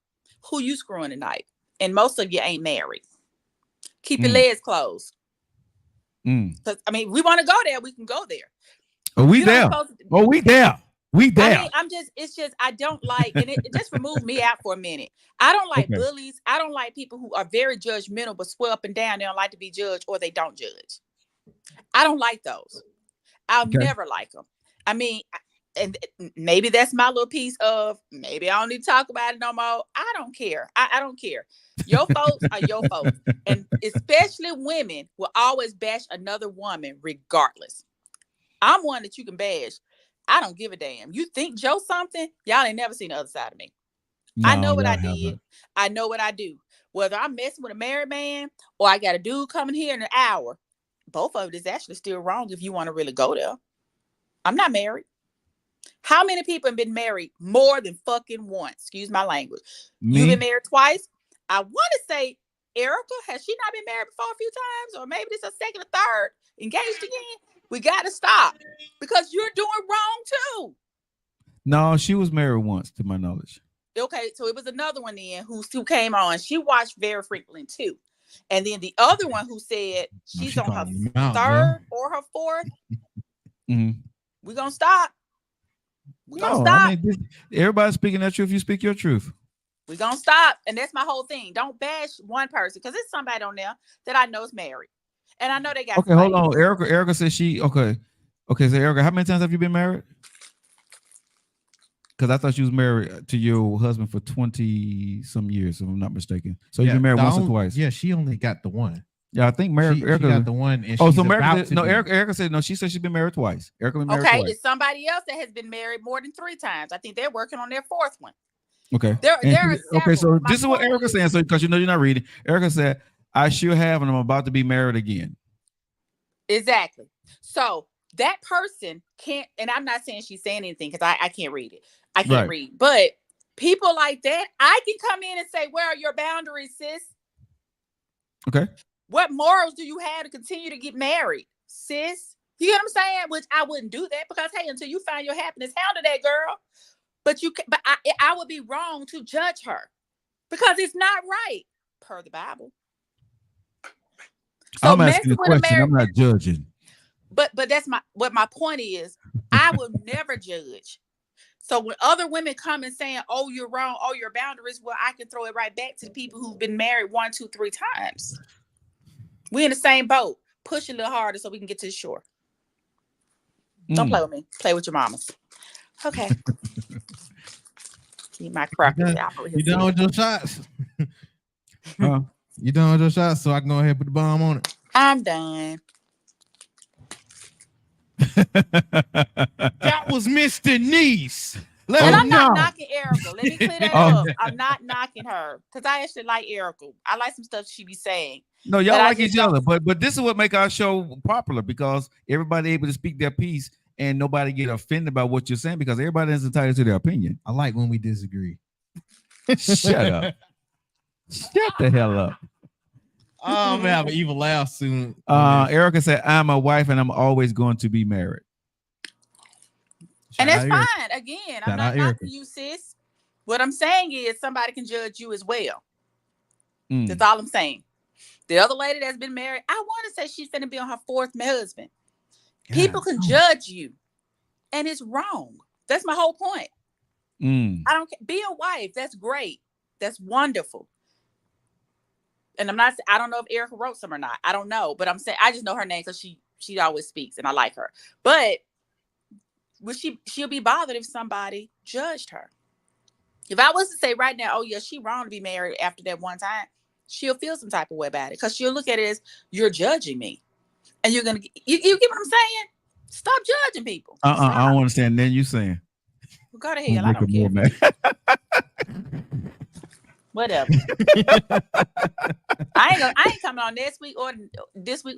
S6: Who you screwing tonight? And most of you ain't married. Keep your legs closed. Because, we want to go there. We can go there.
S2: Oh, we there. We there.
S6: I don't like, and it just remove me out for a minute. I don't like bullies. I don't like people who are very judgmental, but swear up and down. They don't like to be judged, or they don't judge. I don't like those. I'll never like them. And maybe that's my little piece of, maybe I don't need to talk about it no more. I don't care. I don't care. Your folks are your folks. And especially women will always bash another woman regardless. I'm one that you can bash. I don't give a damn. You think Joe something? Y'all ain't never seen the other side of me. No, I know what I did. I know what I do. Whether I'm messing with a married man or I got a dude coming here in an hour, both of it is actually still wrong if you want to really go there. I'm not married. How many people have been married more than fucking once? Excuse my language. You've been married twice. I want to say, Erica, has she not been married before a few times? Or maybe this is a second or third, engaged again? We got to stop, because you're doing wrong too.
S2: No, she was married once, to my knowledge.
S6: Okay, so it was another one then who came on. She watched very frequently too. And then the other one who said she's on her third or her fourth. We're going to stop. We're going to stop.
S2: Everybody's speaking that truth. You speak your truth.
S6: We're going to stop. And that's my whole thing. Don't bash one person, because there's somebody on there that I know is married. And I know they got.
S2: Okay, hold on. Erica says she. Okay. So Erica, how many times have you been married? Because I thought you was married to your husband for 20 some years, if I'm not mistaken. So you've been married once or twice.
S3: Yeah, she only got the one.
S2: Yeah, I think Erica
S3: got the one. And
S2: Erica said no. She said she's been married twice. Erica been married twice.
S6: There's somebody else that has been married more than 3 times. I think they're working on their 4th one.
S2: Okay. Okay, so this is what Erica's saying. So because you're not reading, Erica said, I sure have, and I'm about to be married again.
S6: Exactly. So that person can't, and I'm not saying she's saying anything because I can't read it. I can't read. But people like that, I can come in and say, where are your boundaries, sis?
S2: Okay.
S6: What morals do you have to continue to get married, sis? You get what I'm saying? Which I wouldn't do that, because hey, until you find your happiness, handle that, girl. But I would be wrong to judge her, because it's not right per the Bible.
S2: So I'm asking a question. I'm not judging.
S6: But that's what my point is. I will never judge. So when other women come and saying, "Oh, you're wrong. Oh, your boundaries," well, I can throw it right back to the people who've been married 1, 2, 3 times. We're in the same boat. Push a little harder so we can get to the shore. Don't play with me. Play with your mamas. Okay. Eat my crackers.
S3: You done with your shots? You done with your shots, so I can go ahead and put the bomb on it?
S6: I'm done.
S3: That was Miss Denise.
S6: And I'm not
S3: no.
S6: knocking Erica. Let me clear that
S2: Oh.
S6: up. I'm not knocking her because I actually like Erica. I like some stuff she be saying.
S2: No, y'all
S6: But I
S2: like
S6: just
S2: each other, but this is what make our show popular because everybody able to speak their piece and nobody get offended by what you're saying because everybody is entitled to their opinion.
S3: I like when we disagree.
S2: Shut up. Shut the hell up.
S3: Oh, I'm gonna have an evil laugh soon.
S2: Erica said, I'm a wife and I'm always going to be married.
S6: And that's
S3: Shout out
S6: fine. Again,
S3: Shout
S6: I'm not
S3: out Erica.
S6: knocking you, sis. What I'm saying is somebody can judge you as well.
S2: Mm.
S6: That's all I'm saying. The other lady that's been married, I want to say she's going to be on her fourth husband. People can judge you, and it's wrong. That's my whole point.
S2: Mm.
S6: I don't care. Be a wife. That's great. That's wonderful. And I don't know if Erica wrote some or not. I don't know, but I'm saying I just know her name because she always speaks and I like her. But she'll be bothered if somebody judged her. If I was to say right now, oh yeah, she wrong to be married after that one time, she'll feel some type of way about it because she'll look at it as you're judging me, and you're gonna you get what I'm saying? Stop judging people.
S2: I don't understand. Then you saying,
S6: Well, go to hell. I don't care.
S2: man.
S6: Whatever. I ain't coming on this week or this week.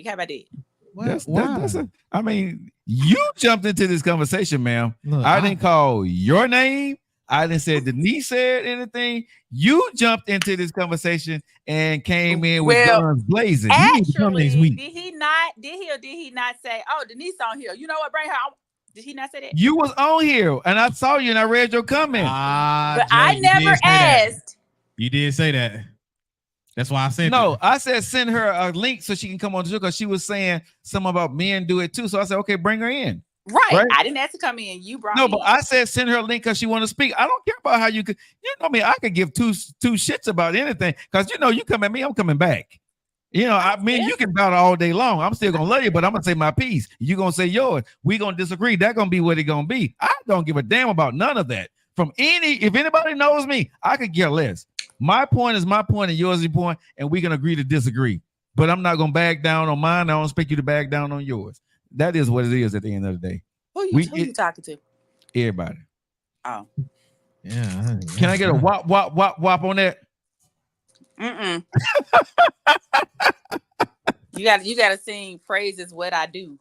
S6: How about that?
S2: I mean, you jumped into this conversation, ma'am.
S3: Look,
S2: I didn't call your name. I didn't say Denise said anything. You jumped into this conversation and came in with guns blazing.
S6: Actually, did he or did he not say, oh, Denise on here? You know what? Bring her on. Did he not say that?
S2: You was on here and I saw you and I read your comment.
S6: But I never asked.
S3: You did say that. That's why I said
S2: no. I said send her a link so she can come on the show because she was saying something about men do it too. So I said, okay, bring her in.
S6: Right. I didn't ask to come in. You brought
S2: no,
S6: me
S2: but
S6: in.
S2: I said send her a link because she want to speak. I don't care about how you could. You know me. I could give two shits about anything because you come at me, I'm coming back. I mean, you can battle all day long. I'm still gonna love you, but I'm gonna say my piece. You gonna say yours. We gonna disagree. That's gonna be what it gonna be. I don't give a damn about none of that. If anybody knows me, I could care less. My point is my point and yours is your point, and we can agree to disagree. But I'm not gonna back down on mine. I don't expect you to back down on yours. That is what it is at the end of the day.
S6: Who you talking to?
S2: Everybody.
S6: Oh.
S3: Yeah.
S2: Can I get a wop on that?
S6: Mm-mm. You gotta sing praises what I do.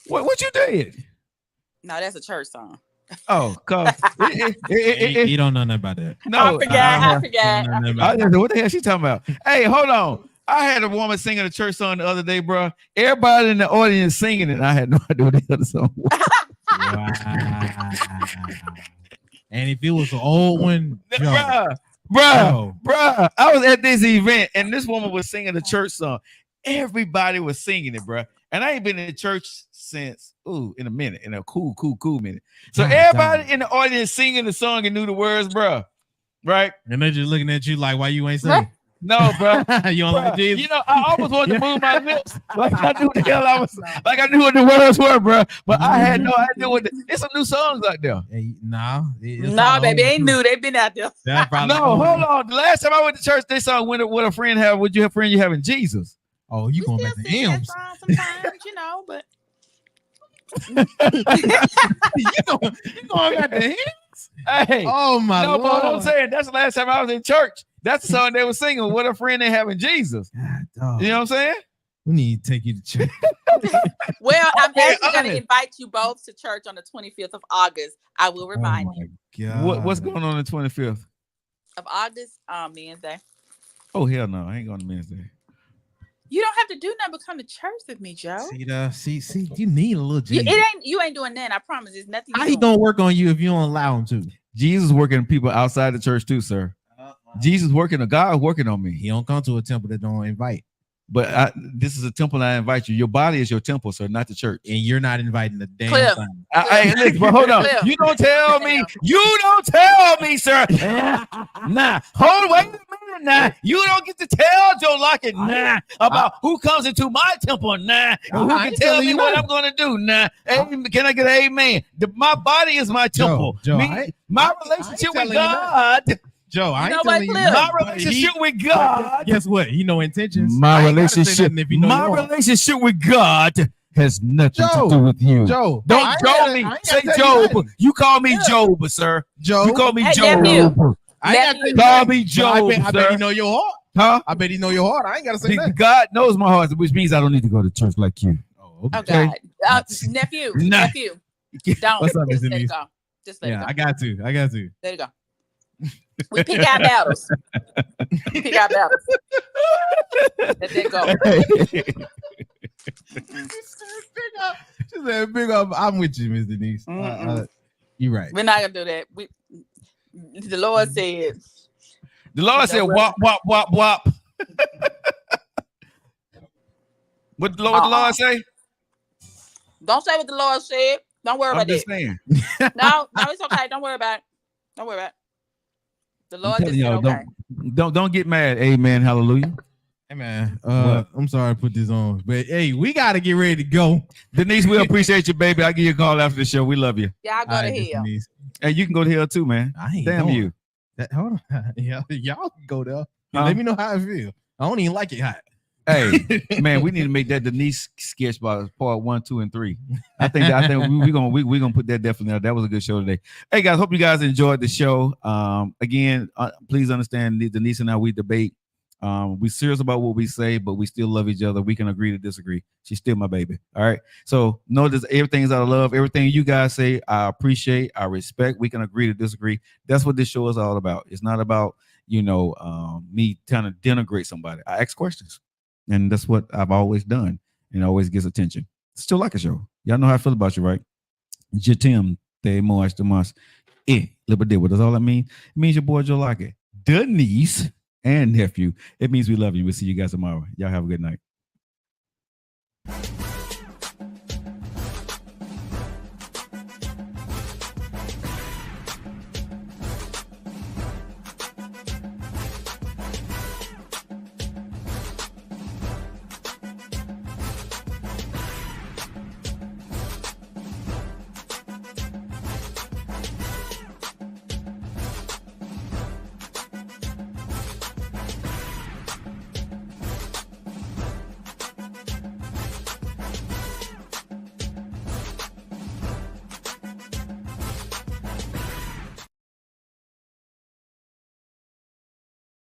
S2: What you did?
S6: No, that's a church song.
S2: Oh, cause
S3: you don't know nothing about that.
S2: No,
S6: I forgot.
S2: I didn't know what the hell she talking about. Hey, hold on. I had a woman singing a church song the other day, bro. Everybody in the audience singing it. And I had no idea what the hell the song was.
S3: Wow. And if it was an old one,
S2: Bruh, I was at this event and this woman was singing a church song. Everybody was singing it, bruh. And I ain't been in church since, in a minute, in a cool minute. So everybody in the audience singing the song and knew the words, bruh. Right?
S3: And they're just looking at you like, why you ain't saying?
S2: No, bro.
S3: You don't like Jesus?
S2: I almost wanted to move my lips like I knew the hell I was, like I knew what the words were, bro. But I had no idea what. There's some new songs out there.
S3: Hey,
S6: no, baby, ain't new. They've been out there.
S2: No, hold on. The last time I went to church, they song "What a Friend Have." Would you have friend you having Jesus?
S3: Oh, you going back to hymns?
S6: Sometimes, but
S2: you going back to hymns? Hey,
S3: oh my Lord!
S2: But I'm saying that's the last time I was in church. That's the song they were singing. What a friend they have in Jesus.
S3: God,
S2: you know what I'm saying?
S3: We need to take you to church.
S6: Well, I'm actually going to invite you both to church on the 25th of August. I will remind you.
S2: What's going on the 25th
S6: of August? Men's Day.
S2: Oh hell no, I ain't going to Men's Day.
S6: You don't have to do nothing but come to church with me, Joe.
S3: See, you need a little Jesus.
S6: You ain't doing that. I promise. There's nothing.
S3: How he gonna work on you if you don't allow him to?
S2: Jesus working on people outside the church too, sir. Jesus working on God working on me.
S3: He don't come to a temple that don't invite.
S2: But this is a temple I invite you. Your body is your temple, sir, not the church.
S3: And you're not inviting the damn thing.
S2: Hey, listen, but hold on. You don't tell me. You don't tell me, sir. Nah. Wait a minute. Nah. You don't get to tell Joe Lockett about who comes into my temple. Nah. Who can tell me what I'm going to do? Nah. Can I get an amen? My body is my temple.
S3: Joe,
S2: my relationship with God.
S3: Joe, I ain't telling you
S2: my relationship with God.
S3: Guess what? He no intentions.
S2: My relationship with God has nothing
S3: Joe,
S2: to do with you.
S3: Joe, I
S2: Don't
S3: ain't
S2: Joe
S3: gotta-
S2: me.
S3: I ain't
S2: Say
S3: gotta tell you
S2: Job.
S3: nothing.
S2: You call me Job, sir.
S3: Joe,
S2: You call me
S6: Hey,
S2: Job.
S6: nephew.
S3: I ain't gotta
S2: Call me
S3: I
S2: Job,
S3: bet
S2: sir.
S3: he know your heart.
S2: Huh?
S3: I bet he know your heart. I ain't gotta say nothing.
S2: God knows my heart, which means I don't need to go to church like you.
S3: Oh,
S6: Oh
S2: Okay.
S6: God, nephew,
S2: Nah.
S6: nephew, don't.
S3: What's up,
S6: Just
S3: Mr.
S6: let it
S3: Niece?
S6: go. Just let
S3: Yeah,
S6: it
S3: I
S6: go.
S3: got to.
S6: Let it go. We pick our battles. We pick our battles. Let that go.
S3: She said, "Big up." I'm with you, Miss Denise. You right.
S6: We're not gonna do that. The Lord said.
S2: The Lord said,
S6: No,
S2: wop, wop, wop, wop. What the Lord say?
S6: Don't say what the Lord said. Don't worry
S2: I'm
S6: about
S2: just
S6: that.
S2: saying.
S6: No, it's okay. Don't worry about it. Don't worry about it. The
S2: I'm
S6: Lord just
S2: telling
S6: said,
S2: y'all,
S6: okay.
S2: don't get mad. Amen. Hallelujah.
S3: Hey man,
S2: What?
S3: I'm sorry to put this on, but hey, we gotta get ready to go.
S2: Denise, we appreciate you, baby. I'll give you a call after the show. We love you.
S6: Y'all go
S3: All
S6: to
S3: right, Miss
S6: hell.
S3: Denise.
S2: Hey, you can go to hell too, man.
S3: I ain't
S2: Damn
S3: going.
S2: you.
S3: Hold on. Y'all can go there.
S2: Huh?
S3: Let me know how I feel. I don't even like it hot.
S2: Hey, man, we need to make that Denise sketch by part 1, 2, and 3. I think we're gonna put that definitely out. That was a good show today. Hey guys, hope you guys enjoyed the show. Again, please understand Denise and I, we debate. We serious about what we say, but we still love each other. We can agree to disagree. She's still my baby. All right. So notice everything's out of love. Everything you guys say, I appreciate, I respect. We can agree to disagree. That's what this show is all about. It's not about me trying to denigrate somebody. I ask questions. And that's what I've always done, and it always gets attention. Still like a show. Y'all know how I feel about you, right? Jitim, te moas, tomas, liberde. What does all that mean? It means your boy Joe Lockett, Denise, and nephew. It means we love you. We'll see you guys tomorrow. Y'all have a good night.